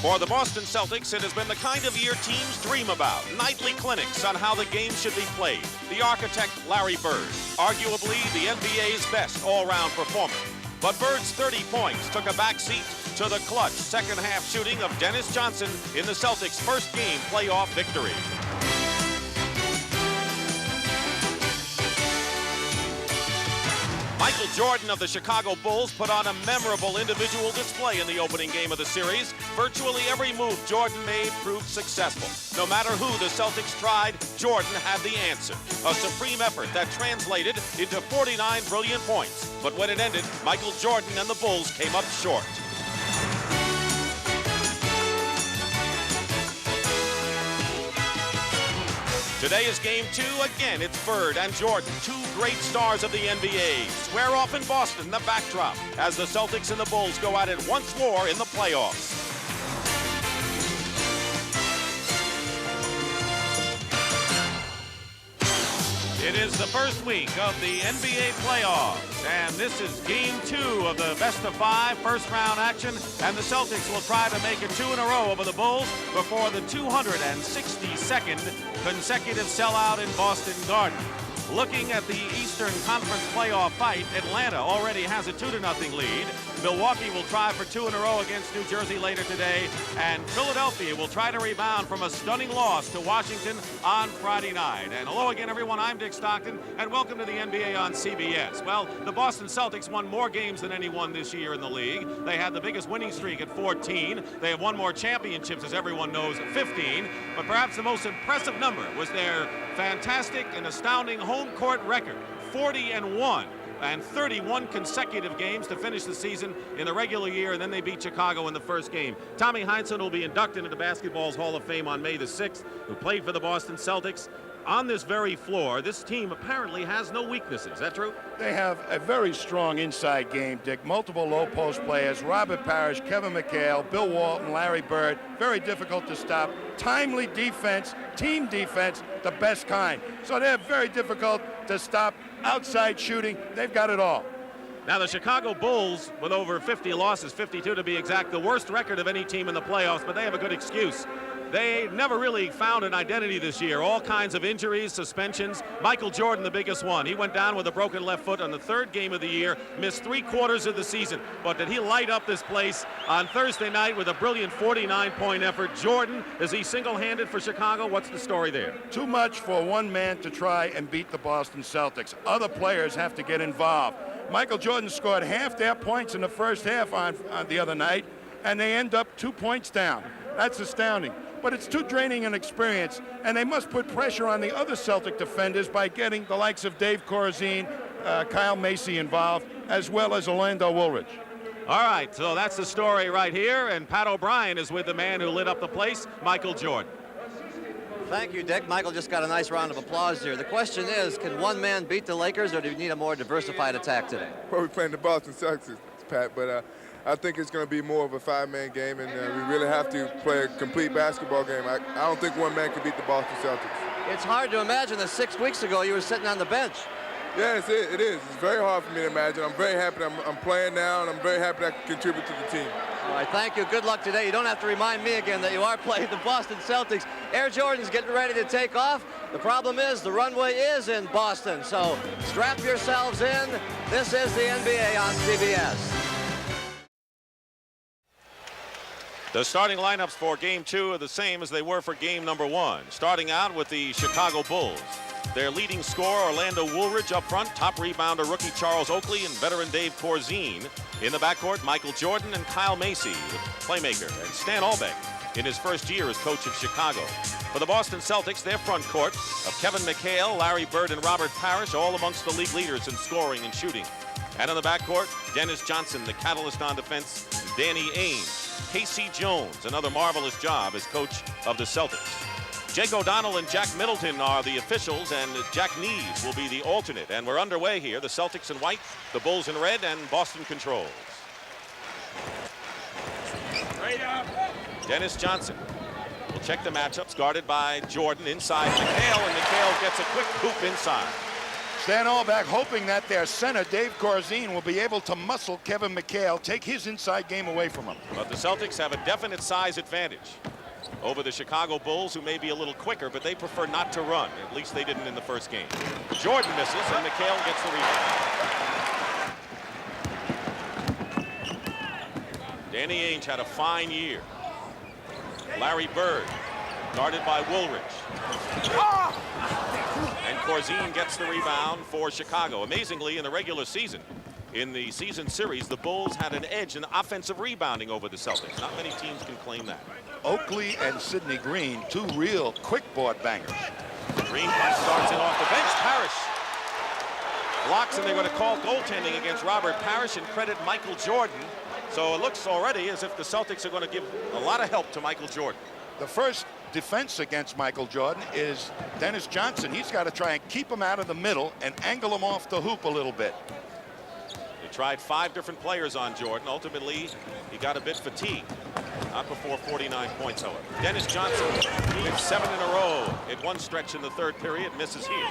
For the Boston Celtics, it has been the kind of year teams dream about. Nightly clinics on how the game should be played. The architect, Larry Bird, arguably the NBA's best all-round performer. But Bird's 30 points took a backseat to the clutch second-half shooting of Dennis Johnson in the Celtics' first game playoff victory. Michael Jordan of the Chicago Bulls put on a memorable individual display in the opening game of the series. Virtually every move Jordan made proved successful. No matter who the Celtics tried, Jordan had the answer. A supreme effort that translated into 49 brilliant points. But when it ended, Michael Jordan and the Bulls came up short. Today is game 2. Again, it's Bird and Jordan, two great stars of the NBA. Square off in Boston, the backdrop, as the Celtics and the Bulls go at it once more in the playoffs. It is the first week of the NBA playoffs, and this is game 2 of the best-of-5 first-round action, and the Celtics will try to make it 2 in a row over the Bulls before the 262nd consecutive sellout in Boston Garden. Looking at the Eastern Conference playoff fight, Atlanta already has a 2-0 lead. Milwaukee will try for 2 in a row against New Jersey later today, and Philadelphia will try to rebound from a stunning loss to Washington on Friday night. And hello again, everyone. I'm Dick Stockton, and welcome to the NBA on CBS. Well, the Boston Celtics won more games than anyone this year in the league. They had the biggest winning streak at 14. They have won more championships, as everyone knows, at 15. But perhaps the most impressive number was their fantastic and astounding home court record, 40-1. And 31 consecutive games to finish the season in the regular year, and then they beat Chicago in the first game. Tommy Heinsohn will be inducted into Basketball's Hall of Fame on May the 6th, who played for the Boston Celtics. On this very floor, this team apparently has no weaknesses. Is that true? They have a very strong inside game, Dick. Multiple low-post players, Robert Parrish, Kevin McHale, Bill Walton, Larry Bird. Very difficult to stop. Timely defense, team defense, the best kind. So they're very difficult to stop. Outside shooting, they've got it all. Now the Chicago Bulls, with over 50 losses, 52 to be exact, the worst record of any team in the playoffs, but they have a good excuse. They never really found an identity this year. All kinds of injuries, suspensions. Michael Jordan, the biggest one. He went down with a broken left foot on the third game of the year, missed 3/4 of the season. But did he light up this place on Thursday night with a brilliant 49-point effort? Jordan, is he single-handed for Chicago? What's the story there? Too much for one man to try and beat the Boston Celtics. Other players have to get involved. Michael Jordan scored half their points in the first half on the other night, and they end up 2 points down. That's astounding. But it's too draining an experience, and they must put pressure on the other Celtic defenders by getting the likes of Dave Corazine, Kyle Macy involved, as well as Orlando Woolridge. All right, so that's the story right here, and Pat O'Brien is with the man who lit up the place, Michael Jordan. Thank you, Dick. Michael just got a nice round of applause here. The question is, can one man beat the Lakers, or do you need a more diversified attack today? Well, we're playing the Boston Celtics, Pat, but I think it's going to be more of a 5-man game, and we really have to play a complete basketball game. I don't think one man can beat the Boston Celtics. It's hard to imagine that 6 weeks ago you were sitting on the bench. Yes, it is. It's very hard for me to imagine. I'm very happy I'm playing now, and I'm very happy that I can contribute to the team. All right, thank you. Good luck today. You don't have to remind me again that you are playing the Boston Celtics. Air Jordan's getting ready to take off. The problem is the runway is in Boston, so strap yourselves in. This is the NBA on CBS. The starting lineups for game 2 are the same as they were for game number 1. Starting out with the Chicago Bulls. Their leading scorer, Orlando Woolridge, up front. Top rebounder, rookie Charles Oakley, and veteran Dave Corzine. In the backcourt, Michael Jordan and Kyle Macy, playmaker, and Stan Albeck in his first year as coach of Chicago. For the Boston Celtics, their front court of Kevin McHale, Larry Bird, and Robert Parrish, all amongst the league leaders in scoring and shooting. And in the backcourt, Dennis Johnson, the catalyst on defense, Danny Ainge. Casey Jones, another marvelous job as coach of the Celtics. Jake O'Donnell and Jack Middleton are the officials, and Jack Neves will be the alternate. And we're underway here. The Celtics in white, the Bulls in red, and Boston controls. Dennis Johnson will check the matchups, guarded by Jordan inside McHale, and McHale gets a quick hoop inside. Stan Albeck hoping that their center, Dave Corzine, will be able to muscle Kevin McHale, take his inside game away from him. But the Celtics have a definite size advantage over the Chicago Bulls, who may be a little quicker, but they prefer not to run. At least they didn't in the first game. Jordan misses, and McHale gets the rebound. Danny Ainge had a fine year. Larry Bird, guarded by Woolridge. And Corzine gets the rebound for Chicago. Amazingly, in the regular season, in the season series, the Bulls had an edge in offensive rebounding over the Celtics. Not many teams can claim that. Oakley and Sidney Green, two real quick board bangers. Green starts it off the bench. Parrish blocks, and they're going to call goaltending against Robert Parrish and credit Michael Jordan. So it looks already as if the Celtics are going to give a lot of help to Michael Jordan. The first defense against Michael Jordan is Dennis Johnson. He's got to try and keep him out of the middle and angle him off the hoop a little bit. They tried 5 different players on Jordan. Ultimately, he got a bit fatigued. Not before 49 points, however. Dennis Johnson hit 7 in a row at one stretch in the third period, misses here.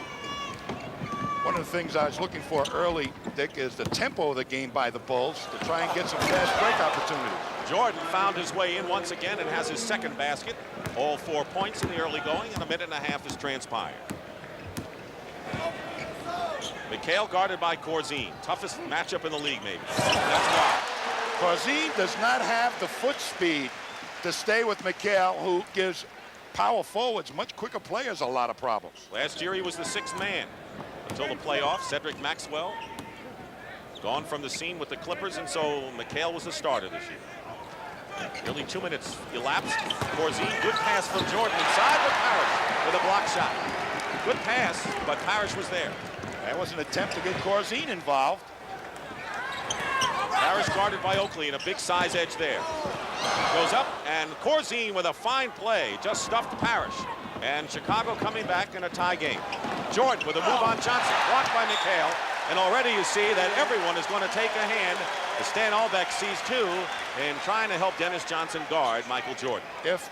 One of the things I was looking for early, Dick, is the tempo of the game by the Bulls to try and get some fast break opportunities. Jordan found his way in once again and has his second basket. All 4 points in the early going, and a minute and a half has transpired. McHale guarded by Corzine. Toughest matchup in the league, maybe. That's why. Corzine does not have the foot speed to stay with McHale, who gives power forwards, much quicker players, a lot of problems. Last year he was the 6th man until the playoffs. Cedric Maxwell gone from the scene with the Clippers, and so McHale was the starter this year. Nearly 2 minutes elapsed. Corzine, good pass from Jordan inside with Parrish with a block shot. Good pass, but Parrish was there. That was an attempt to get Corzine involved. Parrish guarded by Oakley, and a big size edge there. Goes up, and Corzine with a fine play just stuffed Parrish. And Chicago coming back in a tie game. Jordan with a move on Johnson, blocked by McHale. And already you see that everyone is going to take a hand, as Stan Albeck sees too, in trying to help Dennis Johnson guard Michael Jordan. If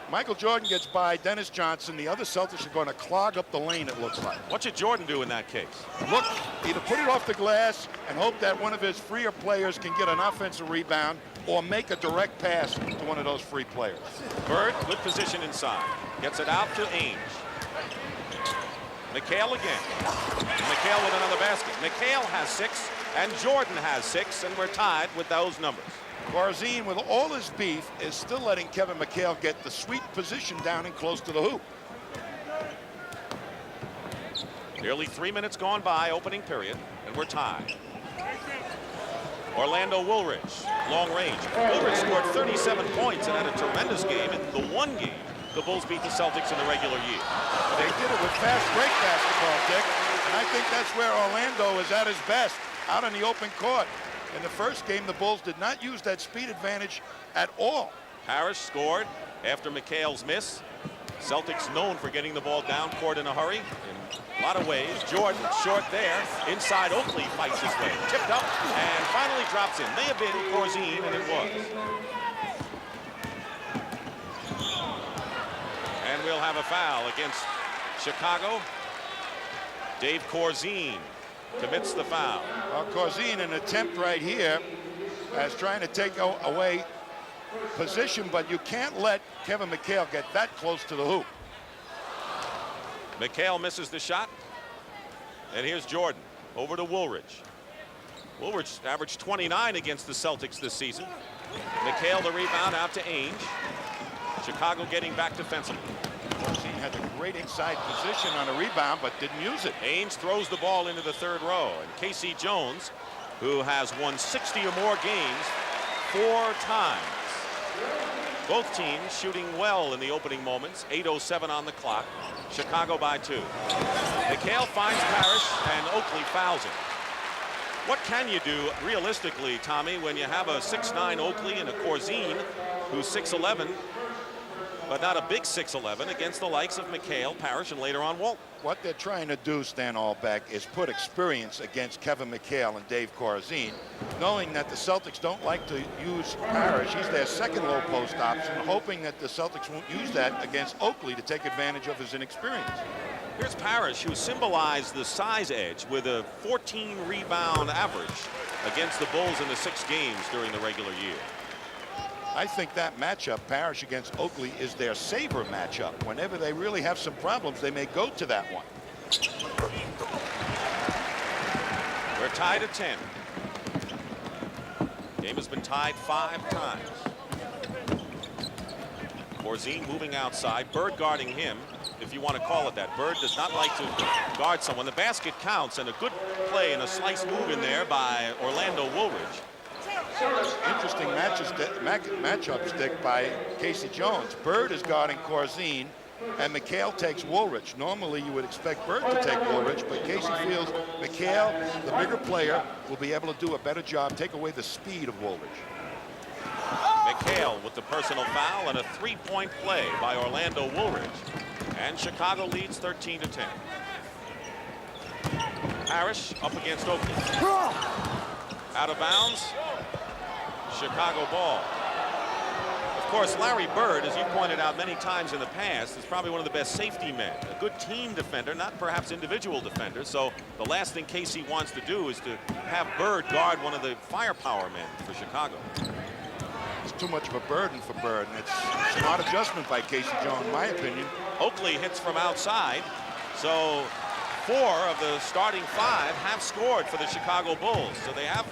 Michael Jordan gets by Dennis Johnson, the other Celtics are going to clog up the lane, it looks like. What should Jordan do in that case? Look, either put it off the glass and hope that one of his freer players can get an offensive rebound, or make a direct pass to one of those free players. Bird, good position inside. Gets it out to Ainge. McHale again. McHale with another basket. McHale has 6, and Jordan has 6, and we're tied with those numbers. Corzine, with all his beef, is still letting Kevin McHale get the sweet position down and close to the hoop. Nearly 3 minutes gone by, opening period, and we're tied. Orlando Woolridge, long range. Woolridge scored 37 points and had a tremendous game in the one game the Bulls beat the Celtics in the regular year. They did it with fast break basketball, Dick, and I think that's where Orlando is at his best, out on the open court. In the first game, the Bulls did not use that speed advantage at all. Parrish scored after McHale's miss. Celtics known for getting the ball down court in a hurry in a lot of ways. Jordan short there. Inside, Oakley fights his way. Tipped up and finally drops in. May have been Corzine, and it was. And we'll have a foul against Chicago. Dave Corzine commits the foul. Well, Corzine, an attempt right here as trying to take away position, but you can't let Kevin McHale get that close to the hoop. McHale misses the shot. And here's Jordan over to Woolridge. Woolridge averaged 29 against the Celtics this season. McHale the rebound out to Ainge. Chicago getting back defensively. Corzine had a great inside position on a rebound, but didn't use it. Ainge throws the ball into the third row. And Casey Jones, who has won 60 or more games 4 times. Both teams shooting well in the opening moments. 8:07 on the clock. Chicago by 2. McHale finds Parrish, and Oakley fouls him. What can you do realistically, Tommy, when you have a 6'9" Oakley and a Corzine who's 6'11", but not a big 6'11" against the likes of McHale, Parrish, and later on Walton. What they're trying to do, Stan Albeck, is put experience against Kevin McHale and Dave Corazine, knowing that the Celtics don't like to use Parrish. He's their second low post option, hoping that the Celtics won't use that against Oakley to take advantage of his inexperience. Here's Parrish, who symbolized the size edge with a 14 rebound average against the Bulls in the 6 games during the regular year. I think that matchup, Parrish against Oakley, is their saber matchup. Whenever they really have some problems, they may go to that one. We're tied at 10. Game has been tied 5 times. Corzine moving outside, Bird guarding him, if you want to call it that. Bird does not like to guard someone. The basket counts, and a good play and a slice move in there by Orlando Woolridge. Interesting matchup stick by Casey Jones. Bird is guarding Corzine, and McHale takes Woolridge. Normally, you would expect Bird to take Woolridge, but Casey feels McHale, the bigger player, will be able to do a better job, take away the speed of Woolridge. McHale with the personal foul and a 3-point play by Orlando Woolridge. And Chicago leads 13-10. Parrish up against Oakley. Out of bounds. Chicago ball. Of course, Larry Bird, as you pointed out many times in the past, is probably one of the best safety men. A good team defender, not perhaps individual defender. So the last thing Casey wants to do is to have Bird guard one of the firepower men for Chicago. It's too much of a burden for Bird, and it's a smart adjustment by Casey Jones, in my opinion. Oakley hits from outside. So 4 of the starting 5 have scored for the Chicago Bulls. So they have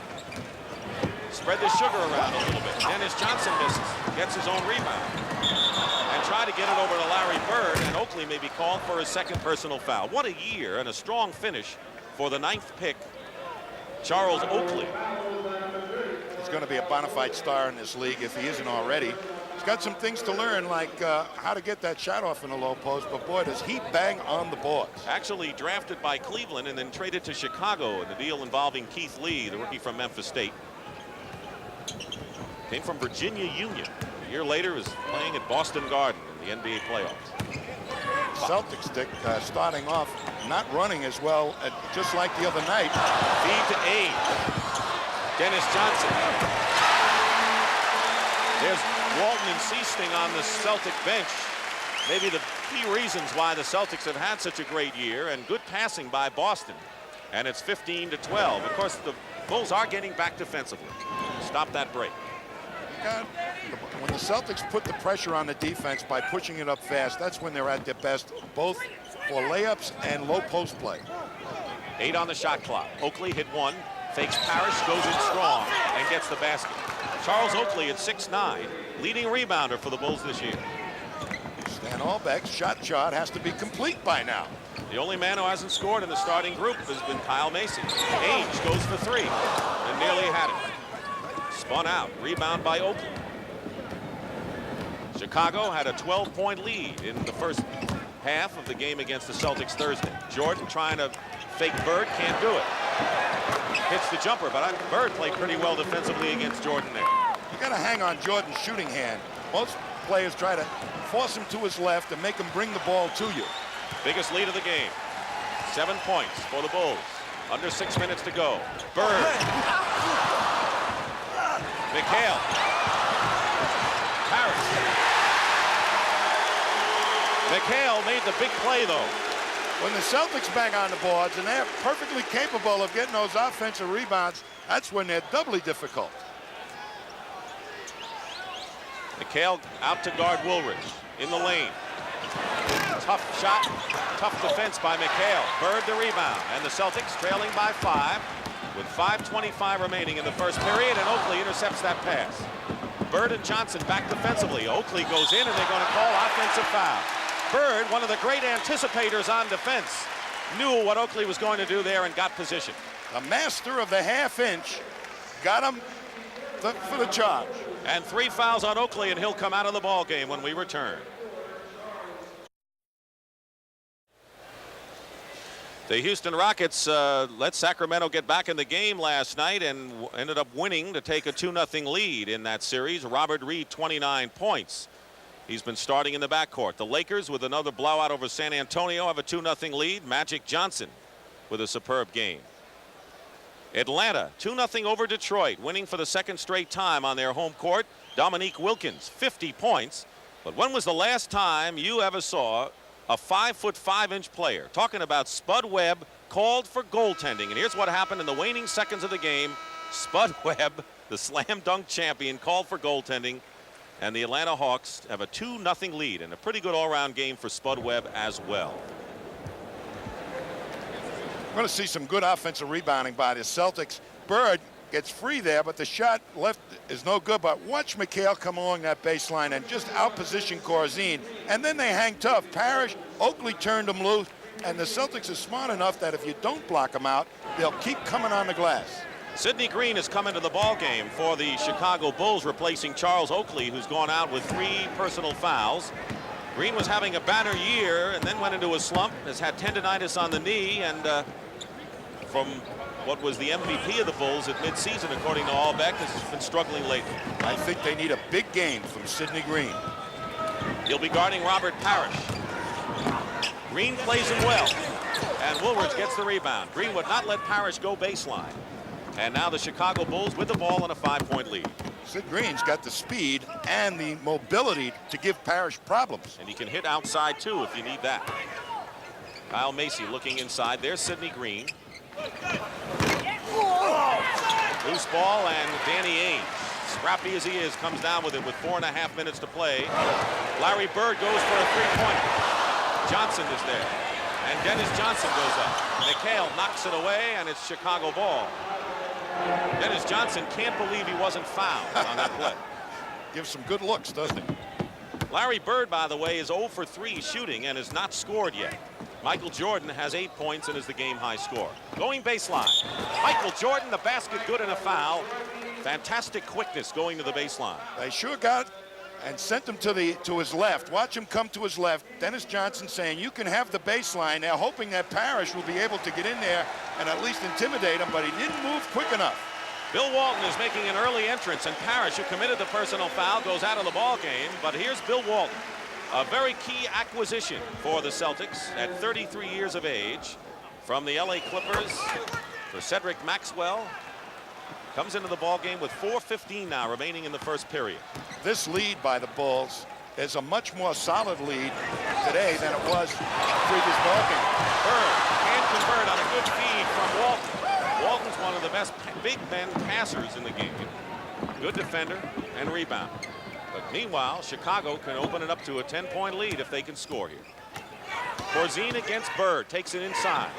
spread the sugar around a little bit. Dennis Johnson misses, gets his own rebound, and try to get it over to Larry Bird, and Oakley may be called for his 2nd personal foul. What a year and a strong finish for the 9th pick, Charles Oakley. He's going to be a bona fide star in this league if he isn't already. He's got some things to learn, like how to get that shot off in the low post, but boy, does he bang on the boards. Actually drafted by Cleveland and then traded to Chicago in the deal involving Keith Lee, the rookie from Memphis State. Came from Virginia Union. A year later is playing at Boston Garden in the NBA playoffs. Celtics starting off not running as well, just like the other night. Feed to Aid. Dennis Johnson. There's Walton and Seasting on the Celtic bench. Maybe the key reasons why the Celtics have had such a great year, and good passing by Boston. And it's 15-12. Of course, the Bulls are getting back defensively. Stop that break. When the Celtics put the pressure on the defense by pushing it up fast, that's when they're at their best, both for layups and low post play. 8 on the shot clock. Oakley hit 1, fakes Parrish, goes in strong, and gets the basket. Charles Oakley at 6'9", leading rebounder for the Bulls this year. Stan Albeck's shot chart has to be complete by now. The only man who hasn't scored in the starting group has been Kyle Macy. Ainge goes for 3 and nearly had it. Spun out, rebound by Oakley. Chicago had a 12-point lead in the first half of the game against the Celtics Thursday. Jordan trying to fake Bird, can't do it. Hits the jumper, but Bird played pretty well defensively against Jordan there. You got to hang on Jordan's shooting hand. Most players try to force him to his left and make him bring the ball to you. Biggest lead of the game. 7 points for the Bulls. Under 6 minutes to go. Bird. McHale. Parrish. McHale made the big play, though. When the Celtics bang on the boards and they're perfectly capable of getting those offensive rebounds, that's when they're doubly difficult. McHale out to guard Woolridge in the lane. Tough shot, tough defense by McHale. Bird the rebound, and the Celtics trailing by 5 with 5:25 remaining in the first period, and Oakley intercepts that pass. Bird and Johnson back defensively. Oakley goes in, and they're going to call offensive foul. Bird, one of the great anticipators on defense, knew what Oakley was going to do there and got position. The master of the half-inch got him for the charge. And 3 fouls on Oakley, and he'll come out of the ball game when we return. The Houston Rockets let Sacramento get back in the game last night and ended up winning to take a 2-0 lead in that series. Robert Reed, 29 points. He's been starting in the backcourt. The Lakers, with another blowout over San Antonio, have a 2-0 lead. Magic Johnson with a superb game. Atlanta 2-0 over Detroit, winning for the second straight time on their home court. Dominique Wilkins, 50 points. But when was the last time you ever saw a 5'5" player? Talking about Spud Webb called for goaltending. And here's what happened in the waning seconds of the game. Spud Webb, the slam dunk champion, called for goaltending. And the Atlanta Hawks have a 2-0 lead, and a pretty good all-around game for Spud Webb as well. We're going to see some good offensive rebounding by the Celtics. Bird gets free there, but the shot left is no good. But watch McHale come along that baseline and just outposition Corzine. And then they hang tough. Parrish, Oakley turned them loose. And the Celtics are smart enough that if you don't block them out, they'll keep coming on the glass. Sidney Green has come into the ball game for the Chicago Bulls, replacing Charles Oakley, who's gone out with 3 personal fouls. Green was having a banner year and then went into a slump, has had tendonitis on the knee, and from what was the MVP of the Bulls at midseason, according to Allbeck, has been struggling lately. I think they need a big game from Sidney Green. He'll be guarding Robert Parrish. Green plays him well, and Woolridge gets the rebound. Green would not let Parrish go baseline. And now the Chicago Bulls with the ball in a 5-point lead. Sid Green's got the speed and the mobility to give Parrish problems. And he can hit outside, too, if you need that. Kyle Macy looking inside. There's Sidney Green. Loose ball, and Danny Ainge, scrappy as he is, comes down with it with 4.5 minutes to play. Larry Bird goes for a 3-pointer. Johnson is there. And Dennis Johnson goes up. McHale knocks it away, and it's Chicago ball. Dennis Johnson can't believe he wasn't fouled on that play. Gives some good looks, doesn't he? Larry Bird, by the way, is 0 for 3 shooting and has not scored yet. Michael Jordan has 8 points and is the game-high scorer. Going baseline. Michael Jordan, the basket good and a foul. Fantastic quickness going to the baseline. They sure got and sent him to his left. Watch him come to his left. Dennis Johnson saying, you can have the baseline. They're hoping that Parrish will be able to get in there and at least intimidate him, but he didn't move quick enough. Bill Walton is making an early entrance, and Parrish, who committed the personal foul, goes out of the ball game. But here's Bill Walton, a very key acquisition for the Celtics at 33 years of age from the LA Clippers for Cedric Maxwell. Comes into the ball game with 4:15 now remaining in the first period. This lead by the Bulls is a much more solid lead today than it was in the previous ball game. Bird can't convert on a good feed from Walton. Walton's one of the best big men passers in the game. Good defender and rebounder. But meanwhile, Chicago can open it up to a 10-point lead if they can score here. Corzine against Bird, takes it inside.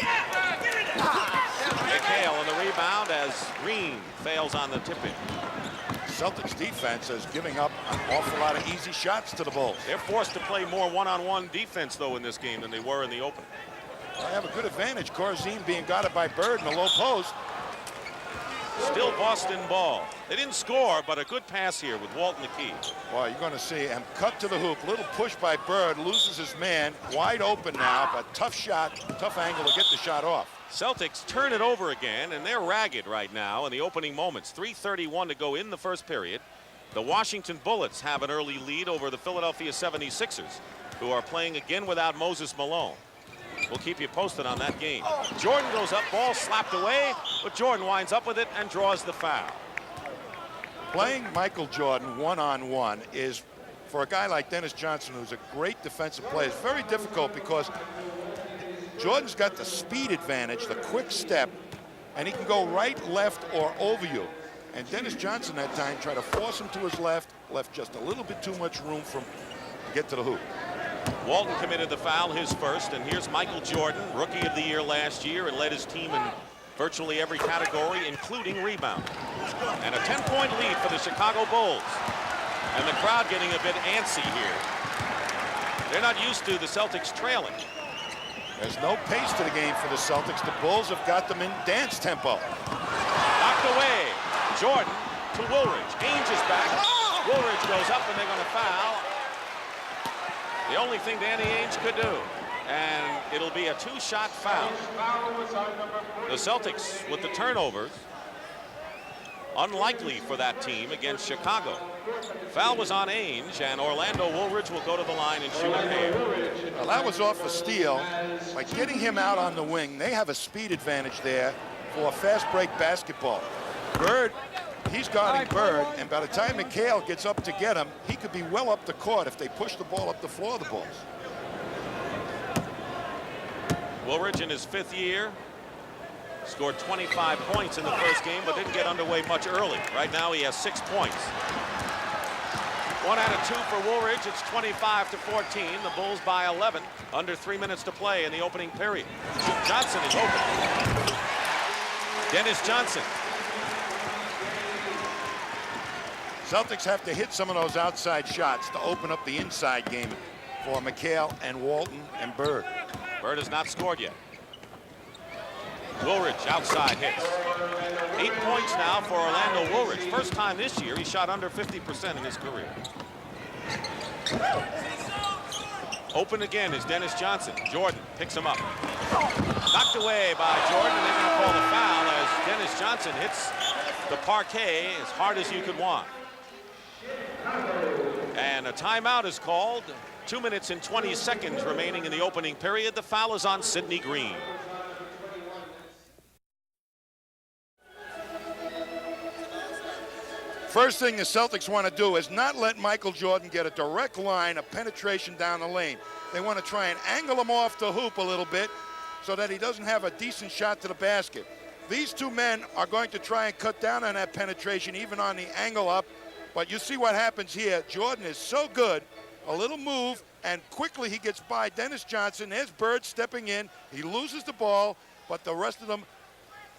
McHale on the rebound as Green fails on the tip-in. Celtics defense is giving up an awful lot of easy shots to the Bulls. They're forced to play more one-on-one defense, though, in this game than they were in the opener. They have a good advantage. Corzine being guarded by Bird in the low post. Still Boston ball. They didn't score, but a good pass here with Walton the key. Boy, you're going to see him cut to the hoop. Little push by Bird, loses his man. Wide open now, but tough shot, tough angle to get the shot off. Celtics turn it over again, and they're ragged right now in the opening moments. 3:31 to go in the first period. The Washington Bullets have an early lead over the Philadelphia 76ers, who are playing again without Moses Malone. We'll keep you posted on that game. Jordan goes up, ball slapped away, but Jordan winds up with it and draws the foul. Playing Michael Jordan one-on-one is, for a guy like Dennis Johnson, who's a great defensive player, it's very difficult because Jordan's got the speed advantage, the quick step, and he can go right, left, or over you. And Dennis Johnson that time tried to force him to his left, left just a little bit too much room for him to get to the hoop. Walton committed the foul, his first, and here's Michael Jordan, rookie of the year last year, and led his team in virtually every category, including rebound. And a 10-point lead for the Chicago Bulls. And the crowd getting a bit antsy here. They're not used to the Celtics trailing. There's no pace to the game for the Celtics. The Bulls have got them in dance tempo. Knocked away. Jordan to Woolridge. Ainge is back. Woolridge goes up, and they're going to foul. The only thing Danny Ainge could do. And it'll be a 2-shot foul. The Celtics with the turnovers. Unlikely for that team against Chicago. Foul was on Ainge, and Orlando Woolridge will go to the line and shoot a pair. Well, that was off a steal. By getting him out on the wing, they have a speed advantage there for a fast break basketball. Bird, he's guarding Bird, and by the time McHale gets up to get him, he could be well up the court if they push the ball up the floor of the Bulls. Woolridge in his 5th year scored 25 points in the first game, but didn't get underway much early. Right now he has 6 points. 1 out of 2 for Woolridge. It's 25-14. The Bulls by 11. Under 3 minutes to play in the opening period. Johnson is open. Dennis Johnson. Celtics have to hit some of those outside shots to open up the inside game for McHale and Walton and Bird. Bird has not scored yet. Woolridge outside hits. 8 points now for Orlando Woolridge. First time this year he shot under 50% in his career. Open again is Dennis Johnson. Jordan picks him up. Knocked away by Jordan, and they're going to call the foul as Dennis Johnson hits the parquet as hard as you could want. And a timeout is called. 2 minutes and 20 seconds remaining in the opening period. The foul is on Sidney Green. First thing the Celtics want to do is not let Michael Jordan get a direct line of penetration down the lane. They want to try and angle him off the hoop a little bit so that he doesn't have a decent shot to the basket. These two men are going to try and cut down on that penetration, even on the angle up. But you see what happens here. Jordan is so good. A little move, and quickly he gets by Dennis Johnson. There's Bird stepping in. He loses the ball, but the rest of them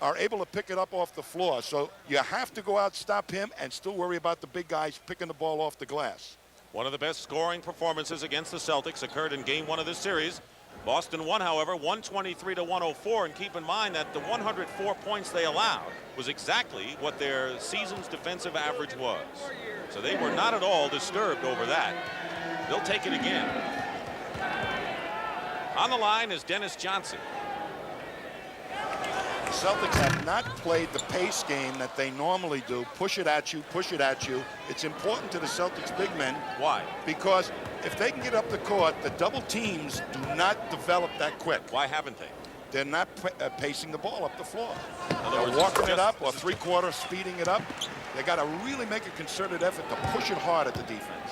are able to pick it up off the floor. So you have to go out, stop him, and still worry about the big guys picking the ball off the glass. One of the best scoring performances against the Celtics occurred in game 1 of this series. Boston won, however, 123-104, and keep in mind that the 104 points they allowed was exactly what their season's defensive average was. So they were not at all disturbed over that. They'll take it again. On the line is Dennis Johnson. The Celtics have not played the pace game that they normally do. Push it at you, push it at you. It's important to the Celtics big men. Why? Because if they can get up the court, the double teams do not develop that quick. Why haven't they? They're not pacing the ball up the floor. They're They're walking it up or three-quarter speeding it up. They got to really make a concerted effort to push it hard at the defense.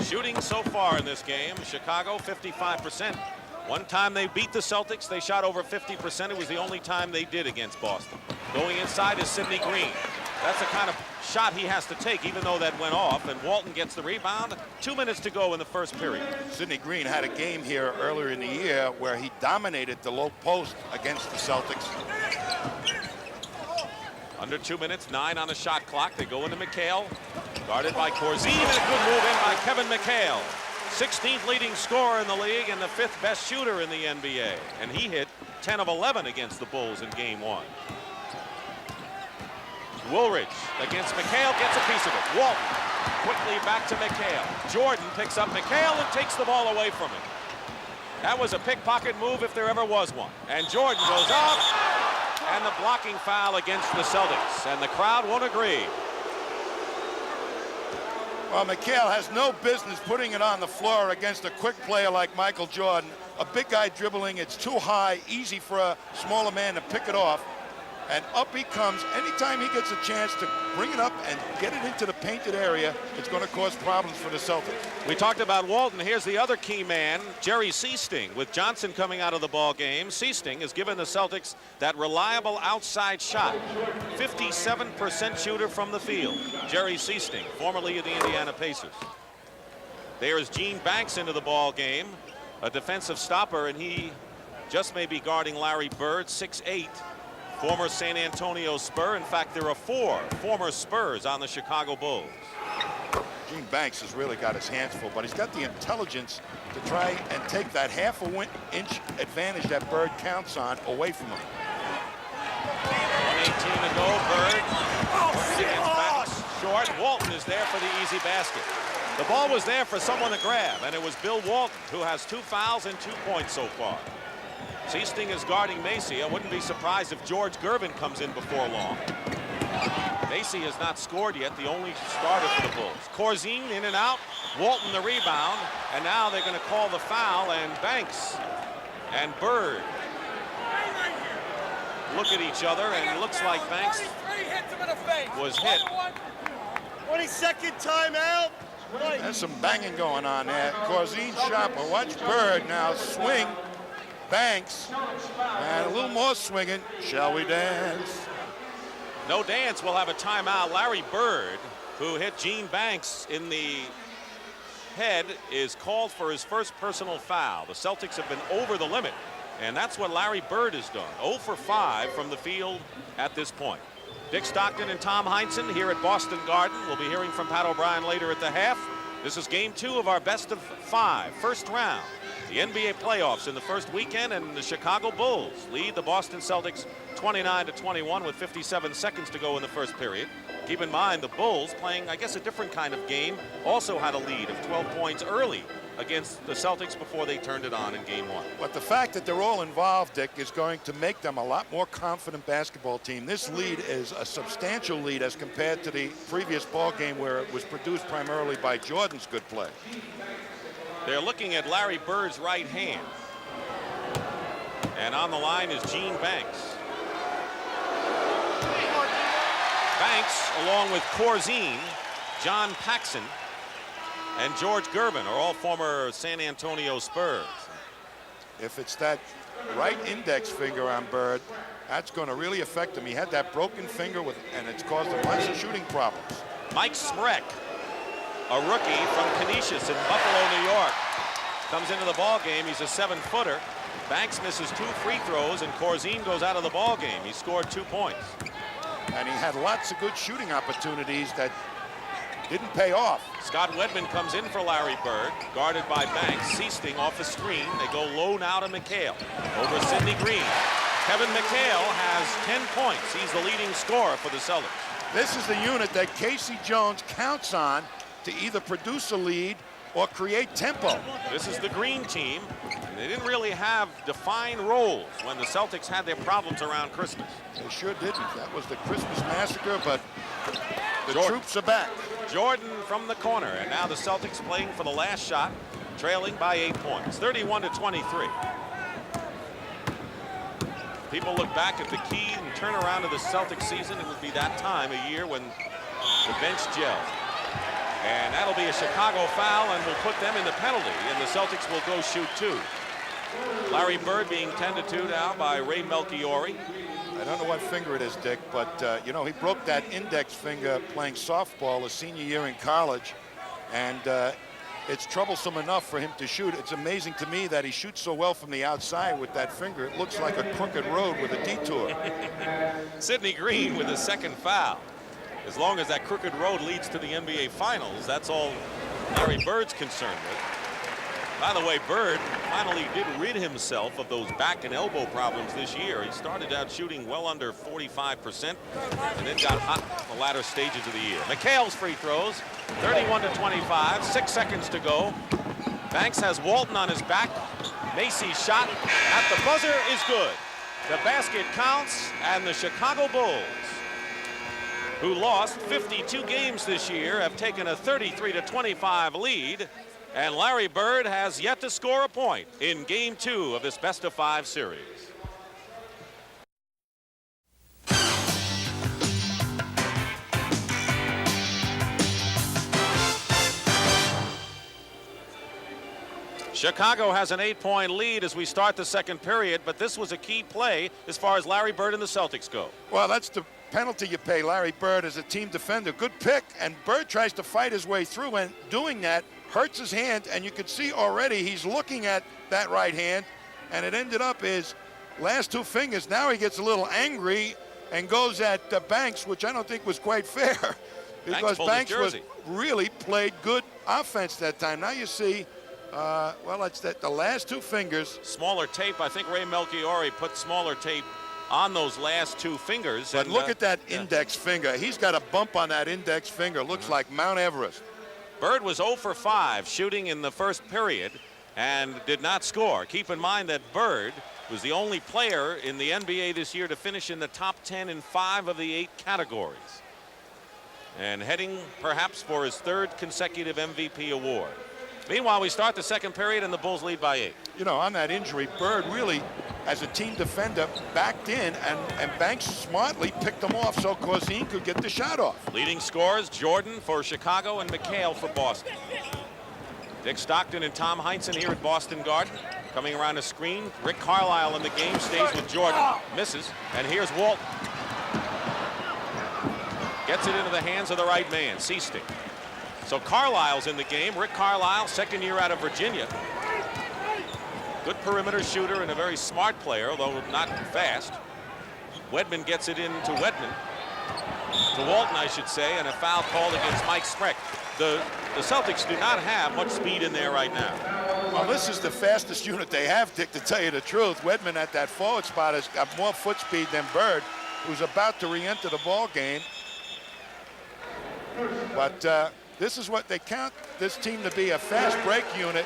Shooting so far in this game, Chicago 55%. One time they beat the Celtics, they shot over 50%. It was the only time they did against Boston. Going inside is Sidney Green. That's the kind of shot he has to take, even though that went off, and Walton gets the rebound. 2 minutes to go in the first period. Sidney Green had a game here earlier in the year where he dominated the low post against the Celtics. Under 2 minutes, 9 on the shot clock. They go into McHale, guarded by Corzine, and a good move in by Kevin McHale. 16th leading scorer in the league and the 5th best shooter in the NBA. And he hit 10 of 11 against the Bulls in game 1. Woolridge against McHale, gets a piece of it. Walton quickly back to McHale. Jordan picks up McHale and takes the ball away from him. That was a pickpocket move if there ever was one. And Jordan goes up, and the blocking foul against the Celtics. And the crowd won't agree. Well, McHale has no business putting it on the floor against a quick player like Michael Jordan. A big guy dribbling, it's too high, easy for a smaller man to pick it off. And up he comes. Anytime he gets a chance to bring it up and get it into the painted area, it's going to cause problems for the Celtics. We talked about Walton. Here's the other key man, Jerry Seasting. With Johnson coming out of the ball game, Seasting has given the Celtics that reliable outside shot. 57% shooter from the field. Jerry Seasting, formerly of the Indiana Pacers. There's Gene Banks into the ball game, a defensive stopper, and he just may be guarding Larry Bird, 6'8". Former San Antonio Spur. In fact, there are 4 former Spurs on the Chicago Bulls. Gene Banks has really got his hands full, but he's got the intelligence to try and take that half-inch advantage that Bird counts on away from him. 1:18 to go. Bird working against Banks. Short. Walton is there for the easy basket. The ball was there for someone to grab, and it was Bill Walton, who has 2 fouls and 2 points so far. Seasting is guarding Macy. I wouldn't be surprised if George Gervin comes in before long. Macy has not scored yet, the only starter for the Bulls. Corzine in and out, Walton the rebound, and now they're going to call the foul, and Banks and Bird look at each other, and it looks like Banks was hit. 22nd timeout. There's some banging going on there. Corzine shot, but watch Bird now swing. Banks, and a little more swinging. Shall we dance? No dance. We'll have a timeout. Larry Bird, who hit Gene Banks in the head, is called for his first personal foul. The Celtics have been over the limit, and that's what Larry Bird has done. 0 for 5 from the field at this point. Dick Stockton and Tom Heinsohn here at Boston Garden. We'll be hearing from Pat O'Brien later at the half. This is game 2 of our best of 5, first round. The NBA playoffs in the first weekend, and the Chicago Bulls lead the Boston Celtics 29-21 with 57 seconds to go in the first period. Keep in mind, the Bulls, playing, I guess, a different kind of game, also had a lead of 12 points early against the Celtics before they turned it on in game 1. But the fact that they're all involved, Dick, is going to make them a lot more confident basketball team. This lead is a substantial lead as compared to the previous ball game where it was produced primarily by Jordan's good play. They're looking at Larry Bird's right hand. And on the line is Gene Banks. Banks, along with Corzine, John Paxson, and George Gervin are all former San Antonio Spurs. If it's that right index finger on Bird, that's going to really affect him. He had that broken finger, and it's caused him lots of shooting problems. Mike Smrek, a rookie from Canisius in Buffalo, New York, comes into the ball game. He's a 7-footer. Banks misses 2 free throws, and Corzine goes out of the ball game. He scored 2 points. And he had lots of good shooting opportunities that didn't pay off. Scott Wedman comes in for Larry Bird, guarded by Banks. Seasting off the screen. They go low now to McHale over Sidney Green. Kevin McHale has 10 points. He's the leading scorer for the Celtics. This is the unit that Casey Jones counts on to either produce a lead or create tempo. This is the Green team. They didn't really have defined roles when the Celtics had their problems around Christmas. They sure didn't. That was the Christmas massacre, but the troops are back. Jordan from the corner, and now the Celtics playing for the last shot, trailing by 8 points, 31-23. People look back at the key and turnaround of the Celtics season. It would be that time of year when the bench gels. And that'll be a Chicago foul, and will put them in the penalty, and the Celtics will go shoot 2. Larry Bird being tended to now by Ray Melchiori. I don't know what finger it is, Dick, but you know, he broke that index finger playing softball his senior year in college, and it's troublesome enough for him to shoot. It's amazing to me that he shoots so well from the outside with that finger. It looks like a crooked road with a detour. Sidney Green with his second foul. As long as that crooked road leads to the NBA Finals, that's all Larry Bird's concerned with. By the way, Bird finally did rid himself of those back and elbow problems this year. He started out shooting well under 45% and then got hot in the latter stages of the year. McHale's free throws, 31-25, 6 seconds to go. Banks has Walton on his back. Macy's shot at the buzzer is good. The basket counts, and the Chicago Bulls, who lost 52 games this year, have taken a 33-25 lead, and Larry Bird has yet to score a point in game 2 of this best-of-5 series. Chicago has an 8-point lead as we start the second period, but this was a key play as far as Larry Bird and the Celtics go. Well, that's the penalty you pay Larry Bird as a team defender. Good pick, and Bird tries to fight his way through, and doing that hurts his hand, and you can see already he's looking at that right hand, and it ended up his last 2 fingers. Now he gets a little angry and goes at Banks, which I don't think was quite fair, because Banks was really played good offense that time. Now you see, well, it's that the last 2 fingers. Smaller tape. I think Ray Melchiori put smaller tape on those last 2 fingers. But look at that index finger. He's got a bump on that index finger. Looks like Mount Everest. Bird was 0 for 5 shooting in the first period and did not score. Keep in mind that Bird Was the only player in the NBA this year to finish in the top 10 in 5 of the 8 categories. And heading perhaps for his 3rd consecutive MVP award. Meanwhile, we start the second period and the Bulls lead by 8. You know, on that injury, Bird really, as a team defender, backed in, and Banks smartly picked him off so Corzine could get the shot off. Leading scorers, Jordan for Chicago and McHale for Boston. Dick Stockton and Tom Heinsohn here at Boston Garden. Coming around the screen, Rick Carlisle in the game, stays with Jordan, misses, and here's Walton. Gets it into the hands of the right man, Seastick. So Carlisle's in the game. Rick Carlisle, 2nd year out of Virginia. Good perimeter shooter and a very smart player, although not fast. Wedman gets it into Wedman. To Walton, I should say, and a foul called against Mike Spreck. The Celtics do not have much speed in there right now. Well, this is the fastest unit they have, Dick, to tell you the truth. Wedman at that forward spot has got more foot speed than Bird, who's about to re-enter the ball game. But this is what they count this team to be, a fast break unit.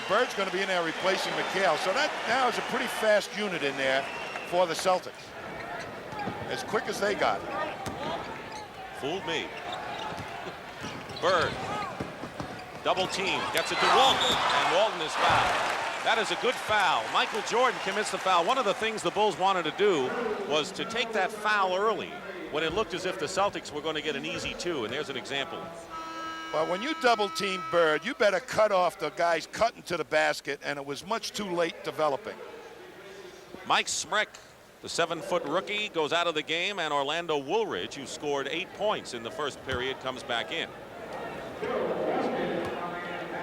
Bird's going to be in there replacing McHale. So that now is a pretty fast unit in there for the Celtics. As quick as they got it. Fooled me. Bird. Double team. Gets it to Walton. And Walton is fouled. That is a good foul. Michael Jordan commits the foul. One of the things the Bulls wanted to do was to take that foul early when it looked as if the Celtics were going to get an easy 2. And there's an example. Well, when you double team Bird, you better cut off the guys cutting to the basket, and it was much too late developing. Mike Spreck, the 7-foot rookie, goes out of the game, and Orlando Woolridge, who scored 8 points in the first period, comes back in.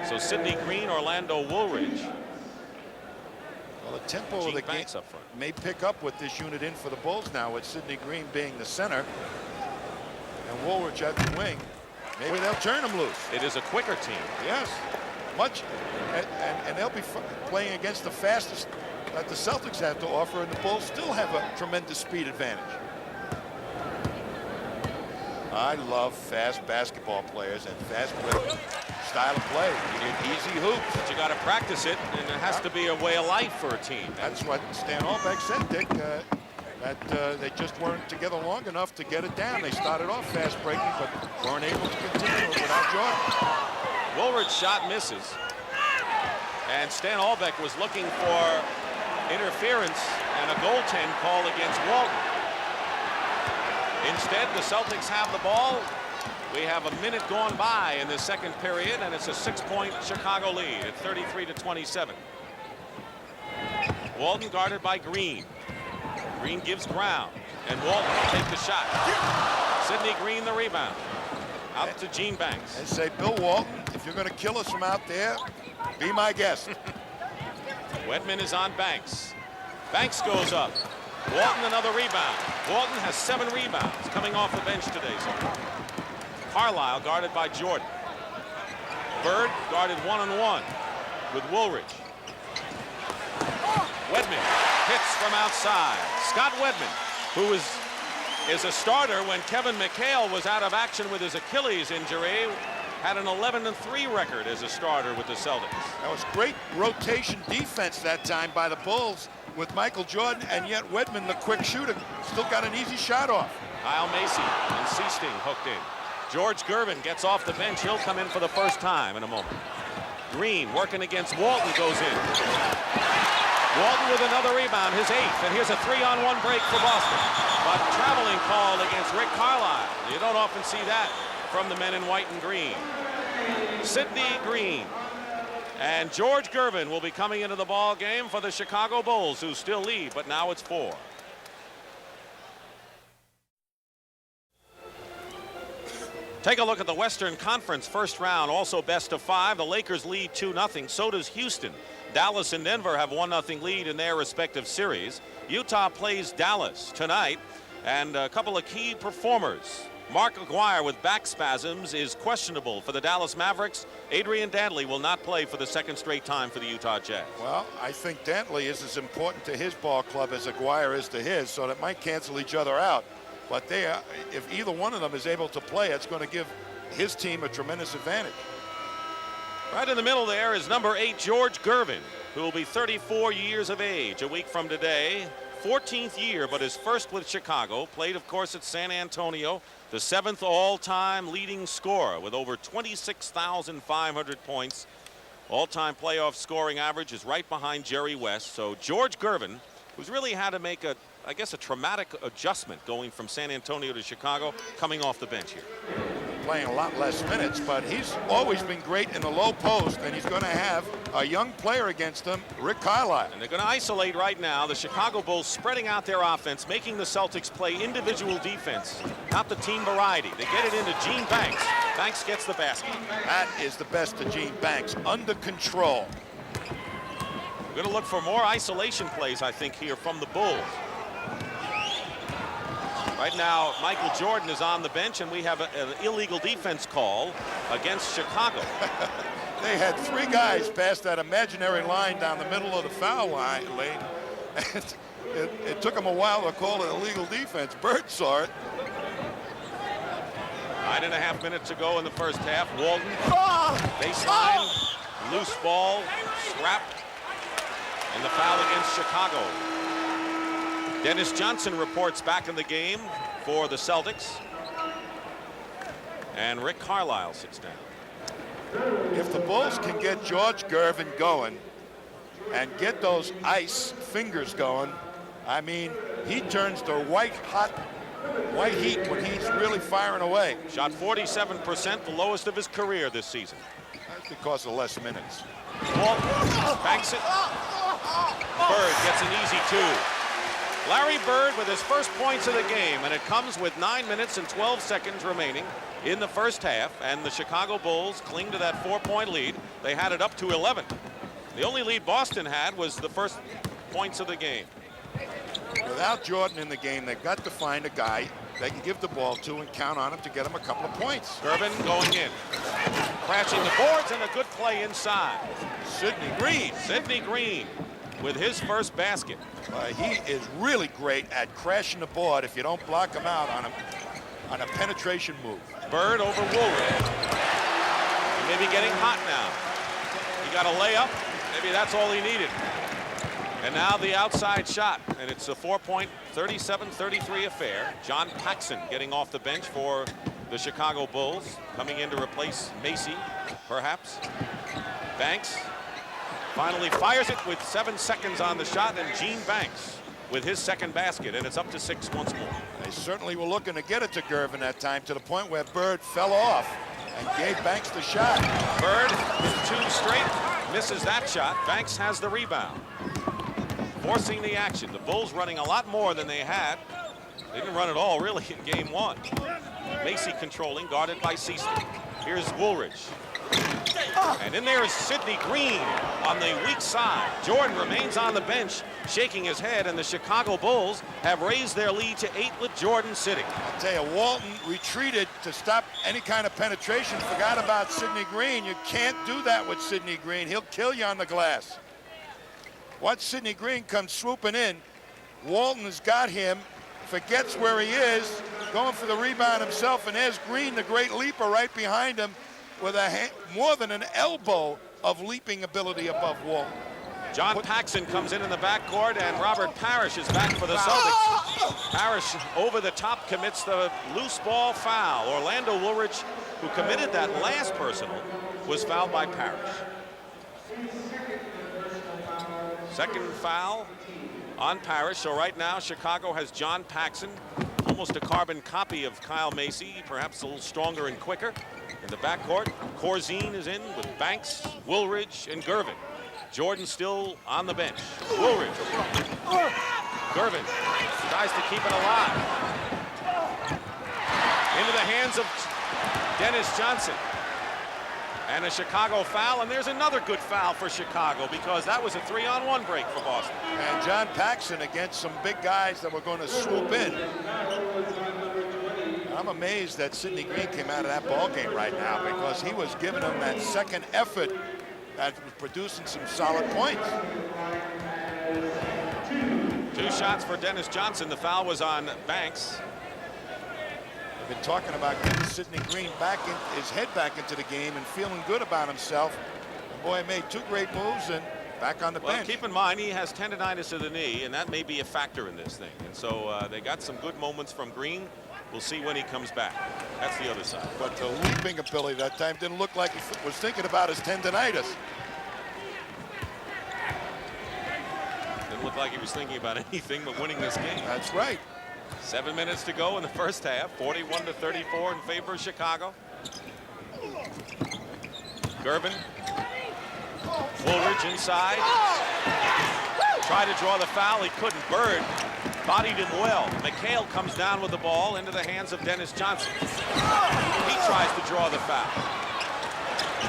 So Sidney Green, Orlando Woolridge. Well, the tempo of the game up front may pick up with this unit in for the Bulls now, with Sidney Green being the center and Woolridge at the wing. Maybe they'll turn him loose. It is a quicker team. Yes, much, and they'll be playing against the fastest that the Celtics have to offer, and the Bulls still have a tremendous speed advantage. I love fast basketball players and fast style of play. You need easy hoops. But you got to practice it, and it has to be a way of life for a team. That's what Stan Albeck said, Dick. That they just weren't together long enough to get it down. They started off fast breaking, but weren't able to continue it without Jordan. Woolridge's shot misses. And Stan Albeck was looking for interference and a goaltend call against Walton. Instead, the Celtics have the ball. We have a minute gone by in the second period, and it's a 6-point Chicago lead at 33-27. Walton guarded by Green. Green gives ground, and Walton will take the shot. Sidney Green the rebound. Out to Gene Banks. And say, Bill Walton, if you're going to kill us from out there, be my guest. Wedman is on Banks. Banks goes up. Walton another rebound. Walton has 7 rebounds coming off the bench today. So Carlisle guarded by Jordan. Bird guarded 1-on-1 with Woolridge. Wedman hits from outside. Scott Wedman, who is a starter when Kevin McHale was out of action with his Achilles injury, had an 11-3 record as a starter with the Celtics. That was great rotation defense that time by the Bulls with Michael Jordan, and yet Wedman, the quick shooter, still got an easy shot off. Kyle Macy and Seasting hooked in. George Gervin gets off the bench. He'll come in for the first time in a moment. Green working against Walton goes in. Walton with another rebound, his 8th, and here's a 3-on-1 break for Boston. But traveling call against Rick Carlisle. You don't often see that from the men in white and green. Sidney Green and George Gervin will be coming into the ball game for the Chicago Bulls, who still lead, but now it's 4. Take a look at the Western Conference first round, also best of 5. The Lakers lead 2-0. So does Houston. Dallas and Denver have 1-0 lead in their respective series. Utah plays Dallas tonight, and a couple of key performers. Mark Aguirre with back spasms is questionable for the Dallas Mavericks. Adrian Dantley will not play for the 2nd straight time for the Utah Jazz. Well, I think Dantley is as important to his ball club as Aguirre is to his, so that might cancel each other out. But if either one of them is able to play, it's going to give his team a tremendous advantage. Right in the middle there is number 8, George Gervin. who will be 34 years of age a week from today. 14th year, but his first with Chicago. Played, of course, at San Antonio. The 7th all-time leading scorer with over 26,500 points. All-time playoff scoring average is right behind Jerry West. So George Gervin, who's really had to make a traumatic adjustment going from San Antonio to Chicago, coming off the bench here. Playing a lot less minutes, but he's always been great in the low post, and he's going to have a young player against him, Rick Carlisle. And they're going to isolate right now. The Chicago Bulls spreading out their offense, making the Celtics play individual defense, not the team variety. They get it into Gene Banks. Banks gets the basket. That is the best of Gene Banks, under control. We're going to look for more isolation plays, I think, here from the Bulls. Right now, Michael Jordan is on the bench, and we have an illegal defense call against Chicago. They had 3 guys pass that imaginary line down the middle of the foul lane. And it took them a while to call it illegal defense. Bird saw it. 9.5 minutes to go in the first half. Walton, baseline, loose ball, scrap, and the foul against Chicago. Dennis Johnson reports back in the game for the Celtics. And Rick Carlisle sits down. If the Bulls can get George Gervin going and get those ice fingers going, I mean, he turns to white heat when he's really firing away. Shot 47%, the lowest of his career this season. That's because of less minutes. Walton banks it. Bird gets an easy 2. Larry Bird with his first points of the game, and it comes with 9 minutes and 12 seconds remaining in the first half, and the Chicago Bulls cling to that 4-point lead. They had it up to 11. The only lead Boston had was the first points of the game. Without Jordan in the game, they've got to find a guy they can give the ball to and count on him to get him a couple of points. Gervin going in, crashing the boards, and a good play inside. Sidney Green. Sidney Green with his first basket. He is really great at crashing the board if you don't block him out on a penetration move. Bird over Woolridge. He may be getting hot now. He got a layup. Maybe that's all he needed. And now the outside shot, and it's a 4-point, 37-33 affair. John Paxson getting off the bench for the Chicago Bulls, coming in to replace Macy, perhaps. Banks finally fires it with 7 seconds on the shot, and Gene Banks with his second basket, and it's up to 6 once more. They certainly were looking to get it to Gervin that time, to the point where Bird fell off and gave Banks the shot. Bird with 2 straight, misses that shot. Banks has the rebound, forcing the action. The Bulls running a lot more than they had. They didn't run at all, really, in game 1. Macy controlling, guarded by Cecil. Here's Woolridge. And in there is Sidney Green on the weak side. Jordan remains on the bench, shaking his head, and the Chicago Bulls have raised their lead to 8 with Jordan sitting. I'll tell you, Walton retreated to stop any kind of penetration, forgot about Sidney Green. You can't do that with Sidney Green. He'll kill you on the glass. Once Sidney Green comes swooping in, Walton has got him, forgets where he is, going for the rebound himself, and there's Green, the great leaper, right behind him with more than an elbow of leaping ability above Walton. John Paxson comes in the backcourt, and Robert Parrish is back for the Celtics. Parrish over the top commits the loose ball foul. Orlando Woolridge, who committed that last personal, was fouled by Parrish. Second foul on Parrish. So right now Chicago has John Paxson, almost a carbon copy of Kyle Macy, perhaps a little stronger and quicker. In the backcourt, Corzine is in with Banks, Woolridge, and Gervin. Jordan still on the bench. Woolridge. Gervin tries to keep it alive. Into the hands of Dennis Johnson. And a Chicago foul, and there's another good foul for Chicago, because that was a 3-on-1 break for Boston. And John Paxson against some big guys that were going to swoop in. I'm amazed that Sidney Green came out of that ball game right now, because he was giving them that second effort that was producing some solid points. 2 shots for Dennis Johnson. The foul was on Banks. We've been talking about getting Sidney Green his head back into the game and feeling good about himself. The boy made 2 great moves, and back on the Well, bench. keep in mind, he has tendonitis of the knee, and that may be a factor in this thing. And so they got some good moments from Green. We'll see when he comes back. That's the other side. But the leaping ability that time didn't look like he was thinking about his tendonitis. Didn't look like he was thinking about anything but winning this game. That's right. 7 minutes to go in the first half. 41-34 in favor of Chicago. Gervin. Woolridge inside. Tried to draw the foul. He couldn't. Bird bodied him well. McHale comes down with the ball into the hands of Dennis Johnson. He tries to draw the foul.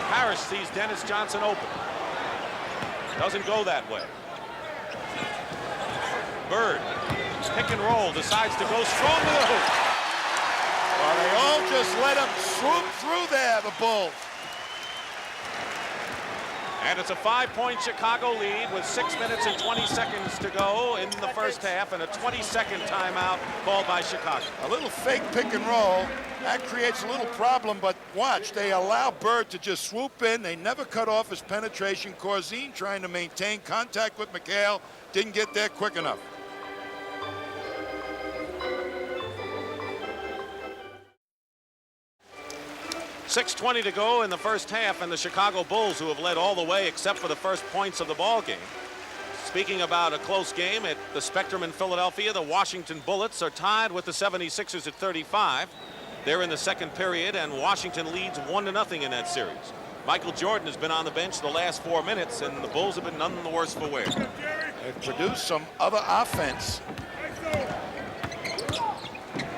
Parrish sees Dennis Johnson open. Doesn't go that way. Bird, pick and roll, decides to go strong to the hoop. Well, they all just let him swoop through there, the Bulls. And it's a 5-point Chicago lead with 6 minutes and 20 seconds to go in the first half, and a 22nd timeout called by Chicago. A little fake pick and roll. That creates a little problem, but watch, they allow Bird to just swoop in. They never cut off his penetration. Corzine trying to maintain contact with McHale. Didn't get there quick enough. .6:20 to go in the first half, and the Chicago Bulls, who have led all the way except for the first points of the ball game. Speaking about a close game at the Spectrum in Philadelphia, the Washington Bullets are tied with the 76ers at 35. They're in the second period, and Washington leads 1-0 in that series. Michael Jordan has been on the bench the last 4 minutes, and the Bulls have been none the worse for wear. They've produced some other offense.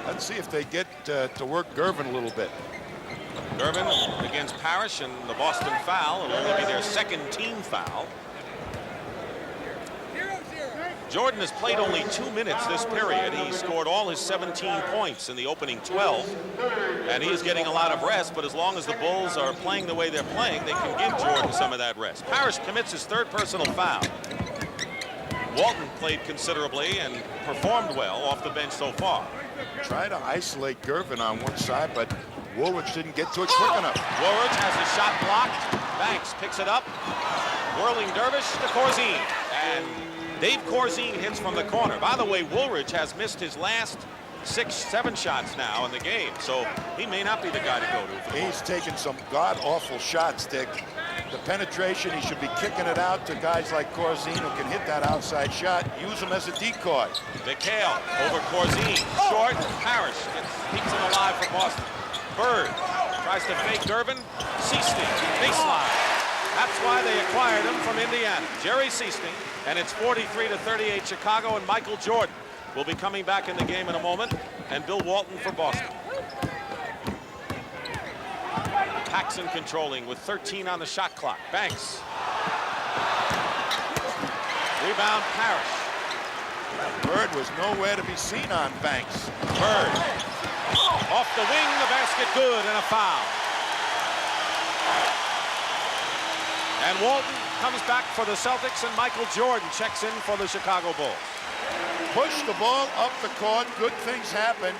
Let's see if they get to work Gervin a little bit. Gervin against Parrish, and the Boston foul. It'll only be their second team foul. Jordan has played only 2 minutes this period. He scored all his 17 points in the opening 12, and he is getting a lot of rest, but as long as the Bulls are playing the way they're playing, they can give Jordan some of that rest. Parrish commits his third personal foul. Walton played considerably and performed well off the bench so far. Try to isolate Gervin on one side, but Woolridge didn't get to it quick enough. Woolridge has his shot blocked. Banks picks it up. Whirling dervish to Corzine. And Dave Corzine hits from the corner. By the way, Woolridge has missed his last 6-7 shots now in the game, so he may not be the guy to go to. He's taken some god-awful shots, Dick. The penetration, he should be kicking it out to guys like Corzine who can hit that outside shot. Use him as a decoy. McHale over Corzine. Short. Parrish keeps him alive for Boston. Bird tries to fake Gervin. Seasting, baseline. That's why they acquired him from Indiana. Jerry Seasting, and it's 43-38 Chicago, and Michael Jordan will be coming back in the game in a moment, and Bill Walton for Boston. Paxson controlling with 13 on the shot clock. Banks. Rebound Parrish. Bird was nowhere to be seen on Banks. Bird. Off the wing, the basket good, and a foul. And Walton comes back for the Celtics, and Michael Jordan checks in for the Chicago Bulls. Push the ball up the court. Good things happen.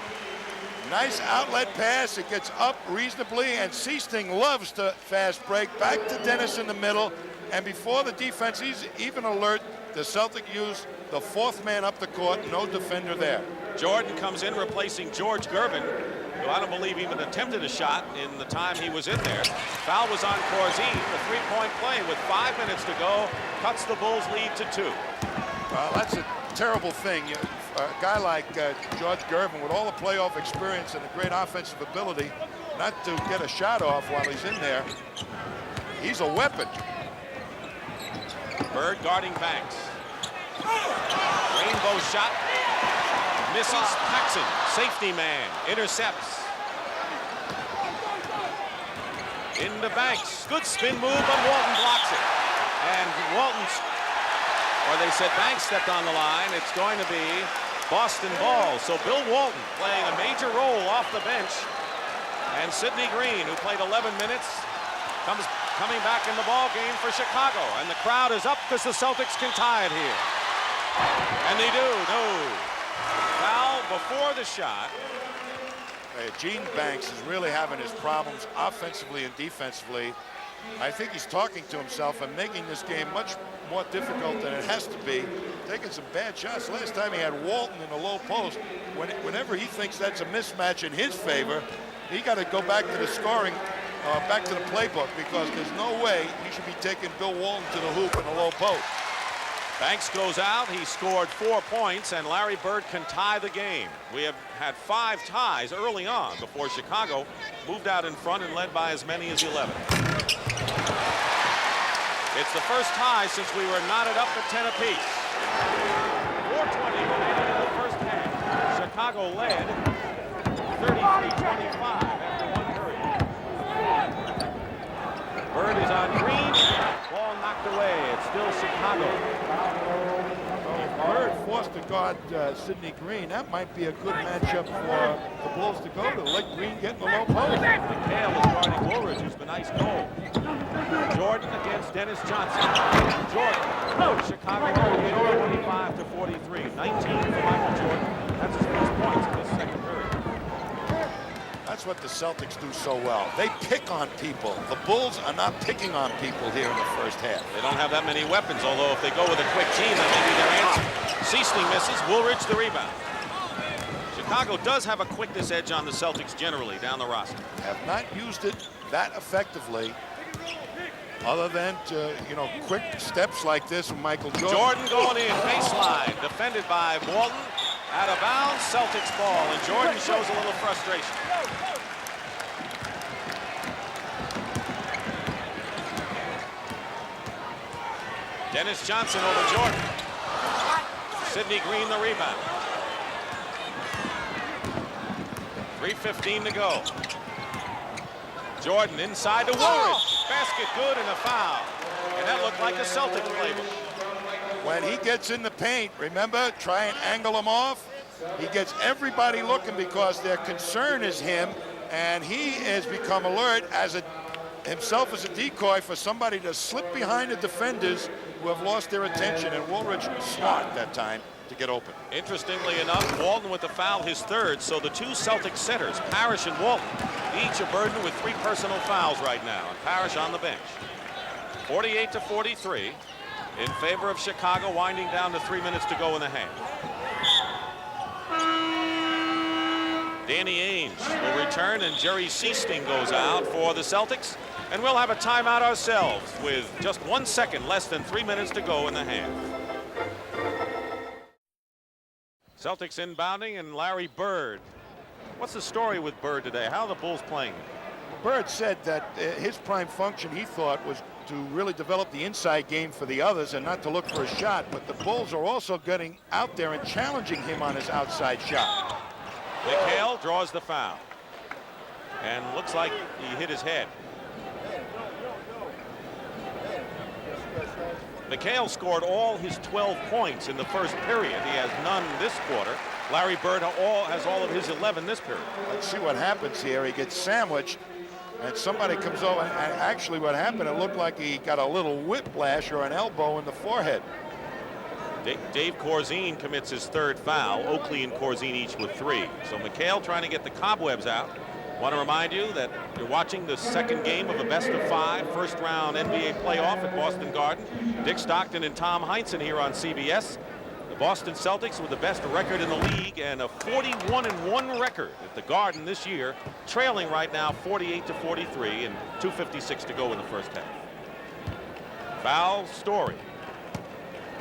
Nice outlet pass. It gets up reasonably, and Seasting loves to fast break. Back to Dennis in the middle, and before the defense is even alert, the Celtic use the fourth man up the court. No defender there. Jordan comes in replacing George Gervin, who I don't believe even attempted a shot in the time he was in there. Foul was on Corzine. The three-point play with 5 minutes to go cuts the Bulls' lead to 2. Well, that's a terrible thing. A guy like George Gervin, with all the playoff experience and a great offensive ability, not to get a shot off while he's in there. He's a weapon. Bird guarding Banks. Rainbow shot. Misses. Paxson, safety man, intercepts. Into Banks. Good spin move, but Walton blocks it. And Walton's, or they said Banks stepped on the line. It's going to be Boston ball. So Bill Walton playing a major role off the bench. And Sidney Green, who played 11 minutes, coming back in the ball game for Chicago. And the crowd is up because the Celtics can tie it here. And they do. No. Foul before the shot. Gene Banks is really having his problems offensively and defensively. I think he's talking to himself and making this game much more difficult than it has to be. Taking some bad shots. Last time he had Walton in the low post. Whenever he thinks that's a mismatch in his favor, he got to go back to the scoring, back to the playbook, because there's no way he should be taking Bill Walton to the hoop in the low post. Banks goes out. He scored 4 points, and Larry Bird can tie the game. We have had 5 ties early on before Chicago moved out in front and led by as many as 11. It's the first tie since we were knotted up at 10 apiece. 4:20 remaining in the first half. Chicago led 33-25 after 1 period. Bird is on Green. Ball knocked away. It's still Chicago. Bird forced to guard Sidney Green. That might be a good matchup for the Bulls to go to. Let Green get in the low post. McHale is guarding Woolridge, who's been ice cold. Jordan against Dennis Johnson. Jordan. Chicago leading 25-43. 19 for Michael Jordan. That's his first points in this second period. That's what the Celtics do so well. They pick on people. The Bulls are not picking on people here in the first half. They don't have that many weapons, although if they go with a quick team, that may be their answer. Seesling misses. Woolridge the rebound. Chicago does have a quickness edge on the Celtics generally down the roster. Have not used it that effectively, other than to, quick steps like this from Michael Jordan. Jordan going in, baseline, defended by Walton. Out of bounds, Celtics ball, and Jordan shows a little frustration. Dennis Johnson over Jordan. Sidney Green the rebound. 3:15 to go. Jordan inside to Woolridge. Basket good and a foul. And that looked like a Celtic playbook. When he gets in the paint, remember, try and angle him off. He gets everybody looking because their concern is him, and he has become alert himself as a decoy for somebody to slip behind the defenders who have lost their attention, and Woolridge smart that time to get open. Interestingly enough, Walton with the foul, his third, so the 2 Celtic centers, Parrish and Walton, each are burdened with 3 personal fouls right now, and Parrish on the bench. 48-43 in favor of Chicago, winding down to 3 minutes to go in the half. Danny Ainge will return, and Jerry Seesling goes out for the Celtics, and we'll have a timeout ourselves with just 1 second, less than 3 minutes to go in the half. Celtics inbounding, and Larry Bird. What's the story with Bird today? How are the Bulls playing? Bird said that his prime function, he thought, was to really develop the inside game for the others and not to look for a shot. But the Bulls are also getting out there and challenging him on his outside shot. McHale draws the foul. And looks like he hit his head. McHale scored all his 12 points in the first period. He has none this quarter. Larry Bird has all of his 11 this period. Let's see what happens here. He gets sandwiched, and somebody comes over. And actually what happened, it looked like he got a little whiplash or an elbow in the forehead. Dave Corzine commits his 3rd foul. Oakley and Corzine each with 3. So McHale trying to get the cobwebs out. Want to remind you that you're watching the second game of a best-of-5 first-round NBA playoff at Boston Garden. Dick Stockton and Tom Heinsohn here on CBS. The Boston Celtics with the best record in the league and a 41-1 record at the Garden this year, trailing right now 48-43 and 2:56 to go in the first half. Foul Story.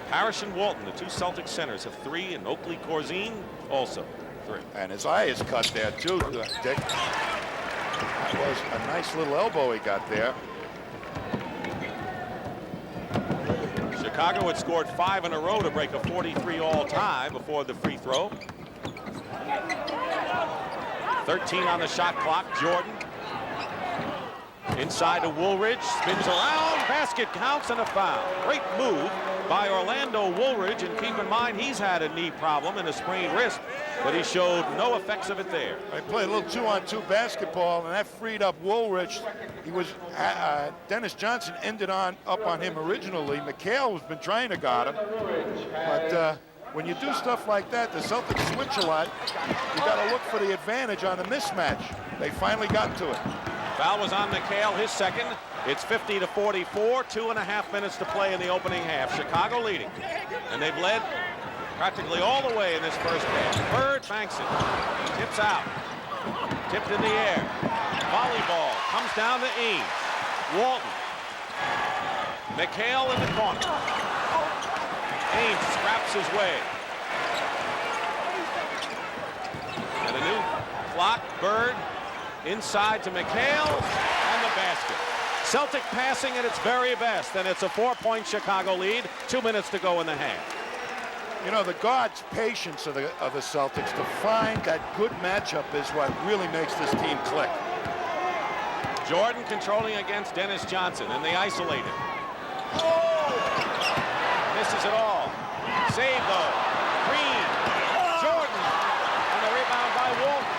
Parrish and Walton, the 2 Celtic centers, have 3, and Oakley Corzine also 3. And his eye is cut there too, Dick. That was a nice little elbow he got there. Chicago had scored 5 in a row to break a 43 all tie before the free throw. 13 on the shot clock. Jordan inside to Woolridge, spins around, basket counts, and a foul. Great move by Orlando Woolridge, and keep in mind he's had a knee problem and a sprained wrist, but he showed no effects of it there. They played a little 2-on-2 basketball, and that freed up Woolridge. He was Dennis Johnson ended up on him originally. McHale has been trying to guard him, but when you do stuff like that, the Celtics switch a lot. You got to look for the advantage on the mismatch. They finally got to it. Foul was on McHale, his 2nd, It's 50-44, 2.5 minutes to play in the opening half. Chicago leading, and they've led practically all the way in this first half. Bird banks it, tips out, tipped in the air. Volleyball comes down to Ames. Walton. McHale in the corner. Ames scraps his way. And a new clock. Bird inside to McHale, and the basket. Celtic passing at its very best, and it's a 4-point Chicago lead. 2 minutes to go in the half. You know, the guards' patience of the Celtics to find that good matchup is what really makes this team click. Jordan controlling against Dennis Johnson, and they isolate him. Misses it all. Save though. Green. Jordan. And the rebound by Walton.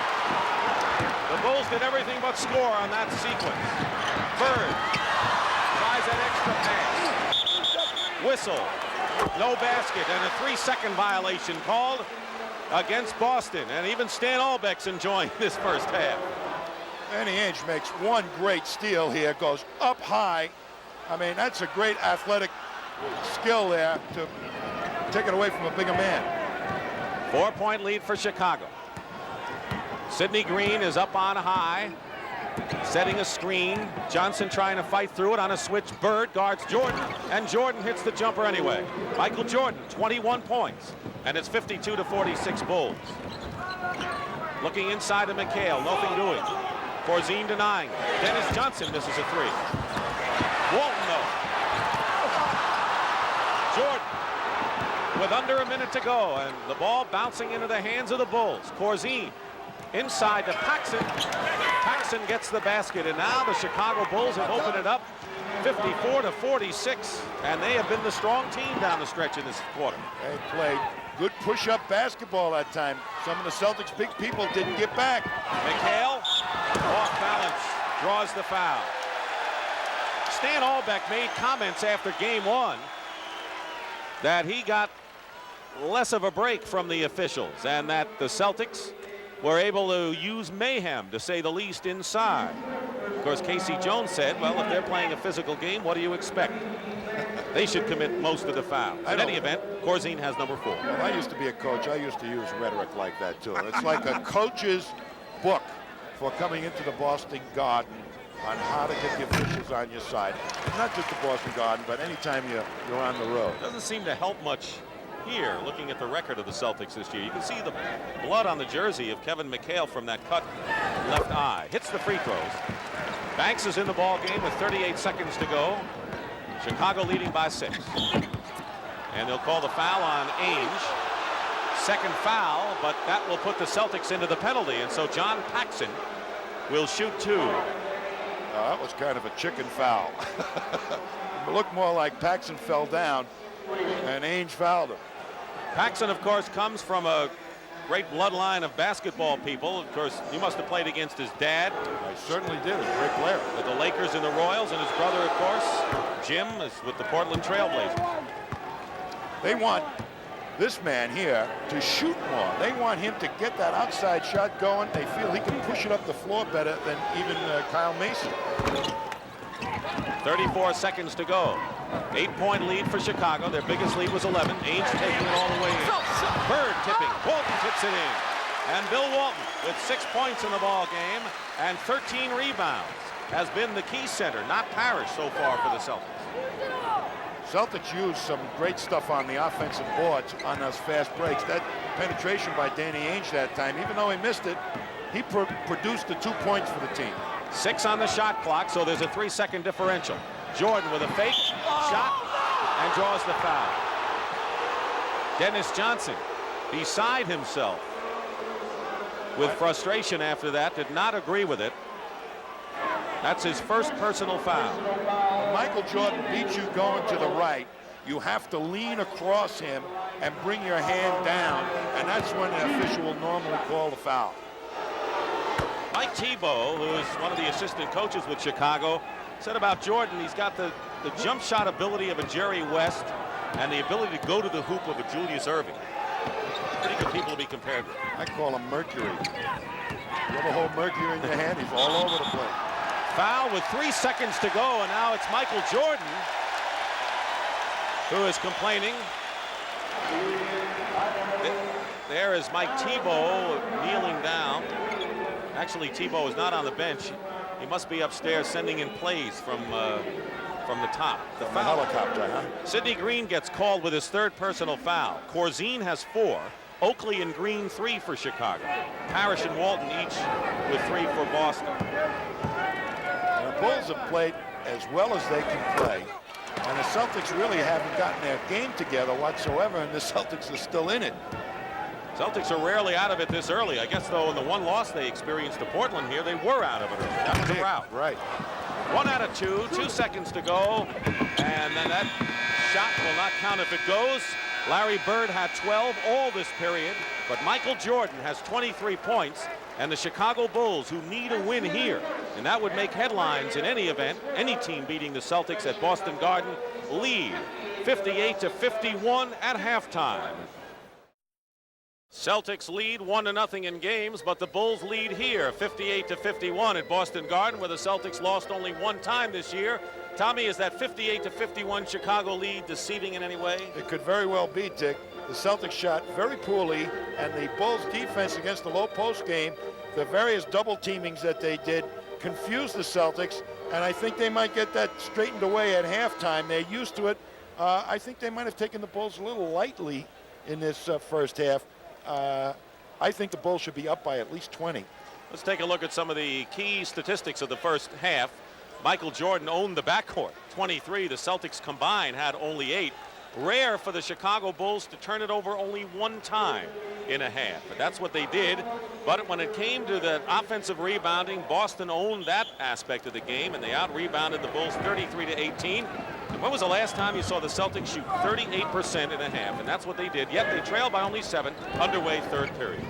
The Bulls did everything but score on that sequence. Bird tries that extra pass. Whistle. No basket, and a 3-second violation called against Boston. And even Stan Albeck's enjoying this first half. Danny Ainge makes one great steal here, goes up high. I mean, that's a great athletic skill there to take it away from a bigger man. 4-point lead for Chicago. Sidney Green is up on high, setting a screen. Johnson trying to fight through it on a switch. Bird guards Jordan, and Jordan hits the jumper anyway. Michael Jordan, 21 points, and it's 52-46 Bulls. Looking inside to McHale, nothing doing. Corzine denying. Dennis Johnson misses a three. Walton though. Jordan with under a minute to go, and the ball bouncing into the hands of the Bulls. Corzine inside to Paxson. Paxson gets the basket, and now the Chicago Bulls have opened it up 54-46, and they have been the strong team down the stretch in this quarter. They played good push-up basketball that time. Some of the Celtics big people didn't get back. McHale off balance, draws the foul. Stan Albeck made comments after game one that he got less of a break from the officials, and that the Celtics were able to use mayhem, to say the least, inside. Of course, Casey Jones said, well, if they're playing a physical game, what do you expect? They should commit most of the fouls. In any event, Corzine has number 4. Well, I used to be a coach. I used to use rhetoric like that, too. It's like a coach's book for coming into the Boston Garden on how to get the officials on your side. Not just the Boston Garden, but anytime you're on the road. Doesn't seem to help much here, looking at the record of the Celtics this year. You can see the blood on the jersey of Kevin McHale from that cut left eye. Hits the free throws. Banks is in the ball game with 38 seconds to go. Chicago leading by 6. And they'll call the foul on Ainge. Second foul, but that will put the Celtics into the penalty, and so John Paxson will shoot 2. That was kind of a chicken foul. It looked more like Paxson fell down and Ainge fouled him. Paxson, of course, comes from a great bloodline of basketball people. Of course, you must have played against his dad. I certainly did. A great player. With the Lakers and the Royals, and his brother, of course, Jim, is with the Portland Trailblazers. They want this man here to shoot more. They want him to get that outside shot going. They feel he can push it up the floor better than even Kyle Mason. 34 seconds to go. 8-point lead for Chicago. Their biggest lead was 11. Ainge taking it all the way in. Bird tipping. Walton tips it in. And Bill Walton with 6 points in the ball game and 13 rebounds has been the key center, not Parrish so far for the Celtics. Celtics used some great stuff on the offensive boards on those fast breaks. That penetration by Danny Ainge that time, even though he missed it, he produced the 2 points for the team. 6 on the shot clock, so there's a 3-second differential. Jordan with a fake shot and draws the foul. Dennis Johnson, beside himself with frustration after that, did not agree with it. That's his first personal foul. When Michael Jordan beats you going to the right, you have to lean across him and bring your hand down, and that's when the official will normally call the foul. Mike Tebow, who is one of the assistant coaches with Chicago, said about Jordan, he's got the jump shot ability of a Jerry West and the ability to go to the hoop of a Julius Erving. Pretty good people to be compared with. I call him Mercury. You ever hold Mercury in your hand? He's all over the place. Foul with 3 seconds to go, and now it's Michael Jordan who is complaining. There is Mike Tebow kneeling down. Actually, Tebow is not on the bench. He must be upstairs sending in plays from the top. The foul. Helicopter, huh? Sidney Green gets called with his 3rd personal foul. Corzine has 4. Oakley and Green 3 for Chicago. Parrish and Walton each with 3 for Boston. The Bulls have played as well as they can play. And the Celtics really haven't gotten their game together whatsoever, and the Celtics are still in it. Celtics are rarely out of it this early. I guess, though, in the one loss they experienced to Portland here, they were out of it early. That was a rout. Right. 1 out of 2, 2 seconds to go, and then that shot will not count if it goes. Larry Bird had 12 all this period, but Michael Jordan has 23 points, and the Chicago Bulls, who need a win here, and that would make headlines in any event, any team beating the Celtics at Boston Garden, lead 58-51 at halftime. Celtics lead 1-0 in games, but the Bulls lead here 58-51 at Boston Garden, where the Celtics lost only 1 time this year. Tommy, is that 58-51 Chicago lead deceiving in any way? It could very well be, Dick. The Celtics shot very poorly, and the Bulls defense against the low post game, the various double teamings that they did, confused the Celtics, and I think they might get that straightened away at halftime. They're used to it. I think they might have taken the Bulls a little lightly in this first half. I think the Bulls should be up by at least 20. Let's take a look at some of the key statistics of the first half. Michael Jordan owned the backcourt, 23. The Celtics combined had only 8. Rare for the Chicago Bulls to turn it over only 1 time in a half, but that's what they did. But when it came to the offensive rebounding, Boston owned that aspect of the game, and they out-rebounded the Bulls 33-18. And when was the last time you saw the Celtics shoot 38% in a half? And that's what they did, yet they trailed by only 7, underway 3rd period.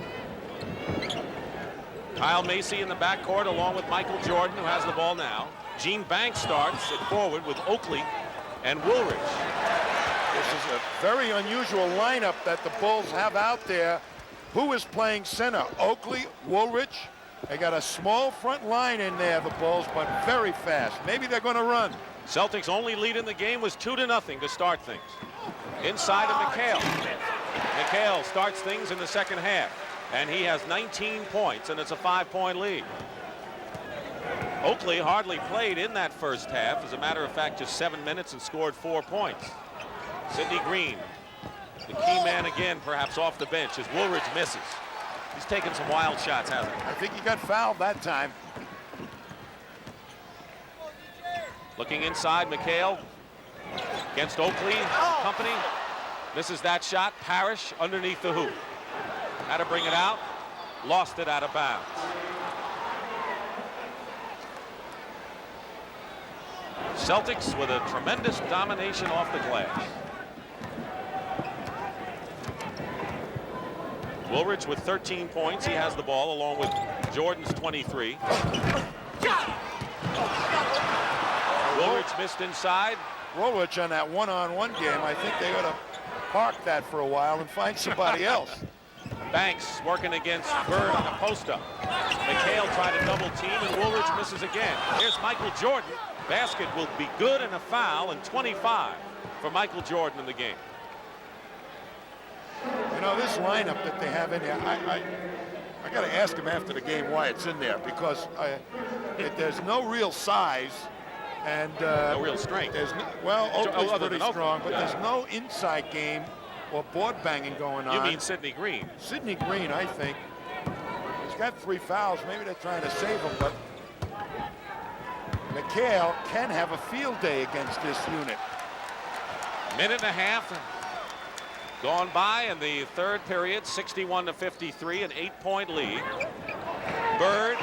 Kyle Macy in the backcourt along with Michael Jordan, who has the ball now. Gene Banks starts at forward with Oakley and Woolridge. This is a very unusual lineup that the Bulls have out there. Who is playing center? Oakley, Woolridge. They got a small front line in there, the Bulls, but very fast. Maybe they're going to run. Celtics' only lead in the game was 2-0 to start things. Inside of McHale. McHale starts things in the second half, and he has 19 points, and it's a 5-point lead. Oakley hardly played in that first half. As a matter of fact, just 7 minutes and scored 4 points. Sidney Green, the key man again, perhaps off the bench, as Woolridge misses. He's taken some wild shots, hasn't he? I think he got fouled that time. Looking inside, McHale against Oakley company. Misses that shot. Parrish underneath the hoop. Had to bring it out. Lost it out of bounds. Celtics with a tremendous domination off the glass. Woolridge with 13 points. He has the ball along with Jordan's 23. Woolridge missed inside. Woolridge on that one-on-one game, I think they ought to park that for a while and find somebody else. Banks working against Bird on a post-up. McHale tried to double team, and Woolridge misses again. Here's Michael Jordan. Basket will be good and a foul, and 25 for Michael Jordan in the game. You know, this lineup that they have in there, I got to ask him after the game why it's in there, because there's no real size and no real strength. There's no, well, Oakley's pretty Oakley. strong, but Yeah. there's no inside game or board banging going on. You mean Sidney Green? Sidney Green, I think. He's got 3 fouls. Maybe they're trying to save him, but McHale can have a field day against this unit. Minute and a half gone by in the third period, 61-53, an 8-point lead. Bird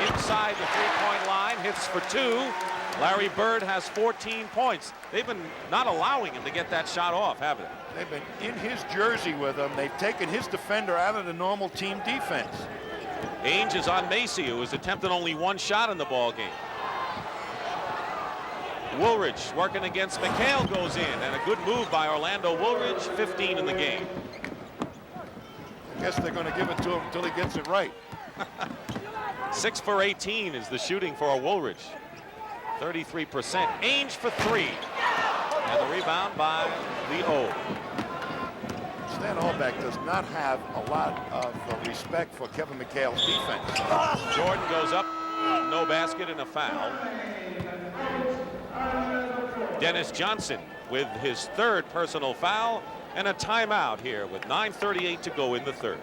inside the 3-point line, hits for 2. Larry Bird has 14 points. They've been not allowing him to get that shot off, haven't they? They've been in his jersey with him. They've taken his defender out of the normal team defense. Ainge is on Macy, who has attempted only 1 shot in the ball game. Woolridge working against McHale goes in, and a good move by Orlando Woolridge, 15 in the game. I guess they're going to give it to him until he gets it right. 6 for 18 is the shooting for a Woolridge. 33%. Ainge for 3. And the rebound by the O. Stan Albeck does not have a lot of respect for Kevin McHale's defense. Jordan goes up, no basket and a foul. Dennis Johnson with his 3rd personal foul and a timeout here with 9:38 to go in the 3rd.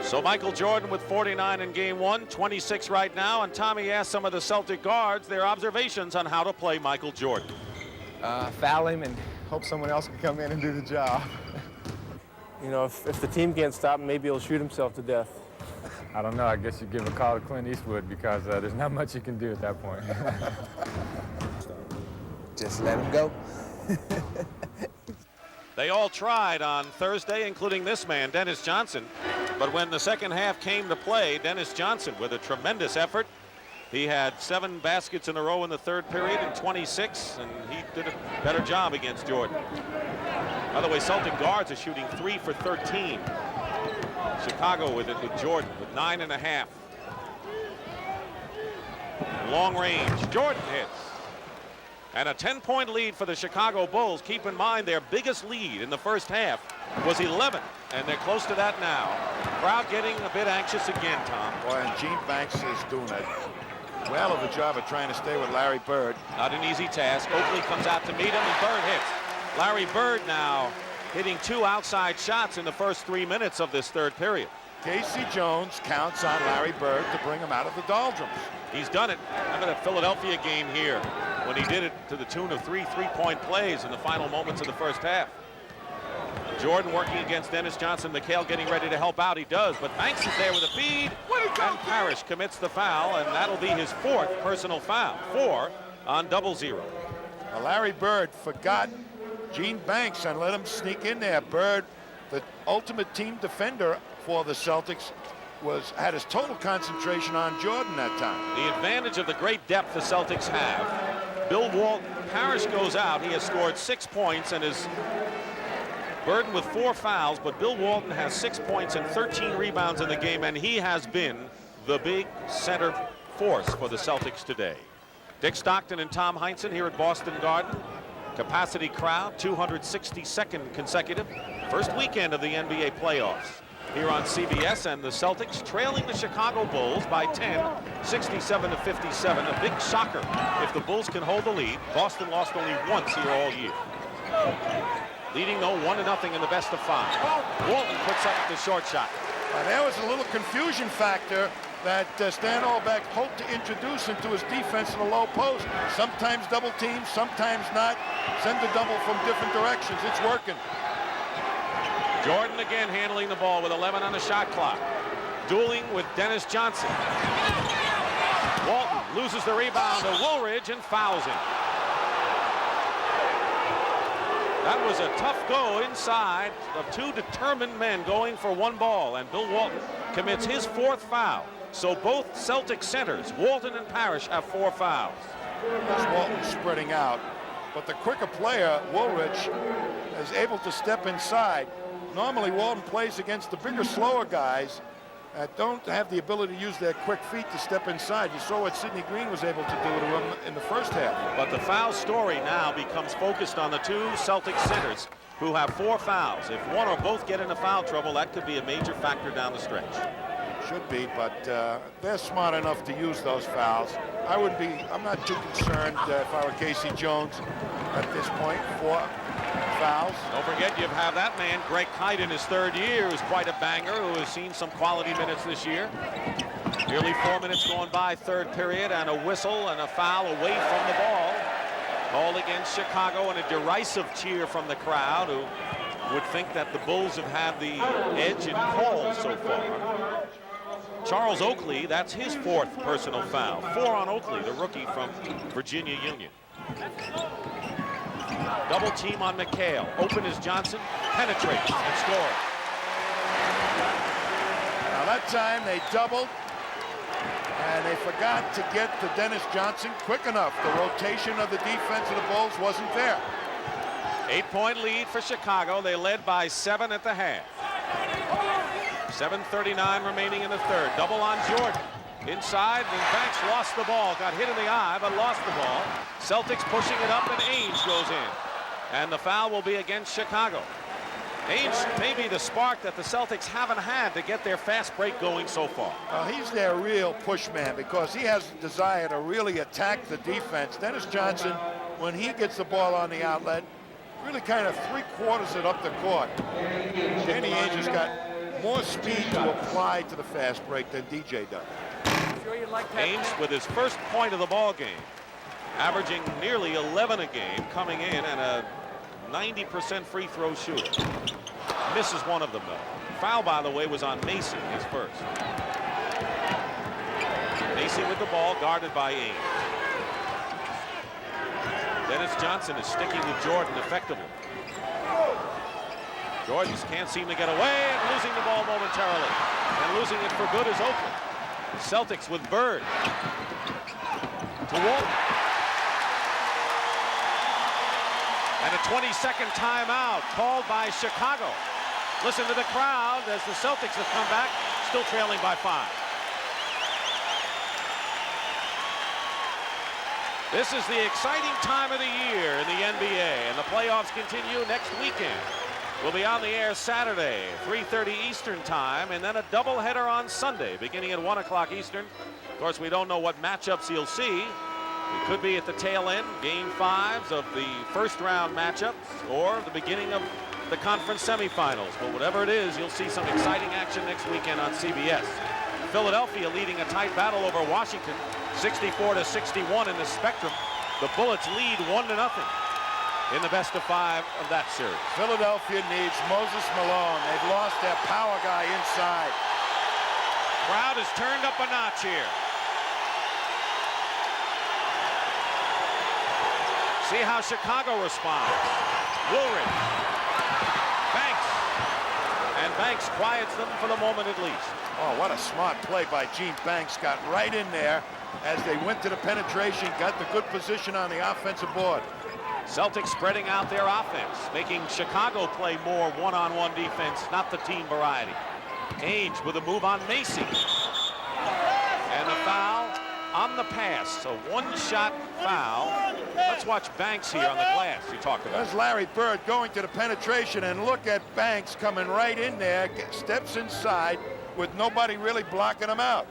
So Michael Jordan with 49 in game 1, 26 right now, and Tommy asked some of the Celtic guards their observations on how to play Michael Jordan. Foul him and hope someone else can come in and do the job. You know, if the team can't stop him, maybe he'll shoot himself to death. I don't know. I guess you give a call to Clint Eastwood because there's not much you can do at that point. Just let him go. They all tried on Thursday, including this man, Dennis Johnson. But when the second half came to play, Dennis Johnson with a tremendous effort. He had 7 baskets in a row in the 3rd period and 26, and he did a better job against Jordan. By the way, Celtic guards are shooting 3 for 13. Chicago with it with Jordan with 9.5. Long range, Jordan hits. And a 10-point lead for the Chicago Bulls. Keep in mind their biggest lead in the first half was 11, and they're close to that now. Crowd getting a bit anxious again, Tom. Boy, and Gene Banks is doing a well of a job of trying to stay with Larry Bird. Not an easy task. Oakley comes out to meet him, and Bird hits. Larry Bird now hitting 2 outside shots in the first 3 minutes of this 3rd period. Casey Jones counts on Larry Bird to bring him out of the doldrums. He's done it. Remember that Philadelphia game here when he did it to the tune of 3 3-point plays in the final moments of the first half. Jordan working against Dennis Johnson. McHale getting ready to help out. He does, but Banks is there with a feed, and Parrish commits the foul, and that'll be his 4th personal foul. 4 on 0-0. Now, Larry Bird forgot Gene Banks and let him sneak in there. Bird, the ultimate team defender for the Celtics, had his total concentration on Jordan that time. The advantage of the great depth the Celtics have. Bill Walton, Parrish goes out. He has scored 6 points and is burdened with 4 fouls, but Bill Walton has 6 points and 13 rebounds in the game, and he has been the big center force for the Celtics today. Dick Stockton and Tom Heinsohn here at Boston Garden. Capacity crowd, 262nd consecutive. First weekend of the NBA playoffs here on CBS, and the Celtics trailing the Chicago Bulls by 10, 67-57. A big shocker if the Bulls can hold the lead. Boston lost only once here all year. Leading though 1-0 in the best of 5. Walton puts up the short shot. There was a little confusion factor that Stan Albeck hoped to introduce into his defense in the low post. Sometimes double team, sometimes not. Send the double from different directions. It's working. Jordan again handling the ball with 11 on the shot clock. Dueling with Dennis Johnson. Walton loses the rebound to Woolridge and fouls him. That was a tough go inside of 2 determined men going for 1 ball, and Bill Walton commits his 4th foul. So both Celtic centers, Walton and Parrish, have 4 fouls. Walton spreading out, but the quicker player, Woolridge, is able to step inside. Normally Walton plays against the bigger, slower guys that don't have the ability to use their quick feet to step inside. You saw what Sidney Green was able to do to him in the first half. But the foul story now becomes focused on the 2 Celtic centers who have 4 fouls. If one or both get into foul trouble, that could be a major factor down the stretch. Should be, but they're smart enough to use those fouls. I'm not too concerned if I were Casey Jones at this point. 4 fouls. Don't forget, you have that man, Greg Kite, in his 3rd year, who's quite a banger, who has seen some quality minutes this year. Nearly 4 minutes going by, 3rd period, and a whistle and a foul away from the ball. Called against Chicago, and a derisive cheer from the crowd, who would think that the Bulls have had the edge in calls so far. Charles Oakley, that's his 4th personal foul. 4 on Oakley, the rookie from Virginia Union. Double team on McHale. Open is Johnson, penetrates and scores. Now that time they doubled, and they forgot to get to Dennis Johnson quick enough. The rotation of the defense of the Bulls wasn't there. 8-point lead for Chicago. They led by 7 at the half. 7:39 remaining in the 3rd. Double on Jordan. Inside, and Banks lost the ball. Got hit in the eye, but lost the ball. Celtics pushing it up, and Ainge goes in. And the foul will be against Chicago. Ainge may be the spark that the Celtics haven't had to get their fast break going so far. He's their real push man because he has the desire to really attack the defense. Dennis Johnson, when he gets the ball on the outlet, really kind of three-quarters it up the court. Danny Ainge has got more speed to apply to the fast break than DJ does. Ainge with his first point of the ball game, averaging nearly 11 a game, coming in and a 90% free throw shooter. Misses one of them though. Foul, by the way, was on Macy, his first. Macy with the ball, guarded by Ainge. Dennis Johnson is sticking with Jordan effectively. Jordans can't seem to get away, and losing the ball momentarily. And losing it for good is Oakland. Celtics with Bird. To Walton. And a 20-second timeout called by Chicago. Listen to the crowd as the Celtics have come back, still trailing by 5. This is the exciting time of the year in the NBA, and the playoffs continue next weekend. We'll be on the air Saturday, 3:30 Eastern time, and then a doubleheader on Sunday, beginning at 1 o'clock Eastern. Of course, we don't know what matchups you'll see. It could be at the tail end, game 5s of the first round matchups, or the beginning of the conference semifinals. But whatever it is, you'll see some exciting action next weekend on CBS. Philadelphia leading a tight battle over Washington, 64-61 in the Spectrum. The Bullets lead 1-0 in the best of 5 of that series. Philadelphia needs Moses Malone. They've lost their power guy inside. Crowd has turned up a notch here. See how Chicago responds. Woolridge. Banks. And Banks quiets them for the moment at least. Oh, what a smart play by Gene Banks. Got right in there as they went to the penetration, got the good position on the offensive board. Celtics spreading out their offense, making Chicago play more one-on-one defense, not the team variety. Ainge with a move on Macy. And a foul on the pass, a one-shot foul. Let's watch Banks here on the glass you talked about. There's Larry Bird going to the penetration, and look at Banks coming right in there, steps inside with nobody really blocking him out.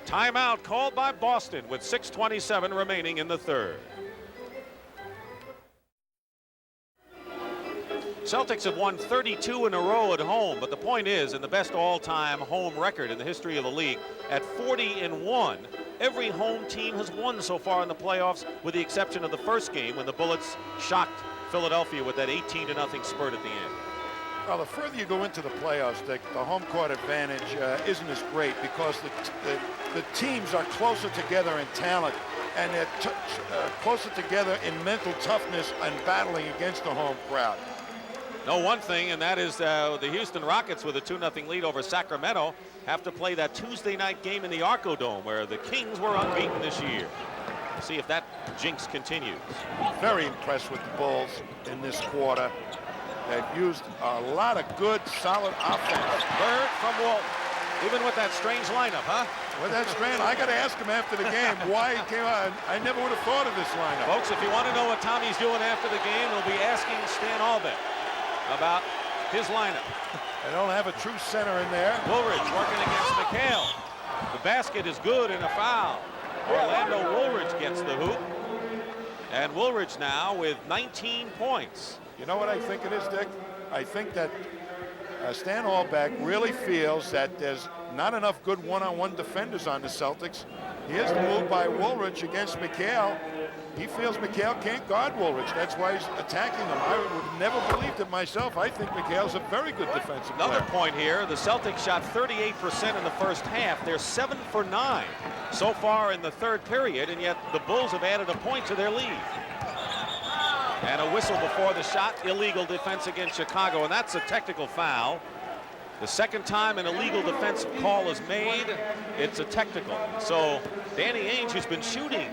Timeout called by Boston with 6:27 remaining in the third. Celtics have won 32 in a row at home, but the point is, in the best all-time home record in the history of the league, at 40-1, every home team has won so far in the playoffs, with the exception of the first game when the Bullets shocked Philadelphia with that 18-0 spurt at the end. Well, the further you go into the playoffs, Dick, the home court advantage isn't as great because the teams are closer together in talent, and they're closer together in mental toughness and battling against the home crowd. Know one thing, and that is the Houston Rockets with a 2-0 lead over Sacramento have to play that Tuesday night game in the Arco Dome where the Kings were unbeaten this year. See if that jinx continues. Very impressed with the Bulls in this quarter. They've used a lot of good, solid offense. Bird from Walton. Even with that strange lineup, huh? With that strange, I got to ask him after the game why he came out. I never would have thought of this lineup. Folks, if you want to know what Tommy's doing after the game, he'll be asking Stan Albeck about his lineup. They don't have a true center in there. Woolridge working against McHale. The basket is good and a foul. Orlando Woolridge gets the hoop. And Woolridge now with 19 points. You know what I think it is, Dick? I think that Stan Albeck really feels that there's not enough good one-on-one defenders on the Celtics. He has the move by Woolridge against McHale. He feels McHale can't guard Woolridge. That's why he's attacking him. I would have never believed it myself. I think McHale's a very good defensive Another player. point here, the Celtics shot 38% in the first half. They're 7 for 9 so far in the third period, and yet the Bulls have added a point to their lead. And a whistle before the shot, illegal defense against Chicago, and that's a technical foul. The second time an illegal defensive call is made, it's a technical. So Danny Ainge, who's been shooting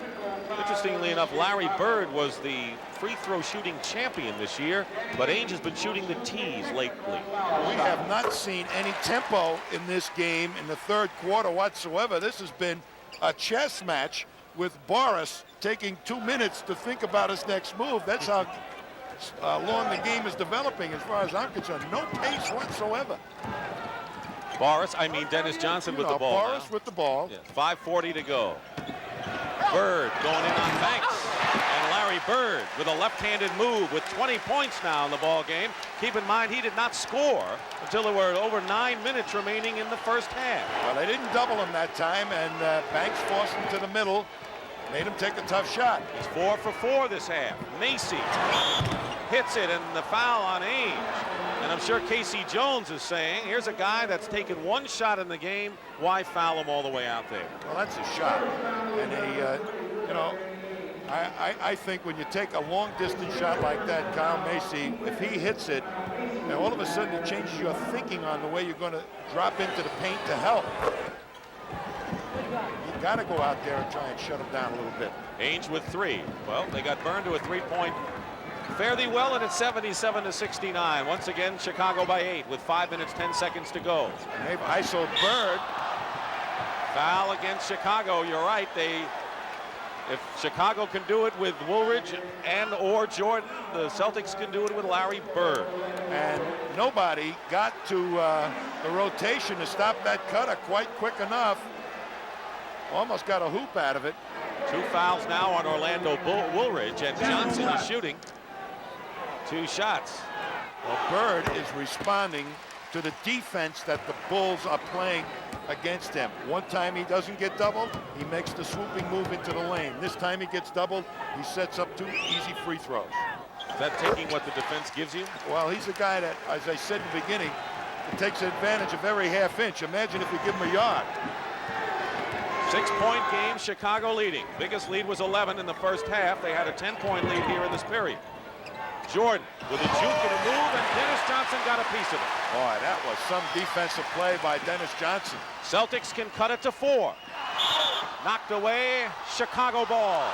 Interestingly enough, Larry Bird was the free throw shooting champion this year, but Ainge has been shooting the tees lately. We have not seen any tempo in this game in the third quarter whatsoever. This has been a chess match with Boris taking 2 minutes to think about his next move. That's how long the game is developing as far as I'm concerned. No pace whatsoever. Dennis Johnson with the ball. Boris now. with the ball. Yeah, 5:40 to go. Bird going in on Banks. And Larry Bird with a left-handed move with 20 points now in the ball game. Keep in mind, he did not score until there were over 9 minutes remaining in the first half. Well, they didn't double him that time, and Banks forced him to the middle, made him take a tough shot. He's 4 for 4 this half. Macy hits it, and the foul on Ainge. And I'm sure Casey Jones is saying, here's a guy that's taken 1 shot in the game. Why foul him all the way out there? Well, that's a shot. And I think when you take a long distance shot like that, Kyle Macy, if he hits it, and all of a sudden it changes your thinking on the way you're going to drop into the paint to help. You got to go out there and try and shut him down a little bit. Ainge with 3. Well, they got burned to a 3-point. Fare thee well, and it's 77-69. Once again, Chicago by 8 with 5 minutes, 10 seconds to go. And they've isoed Bird. Foul against Chicago. You're right. If Chicago can do it with Woolridge and or Jordan, the Celtics can do it with Larry Bird. And nobody got to the rotation to stop that cutter quite quick enough. Almost got a hoop out of it. 2 fouls now on Orlando Woolridge, and Johnson is shooting 2 shots. Well, Bird is responding to the defense that the Bulls are playing against him. One time he doesn't get doubled, he makes the swooping move into the lane. This time he gets doubled, he sets up 2 easy free throws. Is that taking what the defense gives you? Well, he's a guy that, as I said in the beginning, takes advantage of every half inch. Imagine if you give him a yard. 6-point game, Chicago leading. Biggest lead was 11 in the first half. They had a 10-point lead here in this period. Jordan with a juke and a move, and Dennis Johnson got a piece of it. Boy, that was some defensive play by Dennis Johnson. Celtics can cut it to 4. Knocked away, Chicago ball.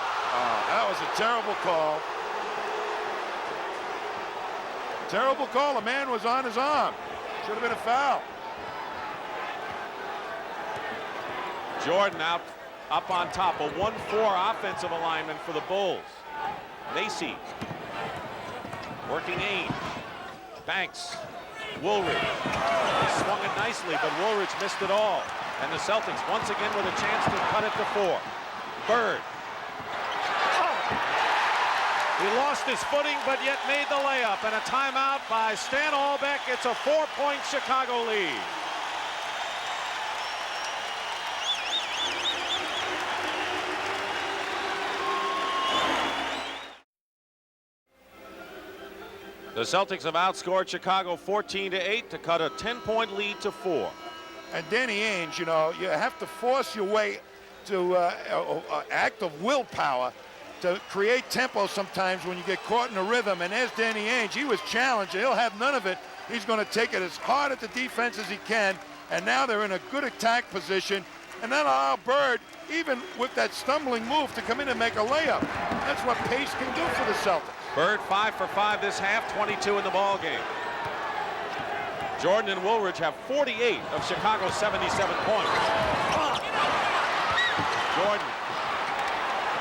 That was a terrible call. Terrible call. The man was on his arm. Should have been a foul. Jordan out up on top. A 1-4 offensive alignment for the Bulls. Macy working Ainge. Banks. Woolridge. He swung it nicely, but Woolridge missed it all. And the Celtics once again with a chance to cut it to 4. Bird. He lost his footing, but yet made the layup. And a timeout by Stan Albeck. It's a 4-point Chicago lead. The Celtics have outscored Chicago 14-8 to cut a 10-point lead to 4. And Danny Ainge, you know, you have to force your way to an act of willpower to create tempo sometimes when you get caught in a rhythm. And there's Danny Ainge. He was challenged. He'll have none of it. He's going to take it as hard at the defense as he can. And now they're in a good attack position. And then allow Bird, even with that stumbling move, to come in and make a layup. That's what pace can do for the Celtics. Bird 5 for 5 this half, 22 in the ball game. Jordan and Woolridge have 48 of Chicago's 77 points. Jordan.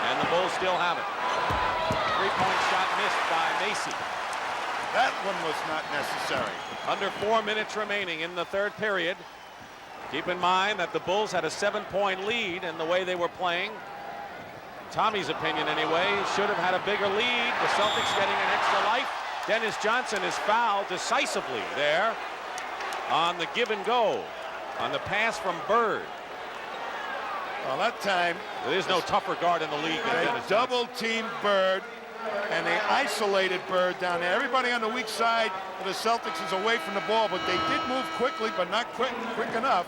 And the Bulls still have it. 3-point shot missed by Macy. That one was not necessary. Under 4 minutes remaining in the third period. Keep in mind that the Bulls had a 7-point lead in the way they were playing. Tommy's opinion anyway, should have had a bigger lead. The Celtics getting an extra life. Dennis Johnson is fouled decisively there on the give and go, on the pass from Bird. Well, that time, There's no tougher guard in the league than they Dennis Johnson. double-teamed Bird, and they isolated Bird down there. Everybody on the weak side of the Celtics is away from the ball, but they did move quickly, but not quick enough.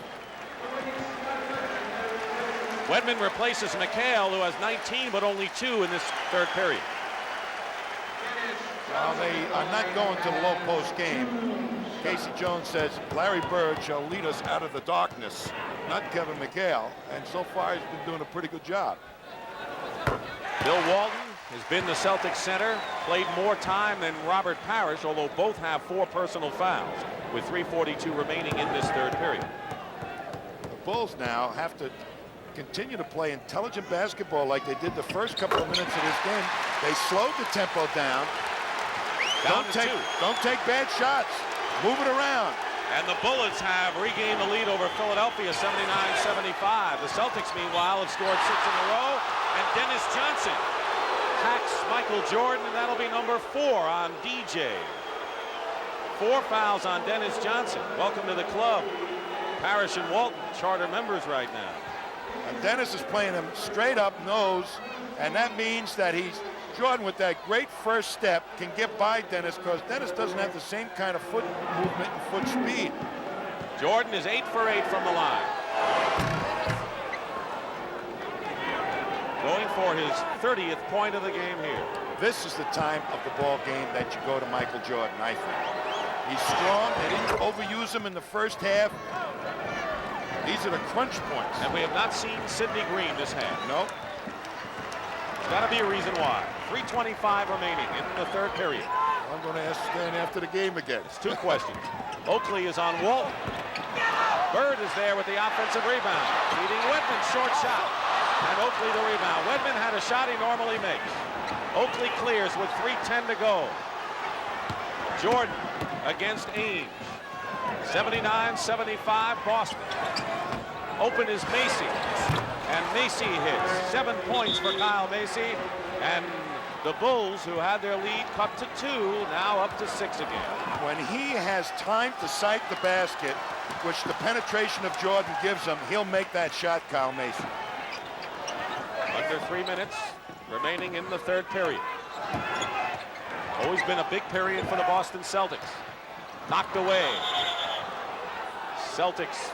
Wedman replaces McHale, who has 19 but only 2 in this third period. Well, they are not going to the low post game. Casey Jones says Larry Bird shall lead us out of the darkness, not Kevin McHale, and so far he's been doing a pretty good job. Bill Walton has been the Celtics center, played more time than Robert Parrish, although both have 4 personal fouls with 3:42 remaining in this third period. The Bulls now have to continue to play intelligent basketball like they did the first couple of minutes of this game. They slowed the tempo down. Down to 2. Don't take bad shots. Move it around. And the Bullets have regained the lead over Philadelphia, 79-75. The Celtics, meanwhile, have scored 6 in a row. And Dennis Johnson hacks Michael Jordan, and that'll be number 4 on DJ. 4 fouls on Dennis Johnson. Welcome to the club. Parrish and Walton, charter members right now. And Dennis is playing him straight up nose, and that means that Jordan, with that great first step, can get by Dennis because Dennis doesn't have the same kind of foot movement and foot speed. Jordan is 8 for 8 from the line. Going for his 30th point of the game here. This is the time of the ball game that you go to Michael Jordan, I think. He's strong. They didn't overuse him in the first half. These are the crunch points. And we have not seen Sidney Green this half. Nope. There's got to be a reason why. 3:25 remaining in the third period. I'm going to ask Stan after the game again. It's 2 questions. Oakley is on Walton. Bird is there with the offensive rebound. Feeding Wedman, short shot. And Oakley the rebound. Wedman had a shot he normally makes. Oakley clears with 3:10 to go. Jordan against Ainge. 79-75 Boston. Open is Macy. And Macy hits. 7 points for Kyle Macy. And the Bulls, who had their lead cut to 2, now up to 6 again. When he has time to sight the basket, which the penetration of Jordan gives him, he'll make that shot, Kyle Macy. Under 3 minutes remaining in the third period. Always been a big period for the Boston Celtics. Knocked away. Celtics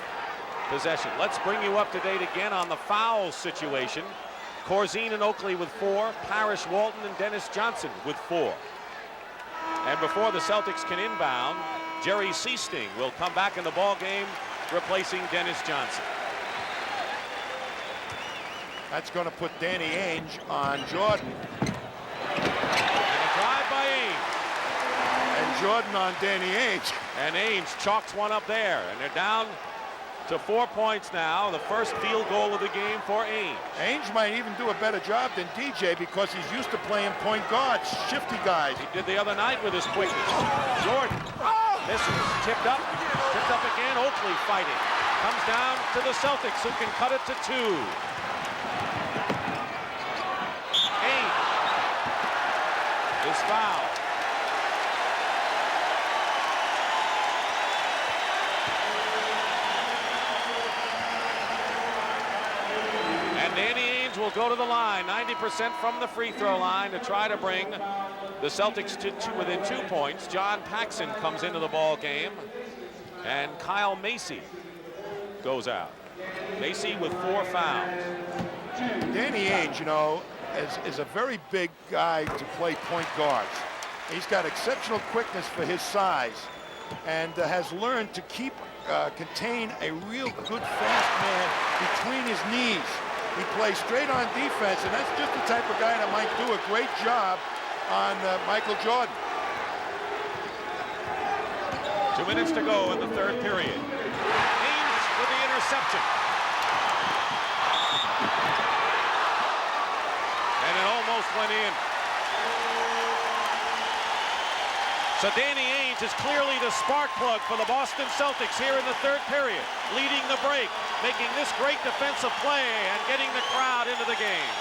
possession. Let's bring you up to date again on the foul situation. Corzine and Oakley with 4, Parrish, Walton, and Dennis Johnson with 4. And before the Celtics can inbound, Jerry Seasting will come back in the ball game, replacing Dennis Johnson. That's going to put Danny Ainge on Jordan. And a drive by Ainge. And Jordan on Danny Ainge. And Ainge chalks one up there, and they're down to 4 points now. The first field goal of the game for Ainge. Ainge might even do a better job than DJ because he's used to playing point guards, shifty guys. He did the other night with his quickness. Jordan misses, tipped up again. Oakley fighting. Comes down to the Celtics, who can cut it to 2. Ainge is fouled. Danny Ainge will go to the line, 90% from the free throw line, to try to bring the Celtics to within 2 points. John Paxson comes into the ball game, and Kyle Macy goes out. Macy with 4 fouls. Danny Ainge, you know, is a very big guy to play point guards. He's got exceptional quickness for his size, and has learned to contain a real good fast man between his knees. He plays straight on defense, and that's just the type of guy that might do a great job on Michael Jordan. 2 minutes to go in the third period. Ainge with the interception. And it almost went in. So Danny Ainge is clearly the spark plug for the Boston Celtics here in the third period, leading the break, making this great defensive play and getting the crowd into the game.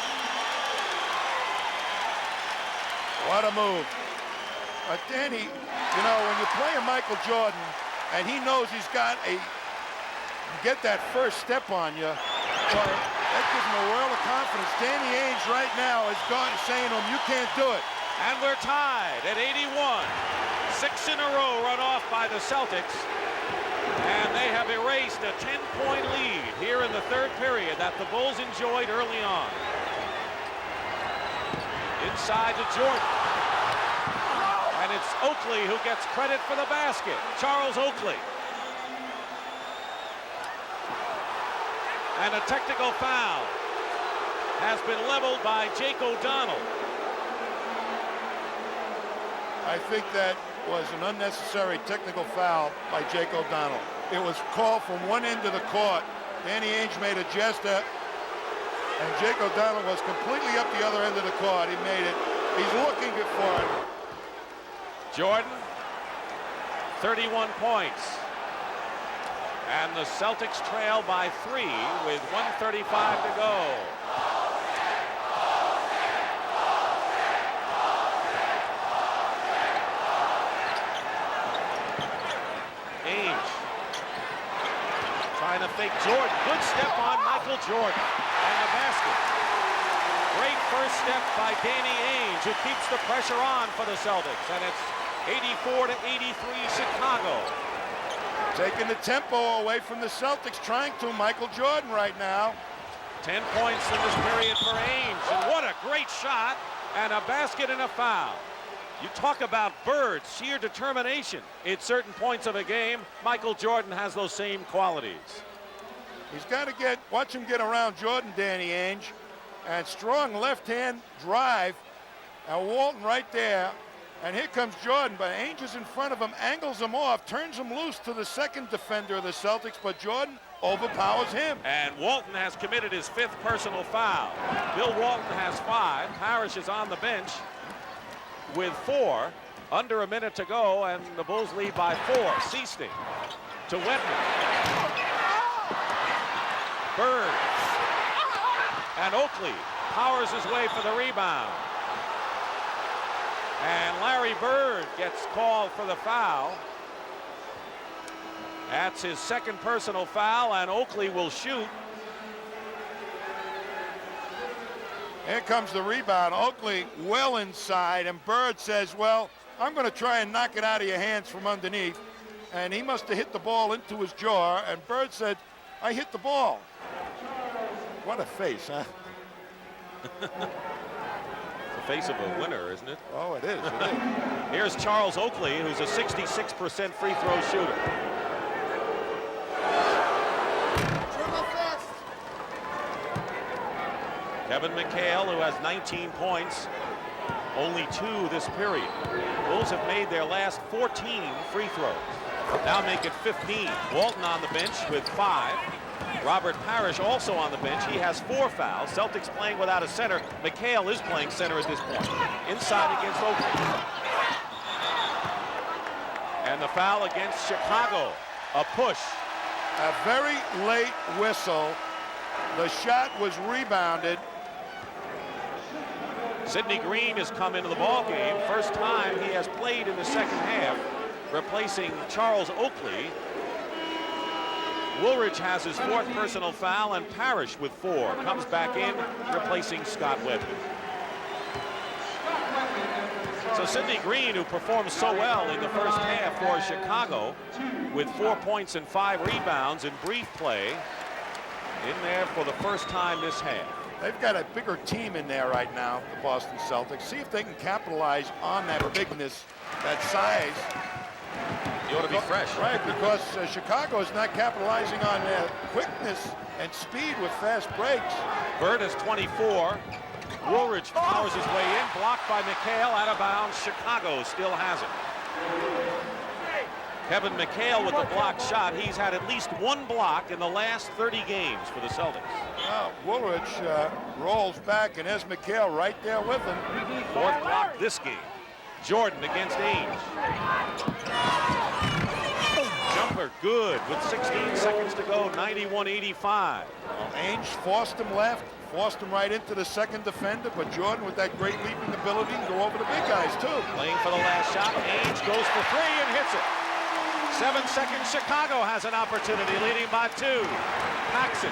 What a move. But Danny, you know, when you play a Michael Jordan and he knows he's got get that first step on you, boy, that gives him a world of confidence. Danny Ainge right now is saying to him, you can't do it. And we're tied at 81. 6 in a row run off by the Celtics. And they have erased a 10-point lead here in the third period that the Bulls enjoyed early on. Inside to Jordan. And it's Oakley who gets credit for the basket. Charles Oakley. And a technical foul. has been leveled by Jake O'Donnell. I think that was an unnecessary technical foul by Jake O'Donnell. It was called from one end of the court. Danny Ainge made a gesture, and Jake O'Donnell was completely up the other end of the court. He made it. He's looking for it. Jordan, 31 points. And the Celtics trail by 3 with 1:35 to go. Ainge trying to fake Jordan. Good step on Michael Jordan. And the basket. Great first step by Danny Ainge, who keeps the pressure on for the Celtics. And it's 84-83 Chicago. Taking the tempo away from the Celtics, trying to Michael Jordan right now. 10 points in this period for Ainge. And what a great shot, and a basket and a foul. You talk about Bird, sheer determination. At certain points of a game, Michael Jordan has those same qualities. He's got to watch him get around Jordan, Danny Ainge. And strong left-hand drive. And Walton right there. And here comes Jordan, but Ainge is in front of him, angles him off, turns him loose to the second defender of the Celtics, but Jordan overpowers him. And Walton has committed his 5th personal foul. Bill Walton has 5. Parrish is on the bench with 4. Under a minute to go, and the Bulls lead by 4. Seasting to Wetman. Bird. And Oakley powers his way for the rebound. And Larry Bird gets called for the foul. That's his 2nd personal foul, and Oakley will shoot. Here comes the rebound. Oakley well inside, and Bird says, well, I'm going to try and knock it out of your hands from underneath. And he must have hit the ball into his jaw, and Bird said, I hit the ball. What a face, huh? Face of a winner, isn't it? Oh, it is. It is. Here's Charles Oakley, who's a 66% free throw shooter. Kevin McHale, who has 19 points, only 2 this period. Bulls have made their last 14 free throws. Now make it 15. Walton on the bench with 5. Robert Parrish also on the bench. He has 4 fouls. Celtics playing without a center. McHale is playing center at this point. Inside against Oakley. And the foul against Chicago. A push. A very late whistle. The shot was rebounded. Sidney Green has come into the ball game. First time he has played in the second half, replacing Charles Oakley. Woolridge has his 4th personal foul, and Parrish with 4 comes back in, replacing Scott Webber. So Sidney Green, who performed so well in the first half for Chicago, with 4 points and 5 rebounds in brief play, in there for the first time this half. They've got a bigger team in there right now, the Boston Celtics. See if they can capitalize on that bigness, that size. You ought to be fresh. Right, because Chicago is not capitalizing on their quickness and speed with fast breaks. Bird is 24. Woolridge powers his way in, blocked by McHale, out of bounds. Chicago still has it. Kevin McHale with the blocked shot. He's had at least 1 block in the last 30 games for the Celtics. Well, Woolridge rolls back, and there's McHale right there with him. 4th block this game. Jordan against Ainge. Jumper good with 16 seconds to go, 91-85. Well, Ainge forced him left, forced him right into the second defender, but Jordan with that great leaping ability can go over the big guys too. Playing for the last shot, Ainge goes for 3 and hits it. 7 seconds, Chicago has an opportunity, leading by 2. Paxson.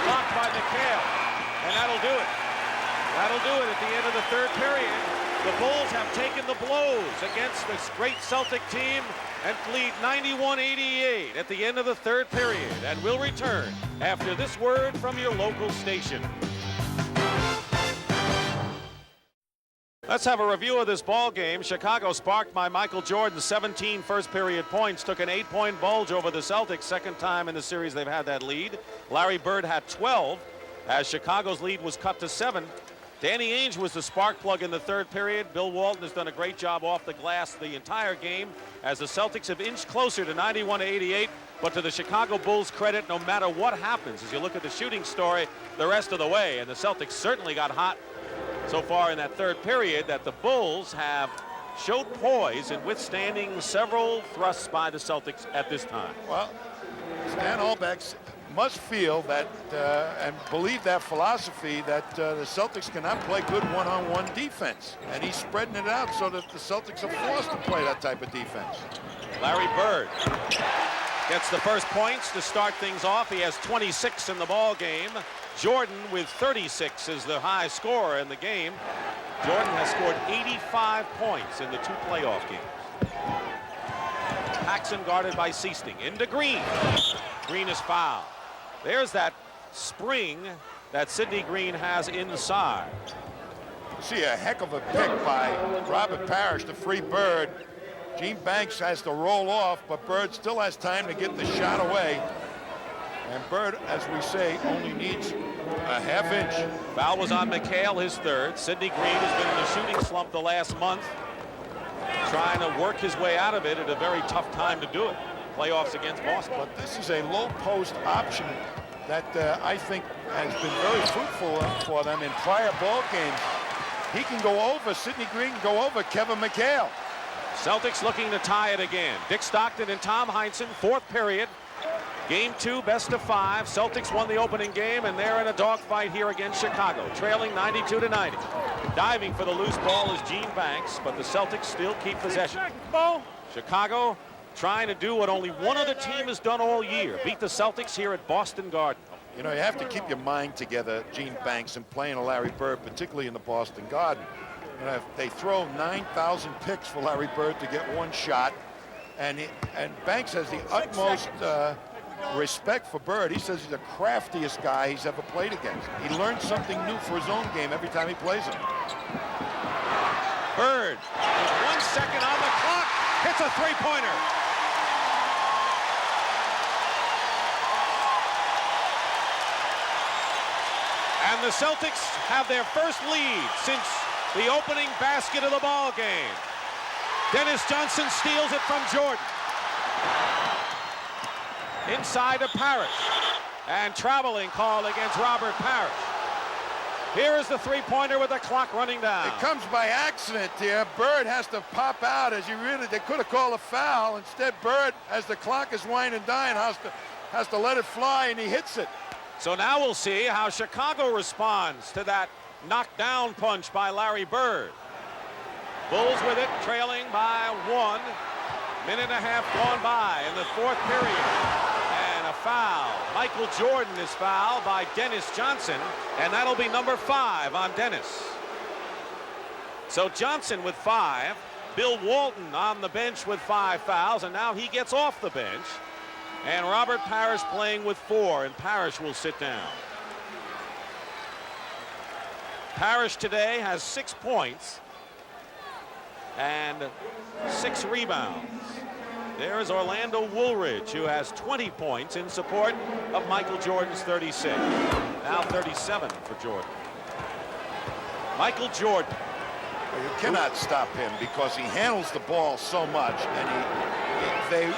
Blocked by McHale, and that'll do it. That'll do it at the end of the 3rd period. The Bulls have taken the blows against this great Celtic team and lead 91-88 at the end of the 3rd period, and will return after this word from your local station. Let's have a review of this ball game. Chicago, sparked by Michael Jordan's 17 first period points, took an 8-point bulge over the Celtics, 2nd time in the series they've had that lead. Larry Bird had 12. as Chicago's lead was cut to 7. Danny Ainge was the spark plug in the third period. Bill Walton has done a great job off the glass the entire game as the Celtics have inched closer to 91-88. But to the Chicago Bulls' credit, no matter what happens, as you look at the shooting story the rest of the way, and the Celtics certainly got hot so far in that third period, that the Bulls have showed poise in withstanding several thrusts by the Celtics at this time. Well, Stan Albeck must feel that and believe that philosophy that the Celtics cannot play good one-on-one defense. And he's spreading it out so that the Celtics are forced to play that type of defense. Larry Bird gets the first points to start things off. He has 26 in the ball game. Jordan with 36 is the high scorer in the game. Jordan has scored 85 points in the 2 playoff games. Paxson guarded by Seasting. Into Green. Green is fouled. There's that spring that Sidney Green has inside. See a heck of a pick by Robert Parrish to free Bird. Gene Banks has to roll off, but Bird still has time to get the shot away. And Bird, as we say, only needs a half inch. Foul was on McHale, his third. Sidney Green has been in a shooting slump the last month, trying to work his way out of it at a very tough time to do it. Playoffs against Boston. But this is a low post option that I think has been very fruitful for them in prior ball games. He can go over, Sidney Green can go over Kevin McHale. Celtics looking to tie it again. Dick Stockton and Tom Heinsohn, fourth period. Game 2, best of 5. Celtics won the opening game, and they're in a dogfight here against Chicago, trailing 92-90. Diving for the loose ball is Gene Banks, but the Celtics still keep possession. Chicago trying to do what only one other team has done all year, beat the Celtics here at Boston Garden. You know, you have to keep your mind together, Gene Banks, and playing a Larry Bird, particularly in the Boston Garden. You know, if they throw 9,000 picks for Larry Bird to get one shot, and Banks has the utmost respect for Bird. He says he's the craftiest guy he's ever played against. He learns something new for his own game every time he plays him. Bird, with 1 second on the clock, hits a three-pointer. And the Celtics have their first lead since the opening basket of the ball game. Dennis Johnson steals it from Jordan. Inside to Parrish. And traveling call against Robert Parrish. Here is the three-pointer with the clock running down. It comes by accident here. Bird has to pop out as they could have called a foul. Instead, Bird, as the clock is winding down, has to let it fly, and he hits it. So now we'll see how Chicago responds to that knockdown punch by Larry Bird. Bulls with it, trailing by 1. Minute and a half gone by in the fourth period. And a foul. Michael Jordan is fouled by Dennis Johnson, and that'll be number 5 on Dennis. So Johnson with 5. Bill Walton on the bench with 5 fouls, and now he gets off the bench. And Robert Parrish playing with 4, and Parrish will sit down. Parrish today has 6 points and 6 rebounds. There's Orlando Woolridge, who has 20 points in support of Michael Jordan's 36. Now 37 for Jordan. Michael Jordan. Well, you cannot stop him because he handles the ball so much, and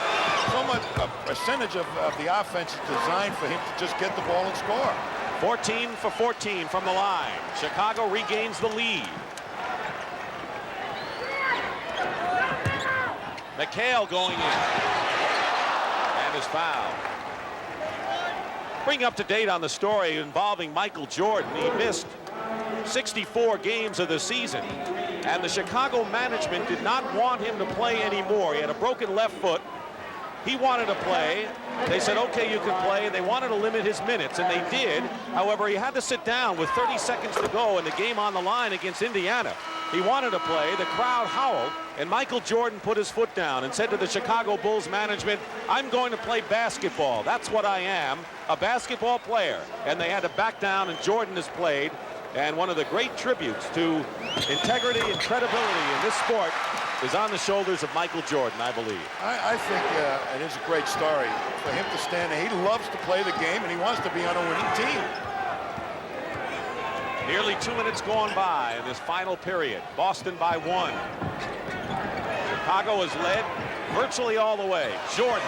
so much a percentage of the offense is designed for him to just get the ball and score. 14 for 14 from the line. Chicago regains the lead. McHale going in and is fouled. Bring up to date on the story involving Michael Jordan. He missed 64 games of the season, and the Chicago management did not want him to play anymore. He had a broken left foot. He wanted to play. They said, okay, you can play. They wanted to limit his minutes, and they did. However, he had to sit down with 30 seconds to go and the game on the line against Indiana. He wanted to play. The crowd howled, and Michael Jordan put his foot down and said to the Chicago Bulls management, I'm going to play basketball. That's what I am, a basketball player. And they had to back down, and Jordan has played. And one of the great tributes to integrity and credibility in this sport is on the shoulders of Michael Jordan, I believe. I think it is a great story for him to stand there. He loves to play the game, and he wants to be on a winning team. Nearly 2 minutes gone by in this final period. Boston by 1. Chicago has led virtually all the way. Jordan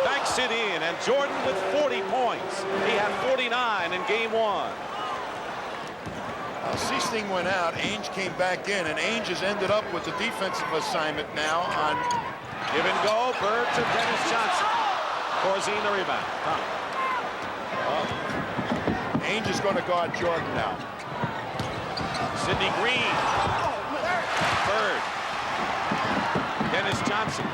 banks it in, and Jordan with 40 points. He had 49 in game 1. Seesting went out, Ainge came back in, and Ainge has ended up with the defensive assignment now on Give and go. Bird to Dennis Johnson. Corzine the rebound. Ainge is going to guard Jordan now. Sidney Green. Bird. Dennis Johnson.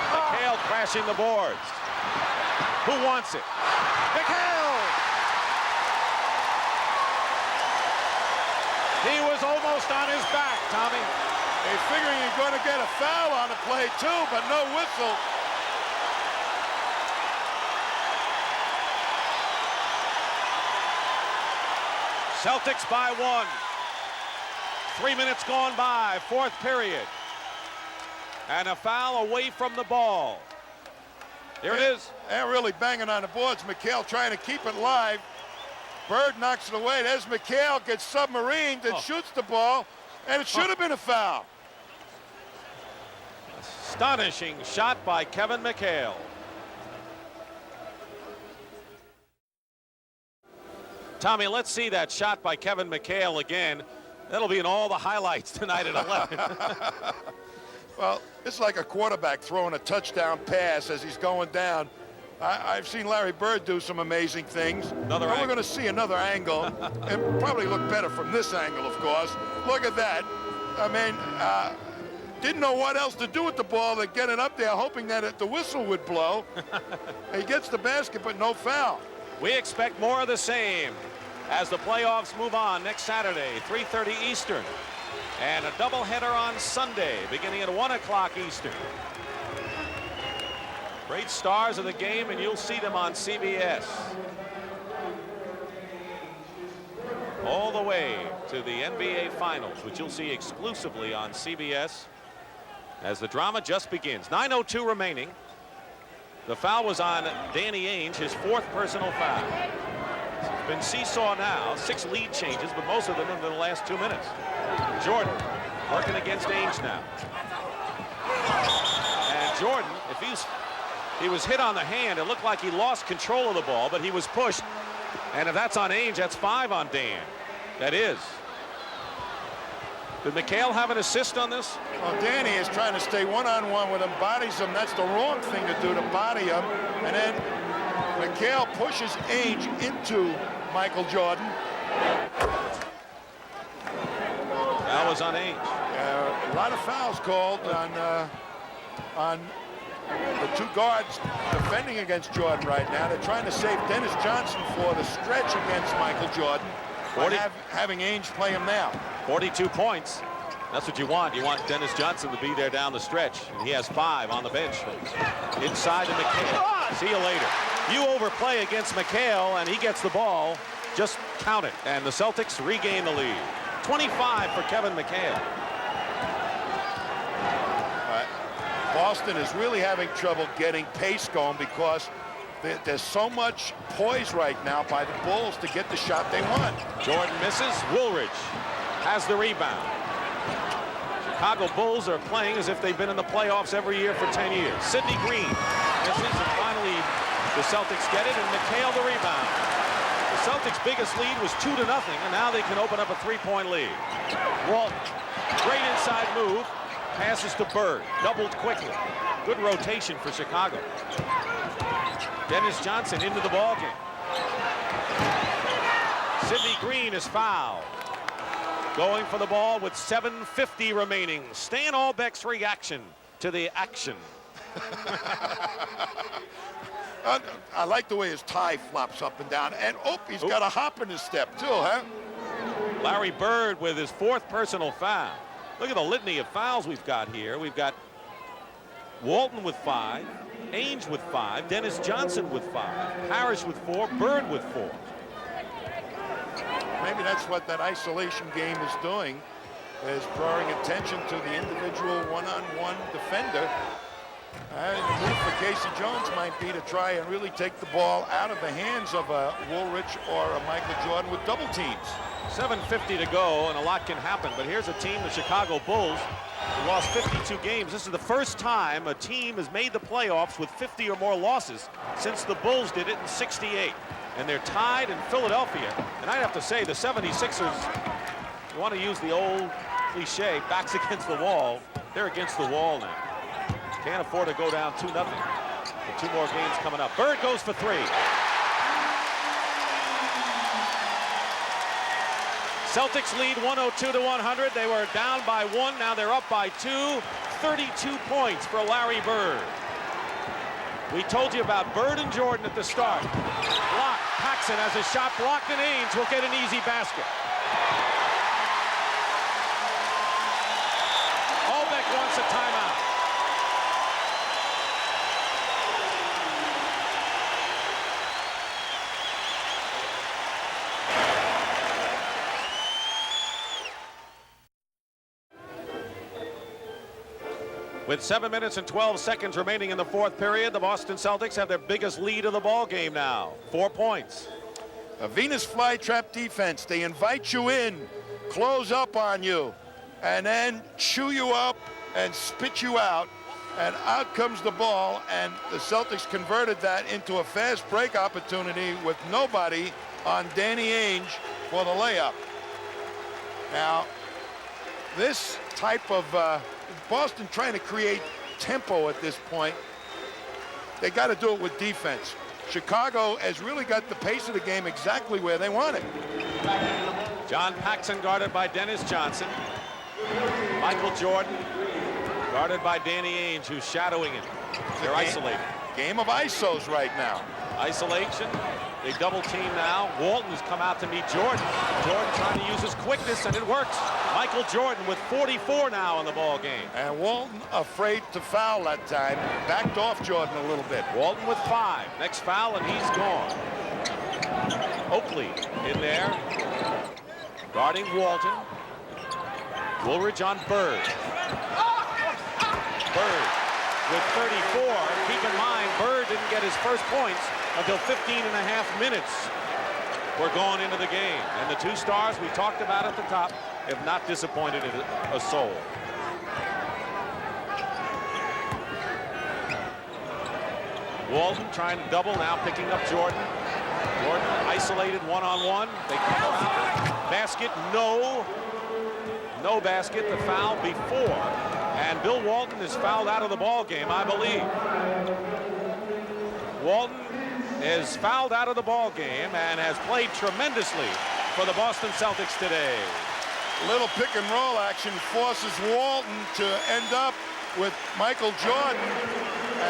McHale crashing the boards. Who wants it? McHale! He was almost on his back, Tommy. They're figuring you're going to get a foul on the play, too, but no whistle. Celtics by 1. 3 minutes gone by, 4th period. And a foul away from the ball. Here it is. They're really banging on the boards. McHale trying to keep it live. Bird knocks it away. There's McHale, gets submarined and shoots the ball, and it should have been a foul. Astonishing shot by Kevin McHale. Tommy, let's see that shot by Kevin McHale again. That'll be in all the highlights tonight at 11. Well, it's like a quarterback throwing a touchdown pass as he's going down. I've seen Larry Bird do some amazing things. We're going to see another angle. It probably look better from this angle, of course. Look at that. I mean, didn't know what else to do with the ball than get it up there, hoping that the whistle would blow. He gets the basket, but no foul. We expect more of the same as the playoffs move on next Saturday, 3:30 Eastern. And a doubleheader on Sunday, beginning at 1 o'clock Eastern. Great stars of the game, and you'll see them on CBS. All the way to the NBA Finals, which you'll see exclusively on CBS as the drama just begins. 9:02 remaining. The foul was on Danny Ainge, his 4th personal foul. It's been seesaw now, 6 lead changes, but most of them in the last 2 minutes. Jordan working against Ainge now. And Jordan, if he was hit on the hand, it looked like he lost control of the ball, but he was pushed. And if that's on Ainge, that's 5 on Dan. That is. Did McHale have an assist on this? Well, Danny is trying to stay one-on-one with him, bodies him. That's the wrong thing to do, to body him. And then McHale pushes Ainge into Michael Jordan. That was on Ainge. A lot of fouls called on the 2 guards defending against Jordan right now. They're trying to save Dennis Johnson for the stretch against Michael Jordan. Having Ainge play him now. 42 points. That's what you want. You want Dennis Johnson to be there down the stretch. And he has 5 on the bench. Inside to McHale. See you later. You overplay against McHale, and he gets the ball. Just count it. And the Celtics regain the lead. 25 for Kevin McHale. Boston is really having trouble getting pace going because there's so much poise right now by the Bulls to get the shot they want. Jordan misses. Woolridge has the rebound. Chicago Bulls are playing as if they've been in the playoffs every year for 10 years. Sidney Green misses, and finally the Celtics get it, and McHale the rebound. The Celtics' biggest lead was 2-0, and now they can open up a 3-point lead. Walton, great inside move. Passes to Bird, doubled quickly. Good rotation for Chicago. Dennis Johnson into the ballgame. Sidney Green is fouled. Going for the ball with 7:50 remaining. Stan Albeck's reaction to the action. I like the way his tie flops up and down. And he's got a hop in his step too, huh? Larry Bird with his 4th personal foul. Look at the litany of fouls we've got here. We've got Walton with 5, Ainge with 5, Dennis Johnson with 5, Parrish with 4, Bird with 4. Maybe that's what that isolation game is doing, is drawing attention to the individual one-on-one defender. And the move for Casey Jones might be to try and really take the ball out of the hands of a Woolrich or a Michael Jordan with double teams. 7:50 to go, and a lot can happen. But here's a team, the Chicago Bulls, who lost 52 games. This is the first time a team has made the playoffs with 50 or more losses since the Bulls did it in '68. And they're tied in Philadelphia. And I'd have to say the 76ers, you want to use the old cliche, backs against the wall. They're against the wall now. Can't afford to go down 2-0. With 2 more games coming up. Bird goes for 3. Celtics lead 102-100. They were down by 1. Now they're up by 2. 32 points for Larry Bird. We told you about Bird and Jordan at the start. Blocked. Paxson has a shot blocked, and Ainge will get an easy basket. Olbeck wants a timeout. With 7 minutes and 12 seconds remaining in the 4th period, the Boston Celtics have their biggest lead of the ball game now. 4 points. A Venus flytrap defense. They invite you in, close up on you, and then chew you up and spit you out. And out comes the ball, and the Celtics converted that into a fast break opportunity with nobody on Danny Ainge for the layup. Now, this type of Boston trying to create tempo at this point. They got to do it with defense. Chicago has really got the pace of the game exactly where they want it. John Paxson guarded by Dennis Johnson. Michael Jordan guarded by Danny Ainge, who's shadowing him. They're isolated. Game of isos right now. Isolation. They double team now. Walton has come out to meet Jordan. Jordan trying to use his quickness, and it works. Michael Jordan with 44 now in the ball game. And Walton afraid to foul that time. Backed off Jordan a little bit. Walton with 5. Next foul, and he's gone. Oakley in there. Guarding Walton. Woolrich on Bird. Bird with 34. Keep in mind, Bird didn't get his first points until 15.5 minutes were gone into the game. And the 2 stars we talked about at the top have not disappointed a soul. Walton trying to double, now picking up Jordan. Jordan isolated one-on-one. They come around. Basket, no. No basket. The foul before. And Bill Walton is fouled out of the ball game, I believe. Walton is fouled out of the ball game and has played tremendously for the Boston Celtics today. Little pick and roll action forces Walton to end up with Michael Jordan,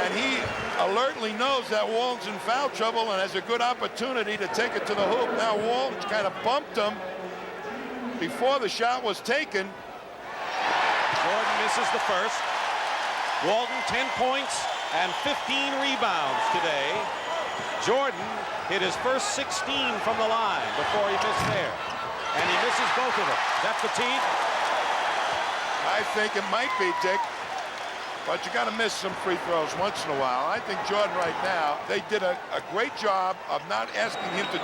and he alertly knows that Walton's in foul trouble and has a good opportunity to take it to the hoop. Now Walton kind of bumped him before the shot was taken. Jordan misses the first. Walton 10 points and 15 rebounds today. Jordan hit his first 16 from the line before he missed there. And he misses both of them. Is that fatigue? I think it might be, Dick. But you got to miss some free throws once in a while. I think Jordan right now, they did a great job of not asking him to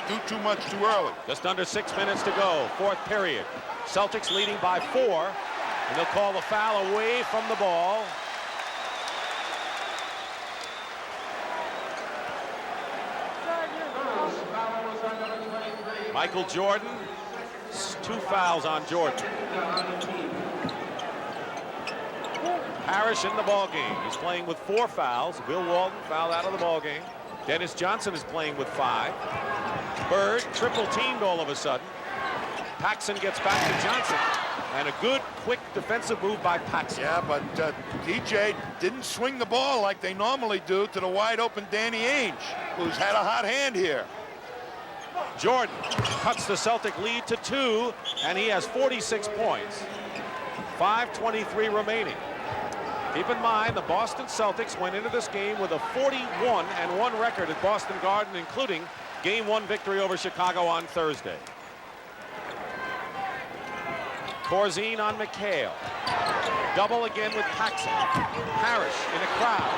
do too much too early. Just under 6 minutes to go, 4th period. Celtics leading by 4. And they'll call the foul away from the ball. Michael Jordan, 2 fouls on Jordan. Parrish in the ball game. He's playing with 4 fouls. Bill Walton fouled out of the ball game. Dennis Johnson is playing with 5. Bird triple teamed all of a sudden. Paxson gets back to Johnson. And a good, quick defensive move by Paxson. Yeah, but DJ didn't swing the ball like they normally do to the wide-open Danny Ainge, who's had a hot hand here. Jordan cuts the Celtic lead to 2, and he has 46 points. 5:23 remaining. Keep in mind, the Boston Celtics went into this game with a 41-1 record at Boston Garden, including Game 1 victory over Chicago on Thursday. Corzine on McHale. Double again with Paxson. Parrish in a crowd.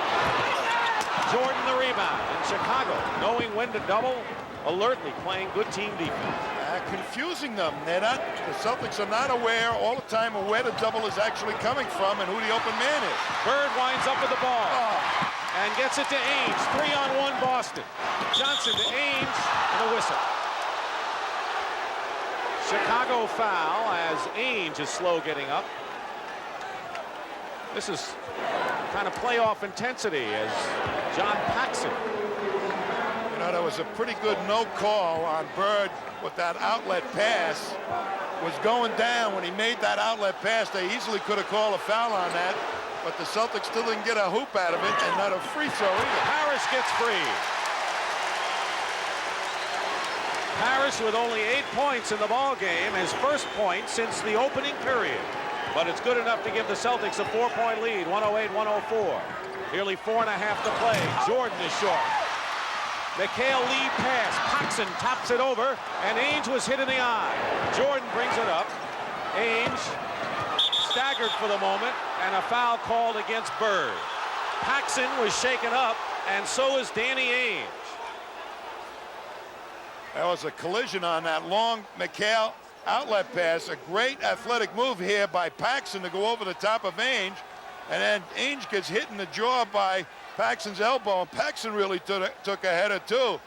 Jordan the rebound. And Chicago, knowing when to double, alertly playing good team defense. Confusing them. The Celtics are not aware all the time of where the double is actually coming from and who the open man is. Bird winds up with the ball and gets it to Ainge. 3-on-1 Boston. Johnson to Ainge and a whistle. Chicago foul as Ainge is slow getting up. This is kind of playoff intensity as John Paxson. You know, there was a pretty good no call on Bird with that outlet pass. Was going down when he made that outlet pass. They easily could have called a foul on that, but the Celtics still didn't get a hoop out of it and not a free throw either. Parrish gets free. Parrish with only 8 points in the ball game, his first point since the opening period. But it's good enough to give the Celtics a 4-point lead, 108-104. Nearly 4.5 to play. Jordan is short. McHale lead pass. Paxson tops it over, and Ainge was hit in the eye. Jordan brings it up. Ainge staggered for the moment, and a foul called against Bird. Paxson was shaken up, and so is Danny Ainge. There was a collision on that long McHale outlet pass. A great athletic move here by Paxson to go over the top of Ainge, and then Ainge gets hit in the jaw by Paxson's elbow, and Paxson really took a header too.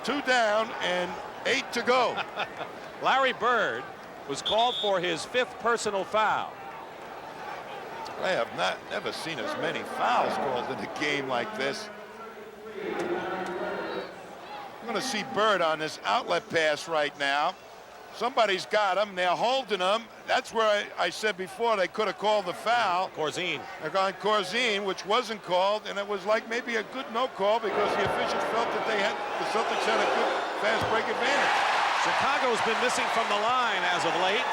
2 down and 8 to go. Larry Bird was called for his 5th personal foul. I have never seen as many fouls called in a game like this. I'm going to see Bird on this outlet pass right now. Somebody's got him. They're holding him. That's where I said before they could have called the foul. Corzine. They're going Corzine, which wasn't called, and it was like maybe a good no call because the officials felt that the Celtics had a good fast break advantage. Chicago's been missing from the line as of late.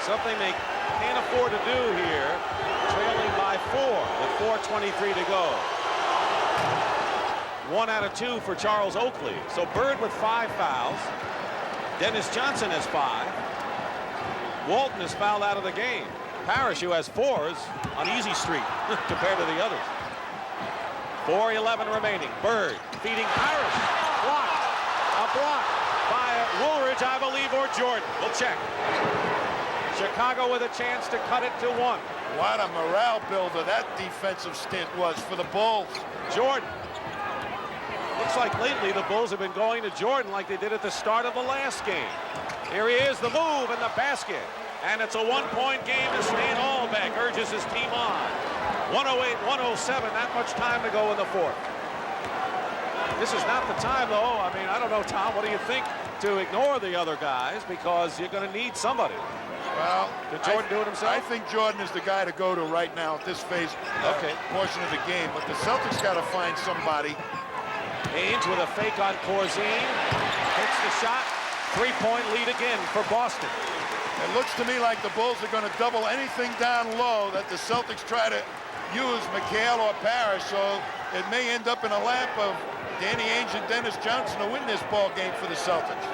Something they can't afford to do here. Trailing by 4 with 4:23 to go. 1 out of 2 for Charles Oakley. So Bird with 5 fouls. Dennis Johnson has 5. Walton is fouled out of the game. Parrish, who has 4s on easy street compared to the others. 4:11 remaining. Bird feeding Parrish. Blocked. A block by Woolridge, I believe, or Jordan. We'll check. Chicago with a chance to cut it to 1. What a morale builder that defensive stint was for the Bulls. Jordan. Looks like lately the Bulls have been going to Jordan like they did at the start of the last game. Here he is, the move and the basket. And it's a 1-point game as Stan Albeck urges his team on. 108-107, not much time to go in the 4th. This is not the time, though. I mean, I don't know, Tom, what do you think, to ignore the other guys because you're going to need somebody. Well, did Jordan do it himself? I think Jordan is the guy to go to right now at this phase portion of the game. But the Celtics got to find somebody. Ainge with a fake on Corzine. Hits the shot. 3-point lead again for Boston. It looks to me like the Bulls are going to double anything down low that the Celtics try to use McHale or Parrish. So it may end up in a lap of Danny Ainge and Dennis Johnson to win this ball game for the Celtics.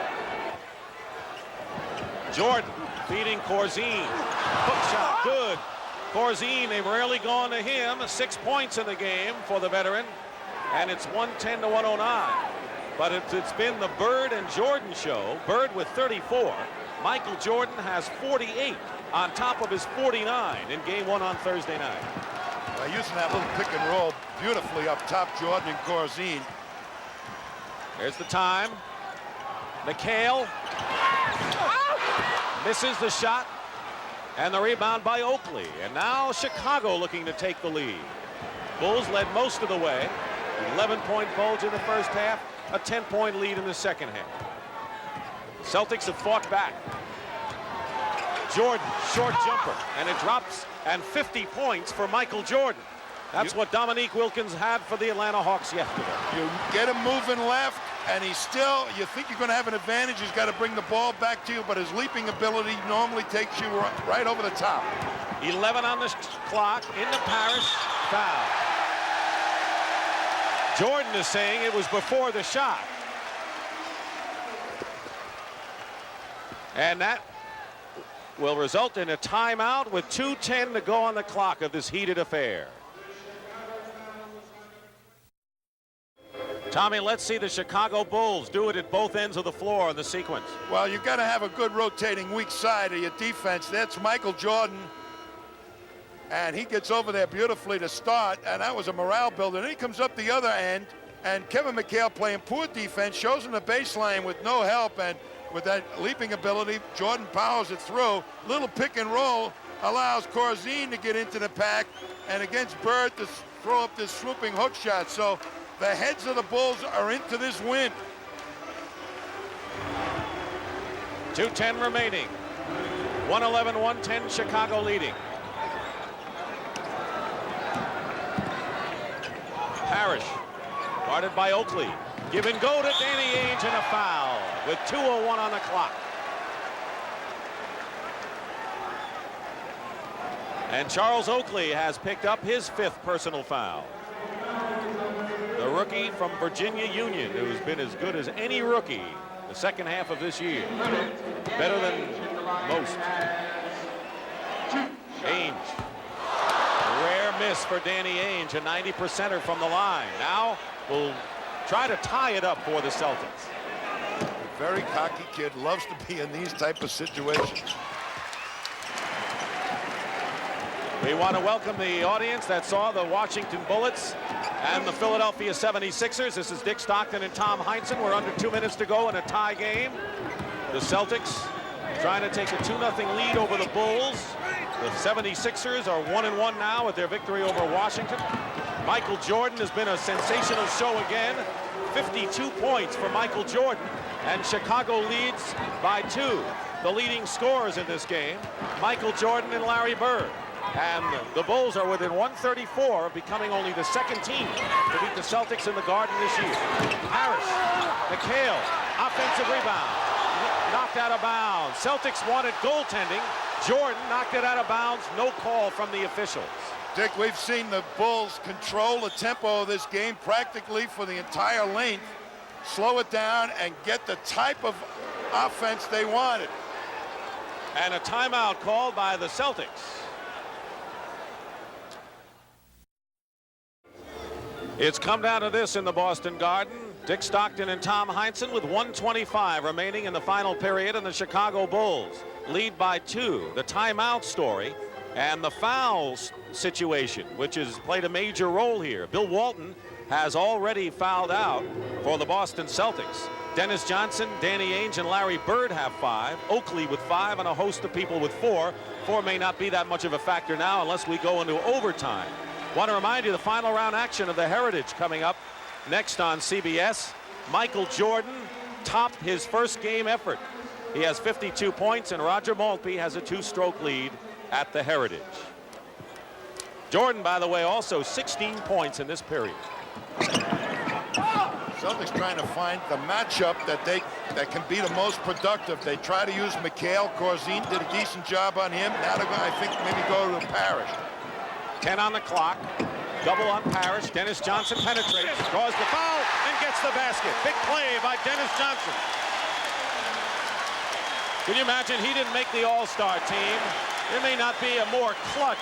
Jordan feeding Corzine. Hook shot, good. Corzine, they've rarely gone to him. 6 points in the game for the veteran. And it's 110-109. But it's been the Bird and Jordan show. Bird with 34. Michael Jordan has 48 on top of his 49 in game 1 on Thursday night. Using that little pick and roll beautifully up top, Jordan and Corzine. There's the time. McHale misses the shot. And the rebound by Oakley. And now Chicago looking to take the lead. Bulls led most of the way. 11-point bulge in the first half, a 10-point lead in the second half. Celtics have fought back. Jordan, short jumper, and it drops, and 50 points for Michael Jordan. That's what Dominique Wilkins had for the Atlanta Hawks yesterday. You get him moving left, and he's still, you think you're going to have an advantage, he's got to bring the ball back to you, but his leaping ability normally takes you right over the top. 11 on the clock, into Parrish, foul. Jordan is saying it was before the shot. And that will result in a timeout with 2:10 to go on the clock of this heated affair. Tommy, let's see the Chicago Bulls do it at both ends of the floor in the sequence. Well, you've got to have a good rotating weak side of your defense. That's Michael Jordan. And he gets over there beautifully to start, and that was a morale builder. Then he comes up the other end, and Kevin McHale playing poor defense, shows him the baseline with no help, and with that leaping ability, Jordan powers it through. Little pick and roll allows Corzine to get into the pack, and against Bird to throw up this swooping hook shot. So the heads of the Bulls are into this win. 2:10 remaining. 111-110, Chicago leading. Parrish, guarded by Oakley. Give and go to Danny Ainge and a foul with 2:01 on the clock. And Charles Oakley has picked up his 5th personal foul. The rookie from Virginia Union, who's been as good as any rookie the second half of this year. Better than most. Ainge. Rare miss for Danny Ainge, a 90%er from the line. Now we'll try to tie it up for the Celtics. A very cocky kid, loves to be in these type of situations. We want to welcome the audience that saw the Washington Bullets and the Philadelphia 76ers. This is Dick Stockton and Tom Heinsohn. We're under 2 minutes to go in a tie game. The Celtics trying to take a 2-0 lead over the Bulls. The 76ers are 1-1 now with their victory over Washington. Michael Jordan has been a sensational show again. 52 points for Michael Jordan, and Chicago leads by 2. The leading scorers in this game, Michael Jordan and Larry Bird. And the Bulls are within 134, becoming only the 2nd team to beat the Celtics in the Garden this year. Harris, McHale, offensive rebound, knocked out of bounds. Celtics wanted goaltending. Jordan knocked it out of bounds. No call from the officials. Dick, we've seen the Bulls control the tempo of this game practically for the entire length, slow it down, and get the type of offense they wanted. And a timeout called by the Celtics. It's come down to this in the Boston Garden. Dick Stockton and Tom Heinsohn with 1:25 remaining in the final period, and the Chicago Bulls lead by 2. The timeout story and the fouls situation, which has played a major role here. Bill Walton has already fouled out for the Boston Celtics. Dennis Johnson, Danny Ainge, and Larry Bird have 5. Oakley with 5, and a host of people with 4. 4 may not be that much of a factor now unless we go into overtime. Want to remind you the final round action of the Heritage coming up next on CBS. Michael Jordan topped his first game effort. He has 52 points, and Roger Maltby has a 2-stroke lead at the Heritage. Jordan, by the way, also 16 points in this period. Celtics trying to find the matchup that can be the most productive. They try to use McHale. Corzine did a decent job on him. Now they're going to, I think, maybe go to Parrish. 10 on the clock. Double on Parrish. Dennis Johnson penetrates, draws the foul, and gets the basket. Big play by Dennis Johnson. Can you imagine he didn't make the All-Star team? There may not be a more clutch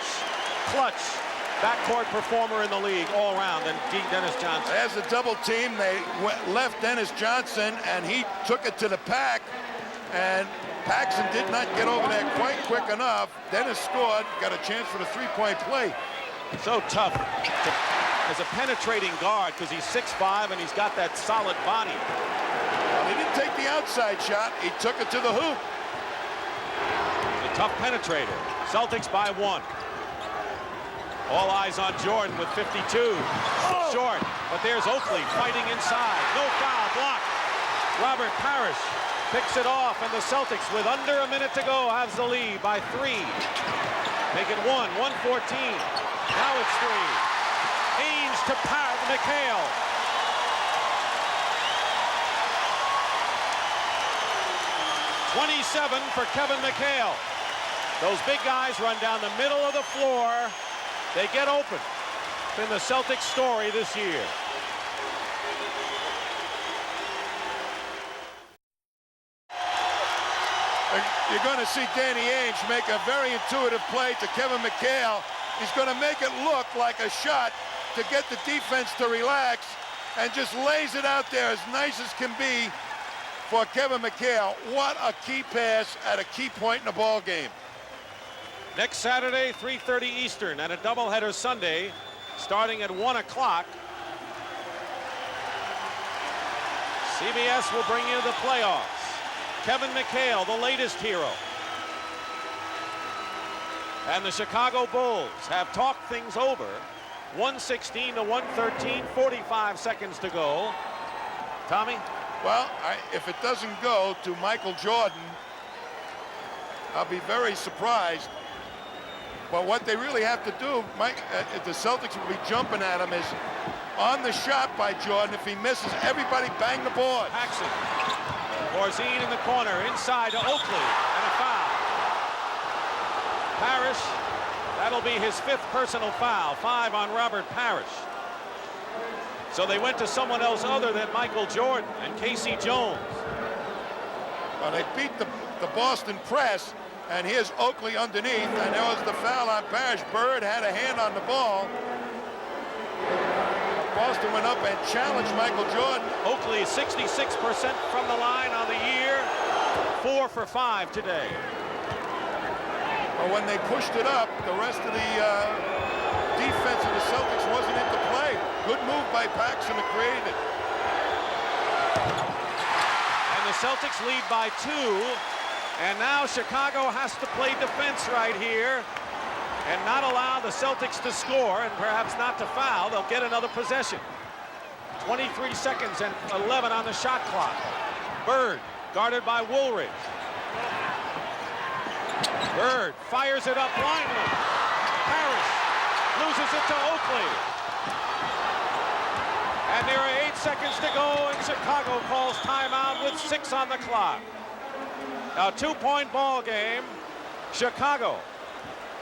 backcourt performer in the league all around than Dennis Johnson. As a double team, they left Dennis Johnson, and he took it to the pack, and Paxson did not get over there quite quick enough. Dennis scored, got a chance for the 3-point play. So tough as a penetrating guard because he's 6'5" and he's got that solid body. Well, he didn't take the outside shot. He took it to the hoop. He's a tough penetrator. Celtics by 1. All eyes on Jordan with 52. Short, but there's Oakley fighting inside. No foul, blocked. Robert Parrish picks it off, and the Celtics, with under a minute to go, has the lead by 3. Make it 114. Now it's 3. Ainge to McHale. .27 for Kevin McHale. Those big guys run down the middle of the floor. They get open. It's been the Celtics story this year. You're going to see Danny Ainge make a very intuitive play to Kevin McHale. He's going to make it look like a shot to get the defense to relax, and just lays it out there as nice as can be for Kevin McHale. What a key pass at a key point in the ball game. Next Saturday, 3:30 Eastern, and a doubleheader Sunday starting at 1 o'clock. CBS will bring you the playoffs. Kevin McHale, the latest hero. And the Chicago Bulls have talked things over. 116 to 113, 45 seconds to go. Tommy? Well, if it doesn't go to Michael Jordan, I'll be very surprised. But what they really have to do, the Celtics will be jumping at him, is on the shot by Jordan. If he misses, everybody bang the board. Paxson. Borzine in the corner, inside to Oakley, and a foul. Parrish, that'll be his 5th personal foul, 5 on Robert Parrish. So they went to someone else other than Michael Jordan and Casey Jones. Well, they beat the Boston press, and here's Oakley underneath, and there was the foul on Parrish. Bird had a hand on the ball. Boston went up and challenged Michael Jordan. Oakley 66% from the line on the year, 4 for 5 today. But when they pushed it up, the rest of the defense of the Celtics wasn't into play. Good move by Paxson to create it. And the Celtics lead by 2. And now Chicago has to play defense right here and not allow the Celtics to score and perhaps not to foul. They'll get another possession. 23 seconds and 11 on the shot clock. Bird guarded by Woolridge. Bird fires it up blindly. Parrish loses it to Oakley. And there are 8 seconds to go, and Chicago calls timeout with 6 on the clock. A 2-point ball game. Chicago.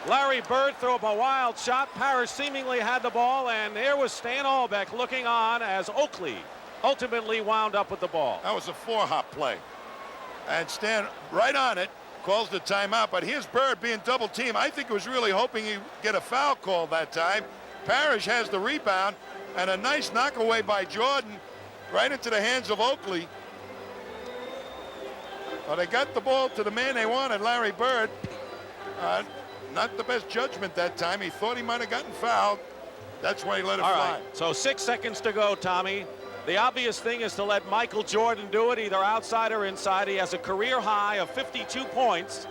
Larry Bird threw up a wild shot. Parrish seemingly had the ball, and there was Stan Albeck looking on as Oakley ultimately wound up with the ball. That was a 4-hop play. And Stan, right on it, calls the timeout. But here's Bird being double teamed. I think he was really hoping he'd get a foul call that time. Parrish has the rebound, and a nice knockaway by Jordan right into the hands of Oakley. Well, they got the ball to the man they wanted, Larry Bird. Not the best judgment that time. He thought he might have gotten fouled. That's why he let it fly. All right, so 6 seconds to go, Tommy. The obvious thing is to let Michael Jordan do it, either outside or inside. He has a career high of 52 points.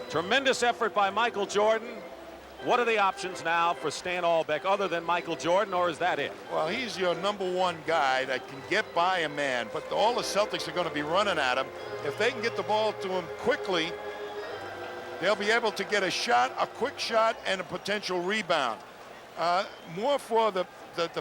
Tremendous effort by Michael Jordan. What are the options now for Stan Albeck other than Michael Jordan, or is that it? Well, he's your #1 guy that can get by a man, but all the Celtics are going to be running at him. If they can get the ball to him quickly, they'll be able to get a shot, a quick shot, and a potential rebound. More for the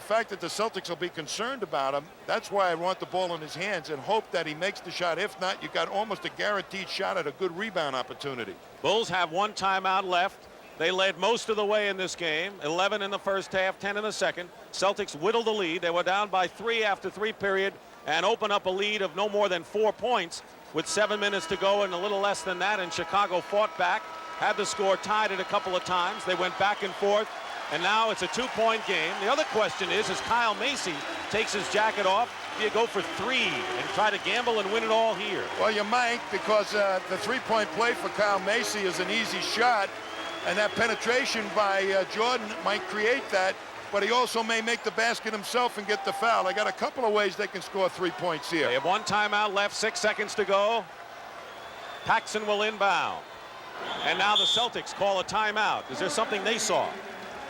fact that the Celtics will be concerned about him. That's why I want the ball in his hands and hope that he makes the shot. If not, you got almost a guaranteed shot at a good rebound opportunity. Bulls have 1 timeout left. They led most of the way in this game, 11 in the first half, 10 in the second. Celtics whittled the lead. They were down by 3 after 3 period and open up a lead of no more than 4 points with 7 minutes to go and a little less than that. And Chicago fought back, had the score tied it a couple of times. They went back and forth, and now it's a 2-point game. The other question is, as Kyle Macy takes his jacket off, do you go for 3 and try to gamble and win it all here? Well, you might, because the 3-point play for Kyle Macy is an easy shot. And that penetration by Jordan might create that, but he also may make the basket himself and get the foul. I got a couple of ways they can score 3 points here. They have 1 timeout left, 6 seconds to go. Paxson will inbound. And now the Celtics call a timeout. Is there something they saw?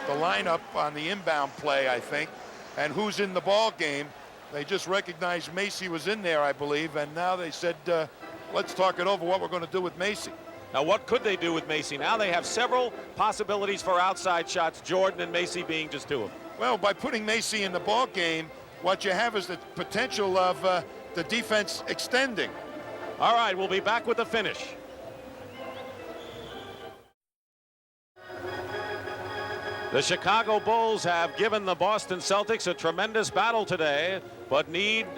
The lineup on the inbound play, I think, and who's in the ball game. They just recognized Macy was in there, I believe, and now they said, let's talk it over what we're going to do with Macy. Now, what could they do with Macy? Now they have several possibilities for outside shots, Jordan and Macy being just 2 of them. Well, by putting Macy in the ball game, what you have is the potential of the defense extending. All right, we'll be back with the finish. The Chicago Bulls have given the Boston Celtics a tremendous battle today, but need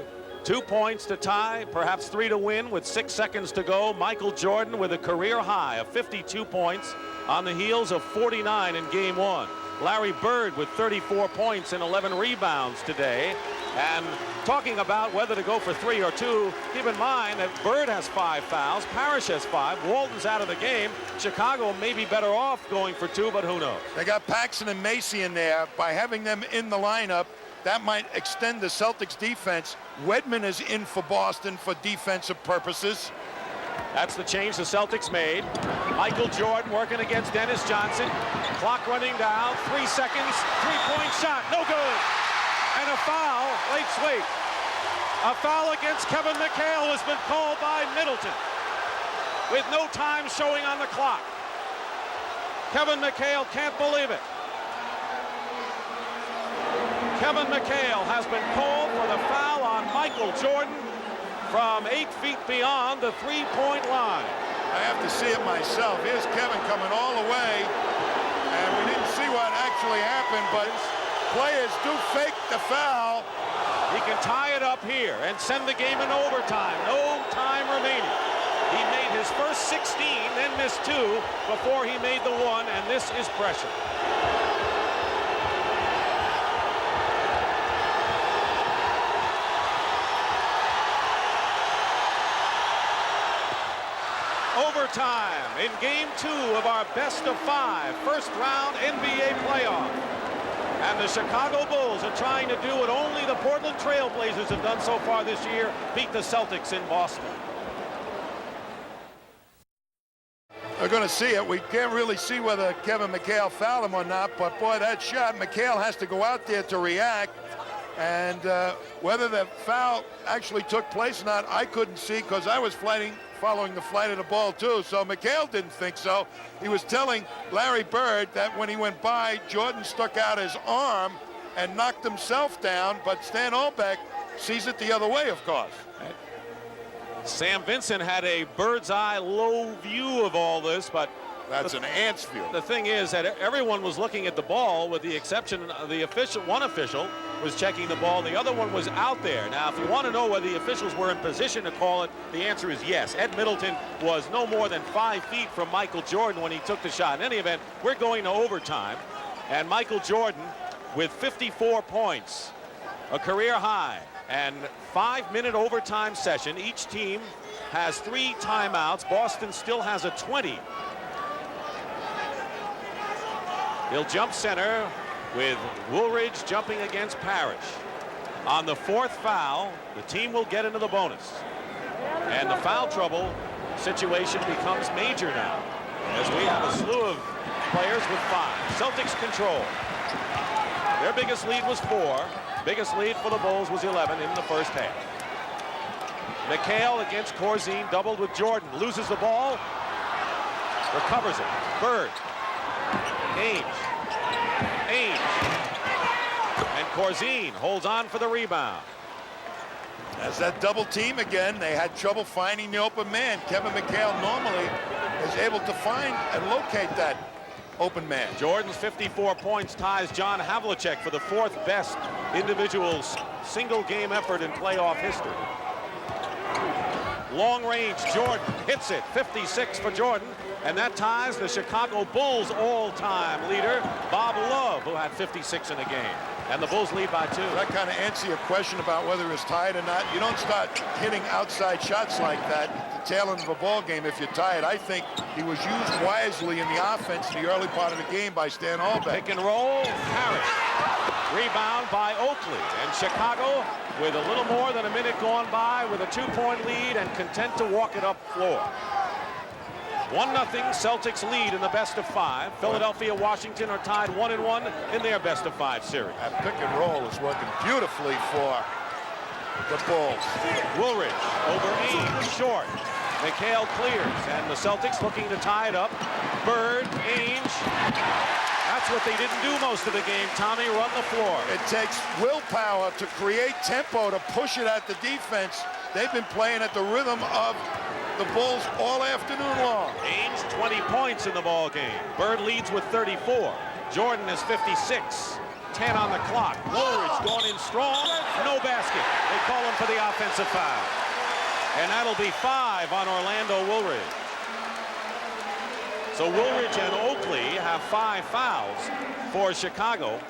2 points to tie, perhaps 3 to win with 6 seconds to go. Michael Jordan with a career high of 52 points on the heels of 49 in game 1. Larry Bird with 34 points and 11 rebounds today. And talking about whether to go for 3 or 2, keep in mind that Bird has 5 fouls, Parrish has 5, Walton's out of the game. Chicago may be better off going for 2, but who knows? They got Paxson and Macy in there. By having them in the lineup, that might extend the Celtics defense. Wedman is in for Boston for defensive purposes. That's the change the Celtics made. Michael Jordan working against Dennis Johnson. Clock running down, 3 seconds, 3-point shot, no good. And a foul, wait. A foul against Kevin McHale has been called by Middleton with no time showing on the clock. Kevin McHale can't believe it. Kevin McHale has been called for the foul on Michael Jordan from 8 feet beyond the 3-point line. I have to see it myself. Here's Kevin coming all the way, and we didn't see what actually happened, but players do fake the foul. He can tie it up here and send the game in overtime. No time remaining. He made his first 16, then missed 2 before he made the 1, and this is pressure. Overtime in game 2 of our best-of-5 first-round NBA playoff. And the Chicago Bulls are trying to do what only the Portland Trail Blazers have done so far this year, beat the Celtics in Boston. We're going to see it. We can't really see whether Kevin McHale fouled him or not, but boy, that shot, McHale has to go out there to react. And whether the foul actually took place or not, I couldn't see because I was following the flight of the ball too. So McHale didn't think so. He was telling Larry Bird that when he went by, Jordan stuck out his arm and knocked himself down, but Stan Olbeck sees it the other way, of course. Sam Vincent had a bird's eye low view of all this, but that's an ant's view. The thing is that everyone was looking at the ball with the exception of the official. One official was checking the ball, the other one was out there. Now, if you want to know whether the officials were in position to call it, the answer is yes. Ed Middleton was no more than 5 feet from Michael Jordan when he took the shot. In any event, we're going to overtime, and Michael Jordan with 54 points, a career high, and 5-minute overtime session. Each team has 3 timeouts. Boston still has a 20. He'll jump center with Woolridge jumping against Parrish. On the 4th foul, the team will get into the bonus. And the foul trouble situation becomes major now, as we have a slew of players with 5. Celtics control. Their biggest lead was 4. Biggest lead for the Bulls was 11 in the first half. McHale against Corzine, doubled with Jordan. Loses the ball. Recovers it. Bird. Ainge. And Corzine holds on for the rebound. As that double team again, they had trouble finding the open man. Kevin McHale normally is able to find and locate that open man. Jordan's 54 points ties John Havlicek for the 4th best individual single game effort in playoff history. Long range, Jordan hits it, 56 for Jordan, and that ties the Chicago Bulls all-time leader, Bob Love, who had 56 in a game. And the Bulls lead by 2. That kind of answers your question about whether it's tied or not. You don't start hitting outside shots like that at the tail end of a ball game if you're tired. I think he was used wisely in the offense in the early part of the game by Stan Olbeck. Pick and roll, Harris. Rebound by Oakley. And Chicago, with a little more than a minute gone by, with a 2-point lead and content to walk it up floor. 1-0 Celtics lead in the best-of-5. Philadelphia, Washington are tied 1-1 in their best-of-5 series. That pick and roll is working beautifully for the Bulls. Woolridge over Ainge, short. McHale clears, and the Celtics looking to tie it up. Bird, Ainge. That's what they didn't do most of the game, Tommy, run the floor. It takes willpower to create tempo, to push it at the defense. They've been playing at the rhythm of the Bulls all afternoon long. Ainge 20 points in the ball game. Bird leads with 34. Jordan is 56. 10 10 on the clock. Woolridge going in strong. No basket. They call him for the offensive foul. And that'll be 5 on Orlando Woolridge. So Woolridge and Oakley have 5 fouls for Chicago.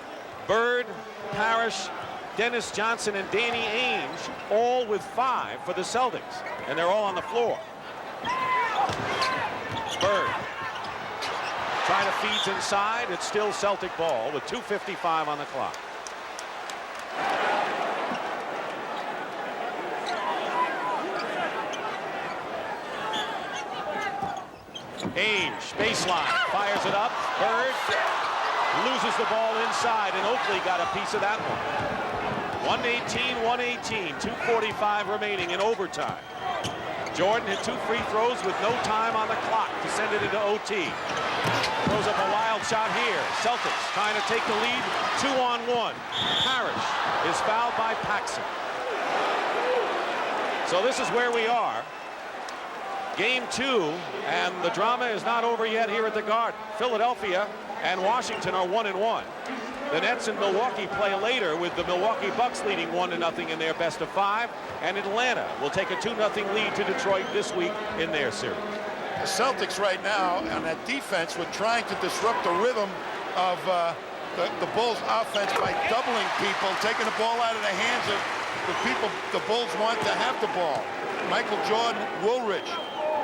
Bird, Parrish, Dennis Johnson, and Danny Ainge all with 5 for the Celtics. And they're all on the floor. Bird. Trying to feeds inside. It's still Celtic ball with 2:55 on the clock. Ainge, baseline, fires it up. Bird loses the ball inside, and Oakley got a piece of that one. 118, 2:45 remaining in overtime. Jordan hit 2 free throws with no time on the clock to send it into OT. Throws up a wild shot here. Celtics trying to take the lead 2-on-1. Parrish is fouled by Paxson. So this is where we are. Game 2, and the drama is not over yet here at the Garden. Philadelphia and Washington are 1-1. The Nets and Milwaukee play later, with the Milwaukee Bucks leading 1-0 in their best of 5, and Atlanta will take a 2-0 lead to Detroit this week in their series. The Celtics right now on that defense were trying to disrupt the rhythm of the Bulls offense by doubling people, taking the ball out of the hands of the people the Bulls want to have the ball. Michael Jordan, Woolridge,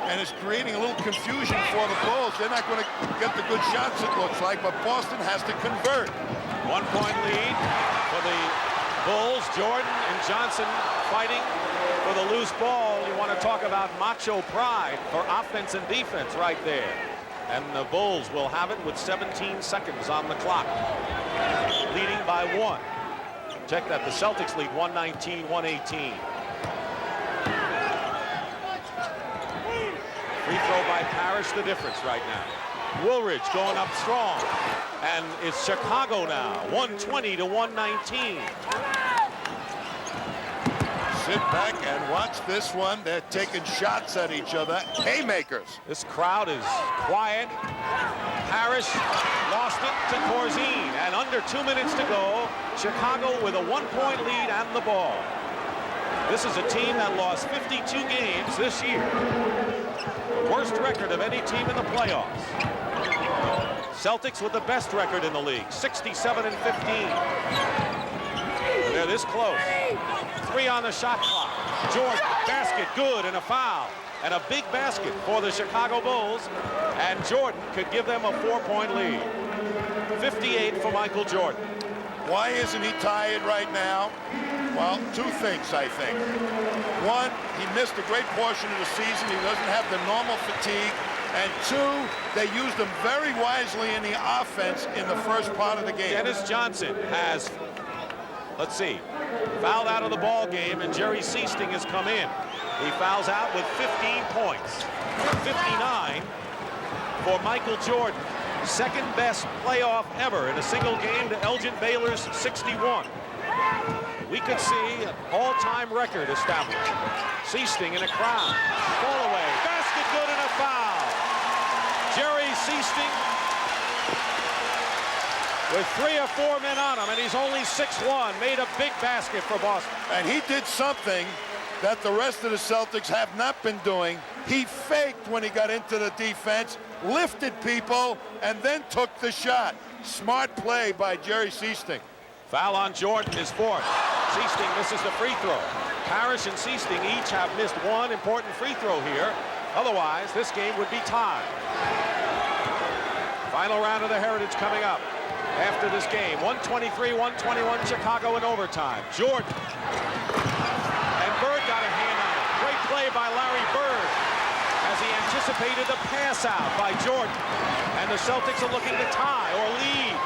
and it's creating a little confusion for the Bulls. They're not going to get the good shots, it looks like, but Boston has to convert. 1-point lead for the Bulls. Jordan and Johnson fighting for the loose ball. You want to talk about macho pride for offense and defense right there. And the Bulls will have it with 17 seconds on the clock, leading by 1. Check that. The Celtics lead 119-118. Free throw by Parrish, the difference right now. Woolridge going up strong, and it's Chicago now, 120-119. Sit back and watch this one. They're taking shots at each other. Haymakers. This crowd is quiet. Parrish lost it to Corzine, and under 2 minutes to go, Chicago with a 1-point lead and the ball. This is a team that lost 52 games this year. Worst record of any team in the playoffs. Celtics with the best record in the league, 67-15. They're this close. 3 on the shot clock. Jordan, basket, good, and a foul. And a big basket for the Chicago Bulls. And Jordan could give them a 4-point lead. 58 for Michael Jordan. Why isn't he tired right now? Well, 2 things, I think. 1, he missed a great portion of the season. He doesn't have the normal fatigue. And 2, they used him very wisely in the offense in the first part of the game. Dennis Johnson has, let's see, fouled out of the ball game, and Jerry Seasting has come in. He fouls out with 15 points. 59 for Michael Jordan. Second best playoff ever in a single game to Elgin Baylor's 61. We could see an all-time record established. Seasting in a crowd. Fall away. Basket good and a foul. Jerry Seasting with 3 or 4 men on him, and he's only 6'1", made a big basket for Boston. And he did something that the rest of the Celtics have not been doing. He faked when he got into the defense, lifted people, and then took the shot. Smart play by Jerry Seasting. Foul on Jordan is 4th. Seasting misses the free throw. Parrish and Seasting each have missed 1 important free throw here. Otherwise, this game would be tied. Final round of the Heritage coming up after this game. 123-121 Chicago in overtime. Jordan. And Bird got a hand on it. Great play by Larry Bird as he anticipated the pass out by Jordan. And the Celtics are looking to tie or lead.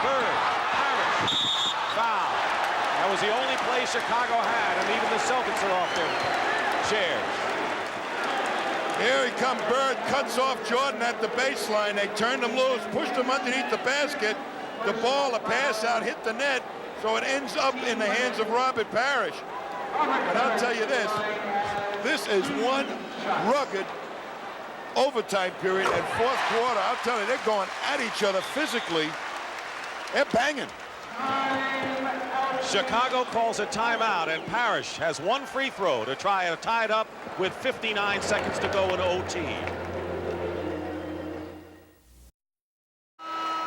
Bird, Parrish, foul. That was the only play Chicago had, and even the Celtics are off their chairs. Here he comes, Bird cuts off Jordan at the baseline. They turned him loose, pushed him underneath the basket. The ball, a pass out, hit the net, so it ends up in the hands of Robert Parrish. But I'll tell you this is one rugged overtime period, and 4th quarter, I'll tell you, they're going at each other physically. They're banging. Chicago calls a timeout, and Parrish has one free throw to try to tie it up with 59 seconds to go in OT.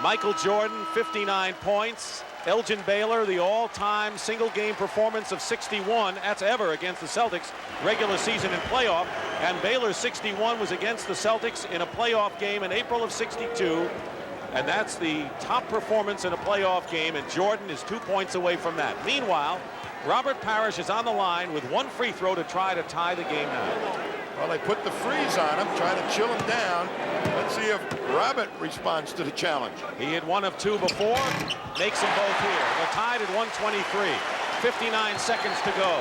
Michael Jordan, 59 points. Elgin Baylor, the all-time single-game performance of 61. That's ever against the Celtics, regular season and playoff. And Baylor's 61 was against the Celtics in a playoff game in April of 62. And that's the top performance in a playoff game, and Jordan is 2 points away from that. Meanwhile, Robert Parrish is on the line with one free throw to try to tie the game now. Well, they put the freeze on him, trying to chill him down. Let's see if Robert responds to the challenge. He had one of two before, makes them both here. They're tied at 123, 59 seconds to go.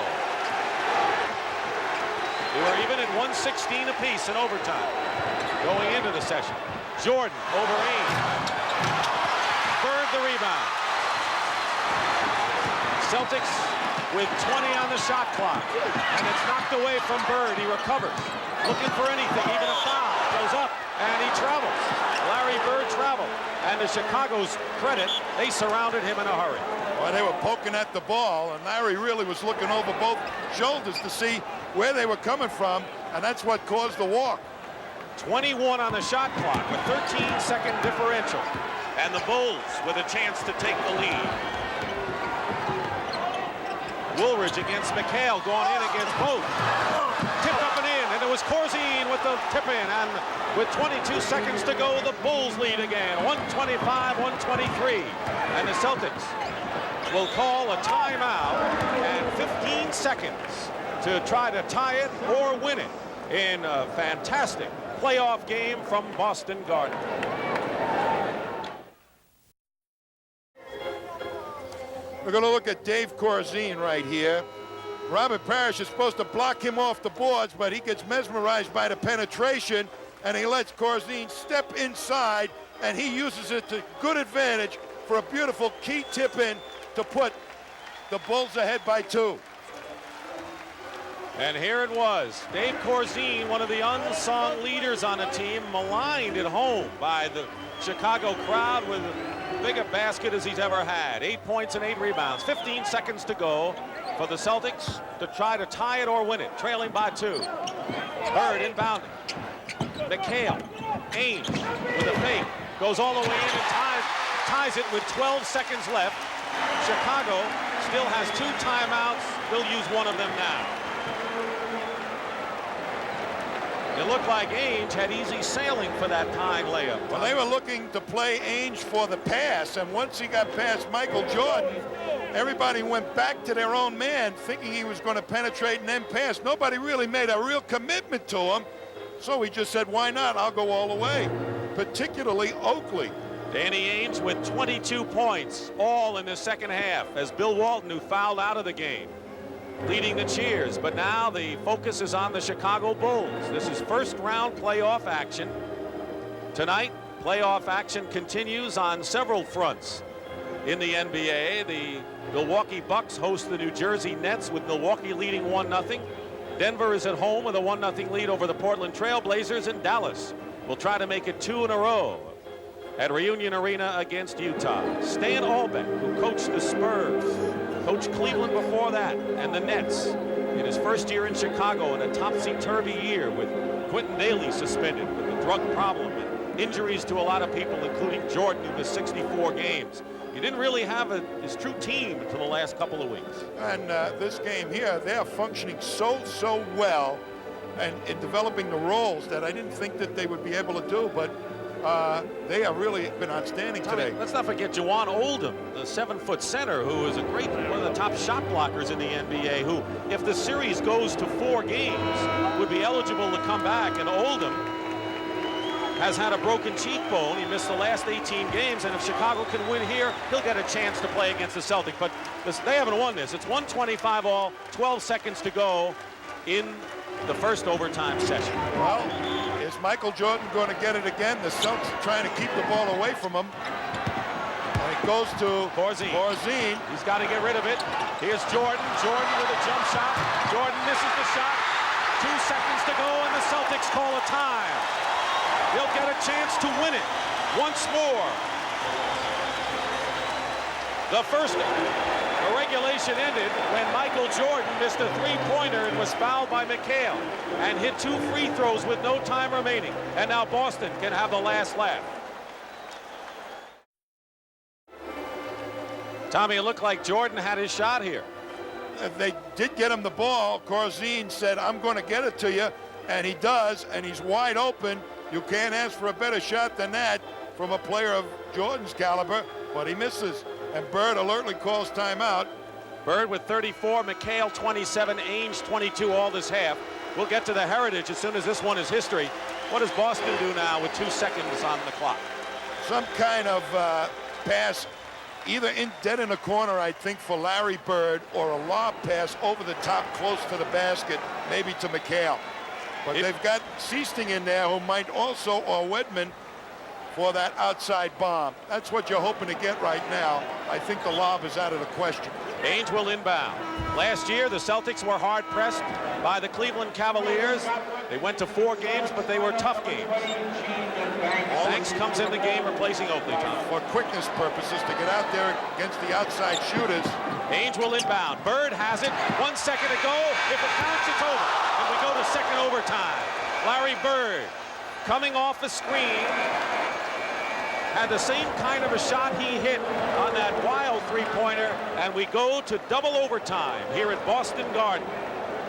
They were even at 116 apiece in overtime going into the session. Jordan over Ainge. Bird the rebound. Celtics with 20 on the shot clock. And it's knocked away from Bird. He recovers. Looking for anything, even a foul. Goes up, and he travels. Larry Bird traveled. And to Chicago's credit, they surrounded him in a hurry. Well, they were poking at the ball, and Larry really was looking over both shoulders to see where they were coming from, and that's what caused the walk. 21 on the shot clock, a 13-second differential. And the Bulls with a chance to take the lead. Woolridge against McHale, going in against both. Tipped up and in, and it was Corzine with the tip-in. And with 22 seconds to go, the Bulls lead again, 125-123. And the Celtics will call a timeout and 15 seconds to try to tie it or win it in a fantastic playoff game from Boston Garden. We're going to look at Dave Corzine right here. Robert Parrish is supposed to block him off the boards, but he gets mesmerized by the penetration, and he lets Corzine step inside, and he uses it to good advantage for a beautiful key tip-in to put the Bulls ahead by 2. And here it was. Dave Corzine, one of the unsung leaders on the team, maligned at home by the Chicago crowd with as big a basket as he's ever had. 8 points and 8 rebounds. 15 seconds to go for the Celtics to try to tie it or win it, trailing by 2. Bird inbounding. McHale, Ainge with a fake, goes all the way in and ties it with 12 seconds left. Chicago still has 2 timeouts. They'll use one of them now. It looked like Ainge had easy sailing for that tying layup. Well, they were looking to play Ainge for the pass, and once he got past Michael Jordan, everybody went back to their own man, thinking he was going to penetrate and then pass. Nobody really made a real commitment to him, so he just said, why not? I'll go all the way, particularly Oakley. Danny Ainge with 22 points, all in the second half, as Bill Walton, who fouled out of the game, leading the cheers. But now the focus is on the Chicago Bulls. This is first round playoff action. Tonight, playoff action continues on several fronts. In the NBA, the Milwaukee Bucks host the New Jersey Nets with Milwaukee leading 1-0. Denver is at home with a 1-0 lead over the Portland Trail Blazers, and Dallas will try to make it 2 in a row at Reunion Arena against Utah. Stan Albeck, who coached the Spurs, coached Cleveland before that, and the Nets in his first year in Chicago in a topsy-turvy year with Quentin Daly suspended with a drug problem and injuries to a lot of people, including Jordan, who missed 64 games. He didn't really have his true team until the last couple of weeks. And this game here, they're functioning so well and in developing the roles that I didn't think that they would be able to do, but they have really been outstanding today. Let's not forget Juwan Oldham, the 7-foot center, who is one of the top shot blockers in the NBA, who, if the series goes to 4 games, would be eligible to come back. And Oldham has had a broken cheekbone. He missed the last 18 games, and if Chicago can win here, he'll get a chance to play against the Celtics. But they haven't won this. It's 125 all, 12 seconds to go in the first overtime session. Well, is Michael Jordan going to get it again? The Celtics are trying to keep the ball away from him. And it goes to Corzine. He's got to get rid of it. Here's Jordan. Jordan with a jump shot. Jordan misses the shot. 2 seconds to go, and the Celtics call a time. They'll get a chance to win it once more. The first regulation ended when Michael Jordan missed a three-pointer and was fouled by McHale and hit 2 free throws with no time remaining. And now Boston can have the last laugh. Tommy, it looked like Jordan had his shot here. They did get him the ball. Corzine said, I'm going to get it to you, and he does, and he's wide open. You can't ask for a better shot than that from a player of Jordan's caliber, but he misses. And Bird alertly calls timeout. Bird with 34, McHale 27, Ainge 22 all this half. We'll get to the Heritage as soon as this one is history. What does Boston do now with 2 seconds on the clock? Some kind of pass, either dead in a corner, I think, for Larry Bird, or a lob pass over the top close to the basket, maybe to McHale. But they've got Seasting in there, who might also, or Wedman, for that outside bomb. That's what you're hoping to get right now. I think the lob is out of the question. Ainge will inbound. Last year, the Celtics were hard-pressed by the Cleveland Cavaliers. They went to 4 games, but they were tough games. Banks comes in the game, replacing Oakley. For quickness purposes, to get out there against the outside shooters. Ainge will inbound. Bird has it. 1 second to go. If it counts, it's over. And we go to second overtime. Larry Bird coming off a screen. Had the same kind of a shot he hit on that wild three-pointer, and we go to double overtime here at Boston Garden.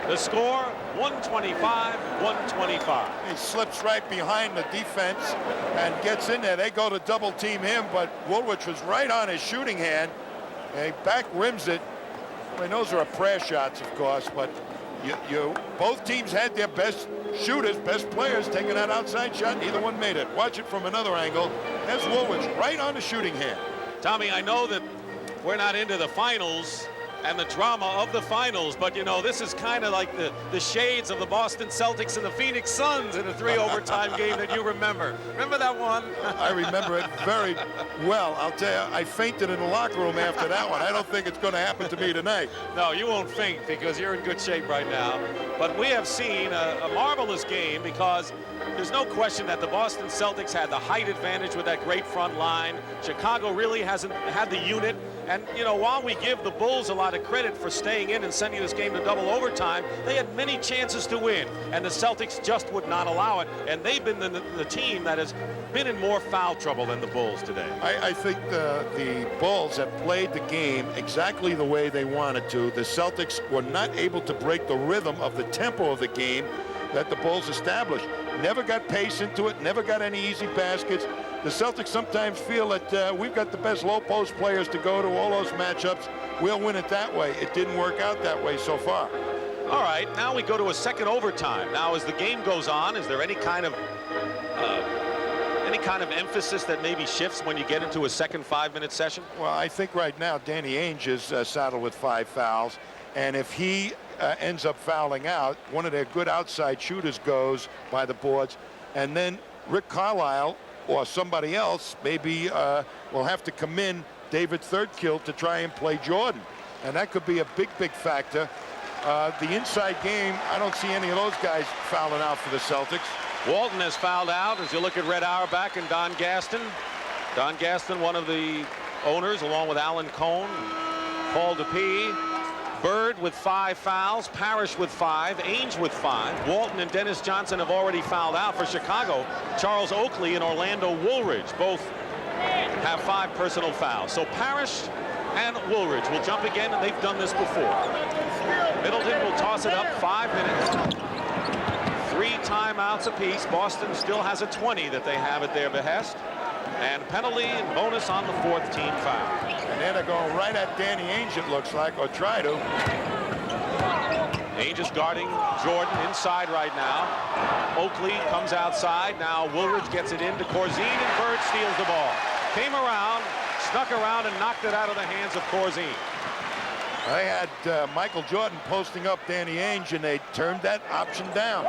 The score, 125-125. He slips right behind the defense and gets in there. They go to double team him, but Woolwich was right on his shooting hand. And he back rims it. I mean, those are prayer shots, of course, but both teams had their best shooters, best players taking that outside shot. Neither one made it. Watch it from another angle. There's Woolwich right on the shooting hand. Tommy, I know that we're not into the finals and the drama of the finals, but you know, this is kind of like the shades of the Boston Celtics and the Phoenix Suns in a 3 overtime game that you remember. Remember that one? I remember it very well. I'll tell you, I fainted in the locker room after that one. I don't think it's going to happen to me tonight. No, you won't faint because you're in good shape right now. But we have seen a marvelous game, because there's no question that the Boston Celtics had the height advantage with that great front line. Chicago really hasn't had the unit. And, you know, while we give the Bulls a lot of credit for staying in and sending this game to double overtime, they had many chances to win, and the Celtics just would not allow it. And they've been the team that has been in more foul trouble than the Bulls today. I think the Bulls have played the game exactly the way they wanted to. The Celtics were not able to break the rhythm of the tempo of the game that the Bulls established. Never got pace into it, never got any easy baskets. The Celtics sometimes feel that we've got the best low post players to go to all those matchups. We'll win it that way. It didn't work out that way so far. All right, now we go to a second overtime. Now, as the game goes on, is there any kind of emphasis that maybe shifts when you get into a second 5-minute session? Well, I think right now Danny Ainge is saddled with 5 fouls, and if he ends up fouling out, one of their good outside shooters goes by the boards, and then Rick Carlisle or somebody else maybe will have to come in, David Thirdkill, to try and play Jordan, and that could be a big factor. The inside game, I don't see any of those guys fouling out for the Celtics. Walton has fouled out as you look at Red Auerbach and Don Gaston. Don Gaston, one of the owners, along with Alan Cohn, Paul DePee. Bird with 5 fouls, Parrish with 5, Ainge with 5. Walton and Dennis Johnson have already fouled out for Chicago. Charles Oakley and Orlando Woolridge both have 5 personal fouls. So Parrish and Woolridge will jump again, and they've done this before. Middleton will toss it up, 5 minutes. 3 timeouts apiece. Boston still has a 20 that they have at their behest. And penalty and bonus on the 4th team foul. And they're going right at Danny Ainge, it looks like, or try to. Ainge is guarding Jordan inside right now. Oakley comes outside. Now Woolridge gets it into Corzine, and Bird steals the ball. Came around, snuck around, and knocked it out of the hands of Corzine. They had Michael Jordan posting up Danny Ainge, and they turned that option down.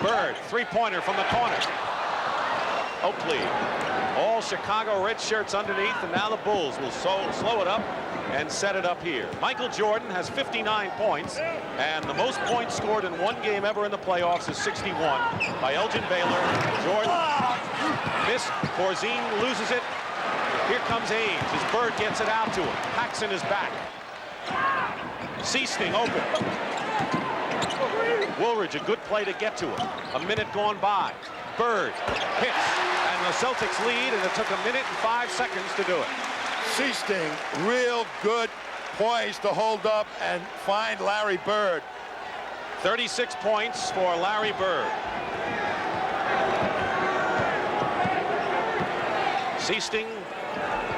Bird, 3-pointer from the corner. Oakley, all Chicago red shirts underneath, and now the Bulls will slow it up and set it up here. Michael Jordan has 59 points, and the most points scored in one game ever in the playoffs is 61 by Elgin Baylor. Jordan missed. Corzine loses it. Here comes Ames as Bird gets it out to him. Paxson is back. Seasting open. Woolridge, a good play to get to him. A minute gone by. Bird hits, and the Celtics lead, and it took 1 minute and 5 seconds to do it. Seasting, real good poise to hold up and find Larry Bird. 36 points for Larry Bird. Seasting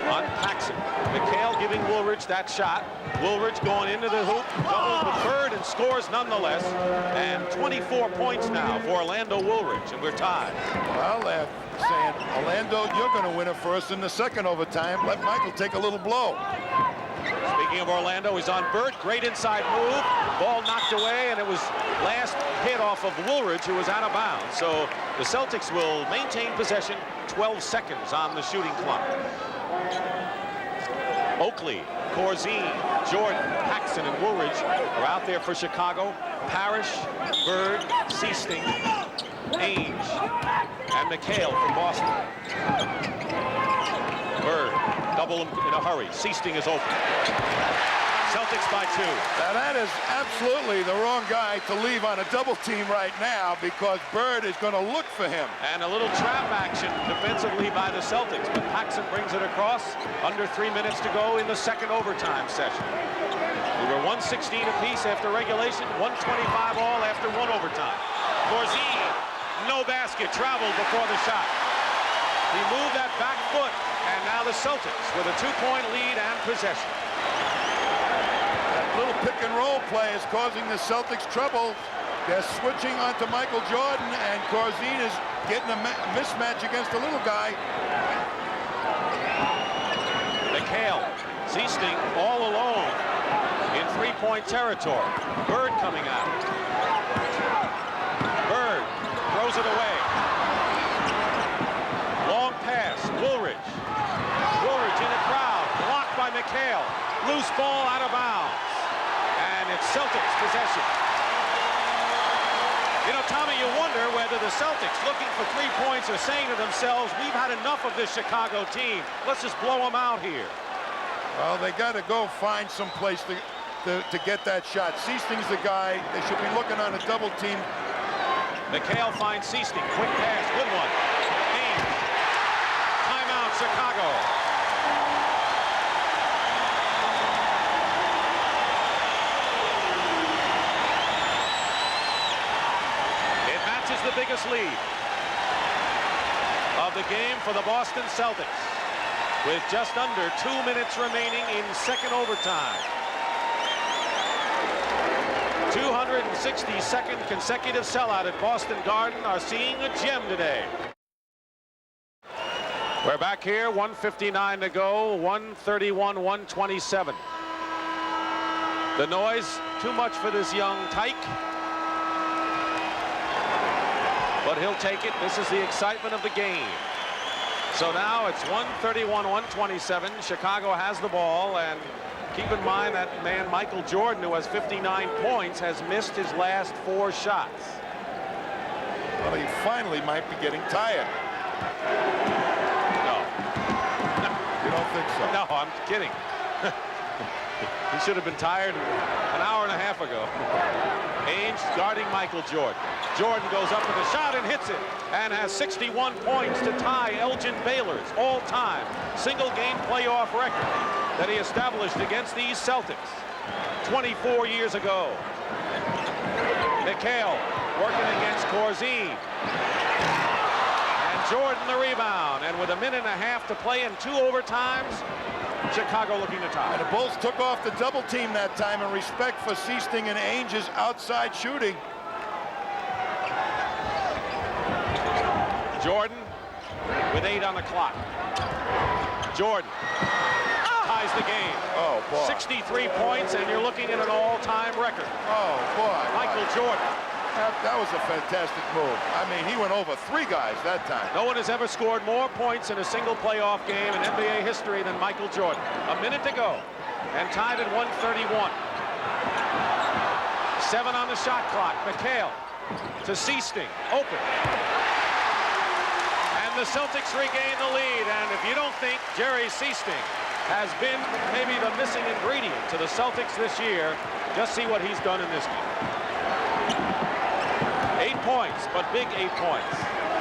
on Paxson. McHale giving Woolridge that shot. Woolridge going into the hoop, doubles with Bird and scores nonetheless. And 24 points now for Orlando Woolridge, and we're tied. Well, they're saying, Orlando, you're going to win it for us in the second overtime. Let Michael take a little blow. Speaking of Orlando, he's on Bird. Great inside move. Ball knocked away, and it was last hit off of Woolridge, who was out of bounds. So the Celtics will maintain possession. 12 seconds on the shooting clock. Oakley, Corzine, Jordan, Paxson, and Woolridge are out there for Chicago. Parrish, Bird, Seasting, Ainge, and McHale from Boston. Bird, double him in a hurry. Seasting is open. Celtics by 2. Now that is absolutely the wrong guy to leave on a double team right now, because Bird is going to look for him. And a little trap action defensively by the Celtics, but Paxson brings it across. Under 3 minutes to go in the second overtime session. We were 116 apiece after regulation, 125 all after 1 overtime. Corzine, no basket, traveled before the shot. He moved that back foot, and now the Celtics with a 2-point lead and possession. Little pick and roll play is causing the Celtics trouble. They're switching onto Michael Jordan, and Corzine is getting a mismatch against the little guy. McHale, Seasting all alone in 3-point territory. Bird coming out. Bird throws it away. Long pass, Woolridge. Woolridge in a crowd, blocked by McHale. Loose ball out of bounds. And it's Celtics possession. You know, Tommy, you wonder whether the Celtics, looking for 3 points, are saying to themselves, we've had enough of this Chicago team. Let's just blow them out here. Well, they got to go find some place to get that shot. Seasting's the guy. They should be looking on a double team. McHale finds Seasting. Quick pass. Good one. Ames. Timeout, Chicago. The biggest lead of the game for the Boston Celtics, with just under 2 minutes remaining in second overtime. 262nd consecutive sellout at Boston Garden are seeing a gem today. We're back here, 1:59 to go, 131-127. The noise, too much for this young tyke. But he'll take it. This is the excitement of the game. So now it's 131-127. Chicago has the ball, and keep in mind that man Michael Jordan, who has 59 points, has missed his last 4 shots. Well, he finally might be getting tired. No. You don't think so? No, I'm kidding. He should have been tired an hour and a half ago. Ainge guarding Michael Jordan. Jordan goes up with a shot and hits it, and has 61 points to tie Elgin Baylor's all-time single-game playoff record that he established against these Celtics 24 years ago. McHale working against Corzine. And Jordan the rebound, and with 1.5 minutes to play in 2 overtimes, Chicago looking to tie. And the Bulls took off the double team that time in respect for Seasting and Ainge's outside shooting. Jordan with 8 on the clock. Jordan ties the game. Oh, boy. 63 points, and you're looking at an all-time record. Oh, boy. Michael Jordan. That was a fantastic move. I mean, he went over 3 guys that time. No one has ever scored more points in a single playoff game in NBA history than Michael Jordan. 1 minute to go, and tied at 131. 7 on the shot clock. McHale to Seasting, open. And the Celtics regain the lead. And if you don't think Jerry Sichting has been maybe the missing ingredient to the Celtics this year, just see what he's done in this game. 8 points, but big 8 points.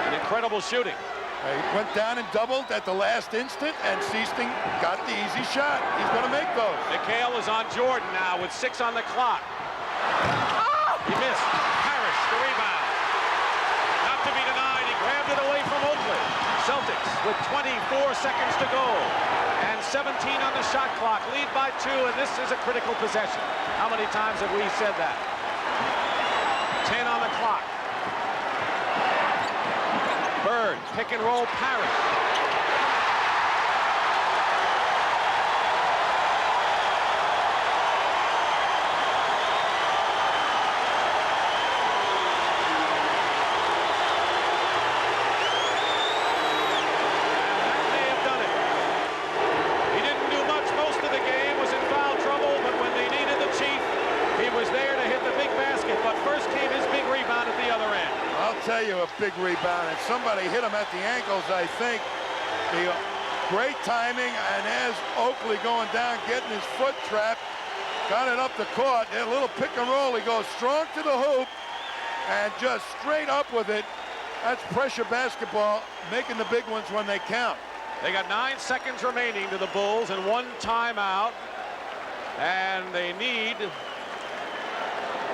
And incredible shooting. He went down and doubled at the last instant, and Sichting got the easy shot. He's going to make those. McHale is on Jordan now with 6 on the clock. He missed. Parrish, the rebound. Not to be denied, he grabbed it away from Oakley. Celtics with 24 seconds to go and 17 on the shot clock, lead by 2, and this is a critical possession. How many times have we said that? 10 on the clock. Bird, pick and roll, Parrish. Tell you, a big rebound, and somebody hit him at the ankles, I think. The great timing, and as Oakley going down, getting his foot trapped, got it up the court. A little pick and roll. He goes strong to the hoop and just straight up with it. That's pressure basketball, making the big ones when they count. They got 9 seconds remaining to the Bulls and 1 timeout, and they need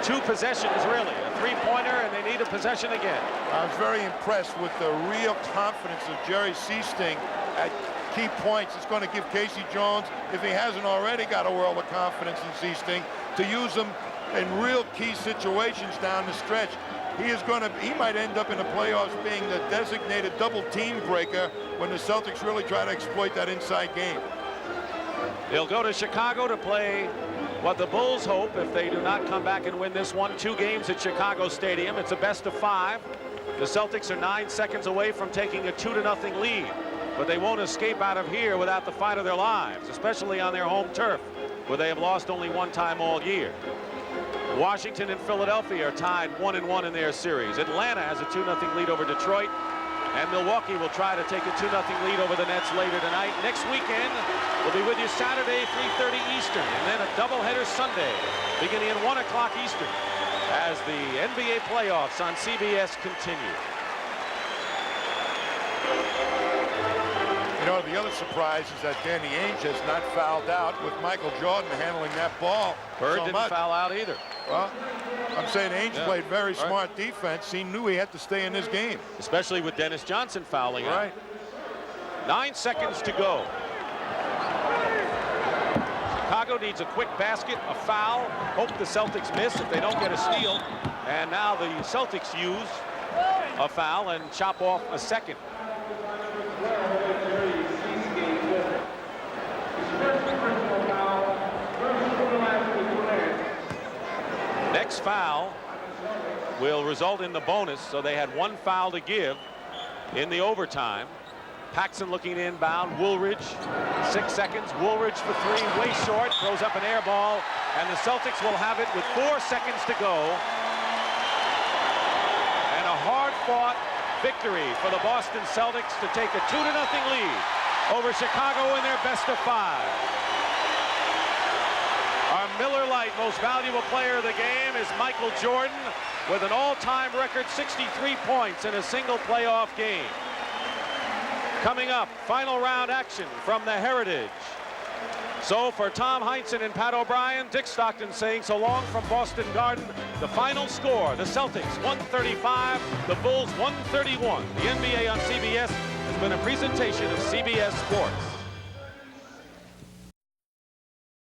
2 possessions, really. A 3-pointer, and they need a possession again. I was very impressed with the real confidence of Jerry Sichting at key points. It's going to give Casey Jones, if he hasn't already got a world of confidence in Sichting, to use him in real key situations down the stretch. He might end up in the playoffs being the designated double team breaker when the Celtics really try to exploit that inside game. They'll go to Chicago to play what the Bulls hope, if they do not come back and win this one, 2 games at Chicago Stadium. It's a best of 5. The Celtics are 9 seconds away from taking a 2-0 lead, but they won't escape out of here without the fight of their lives, especially on their home turf, where they have lost only 1 time all year. Washington and Philadelphia are tied 1-1 in their series. Atlanta has a 2-0 lead over Detroit, and Milwaukee will try to take a 2-0 lead over the Nets later tonight. Next weekend, we'll be with you Saturday, 3:30 Eastern, and then a doubleheader Sunday, beginning at 1 o'clock Eastern, as the NBA playoffs on CBS continue. You know, the other surprise is that Danny Ainge has not fouled out with Michael Jordan handling that ball. Bird didn't foul out either. Well, I'm saying Ainge played very smart defense. He knew he had to stay in this game. Especially with Dennis Johnson fouling out. Right. 9 seconds to go. Chicago needs a quick basket, a foul. Hope the Celtics miss if they don't get a steal. And now the Celtics use a foul and chop off a second. Next foul will result in the bonus, so they had 1 foul to give in the overtime. Paxson looking inbound. Woolridge, 6 seconds. Woolridge for 3, way short, throws up an air ball, and the Celtics will have it with 4 seconds to go. And a hard-fought victory for the Boston Celtics to take a 2-0 lead over Chicago in their best of 5. Our Miller Lite most valuable player of the game is Michael Jordan with an all-time record 63 points in a single playoff game. Coming up, final round action from the Heritage. So for Tom Heinsohn and Pat O'Brien, Dick Stockton saying so long from Boston Garden. The final score, the Celtics 135, the Bulls 131. The NBA on CBS has been a presentation of CBS Sports.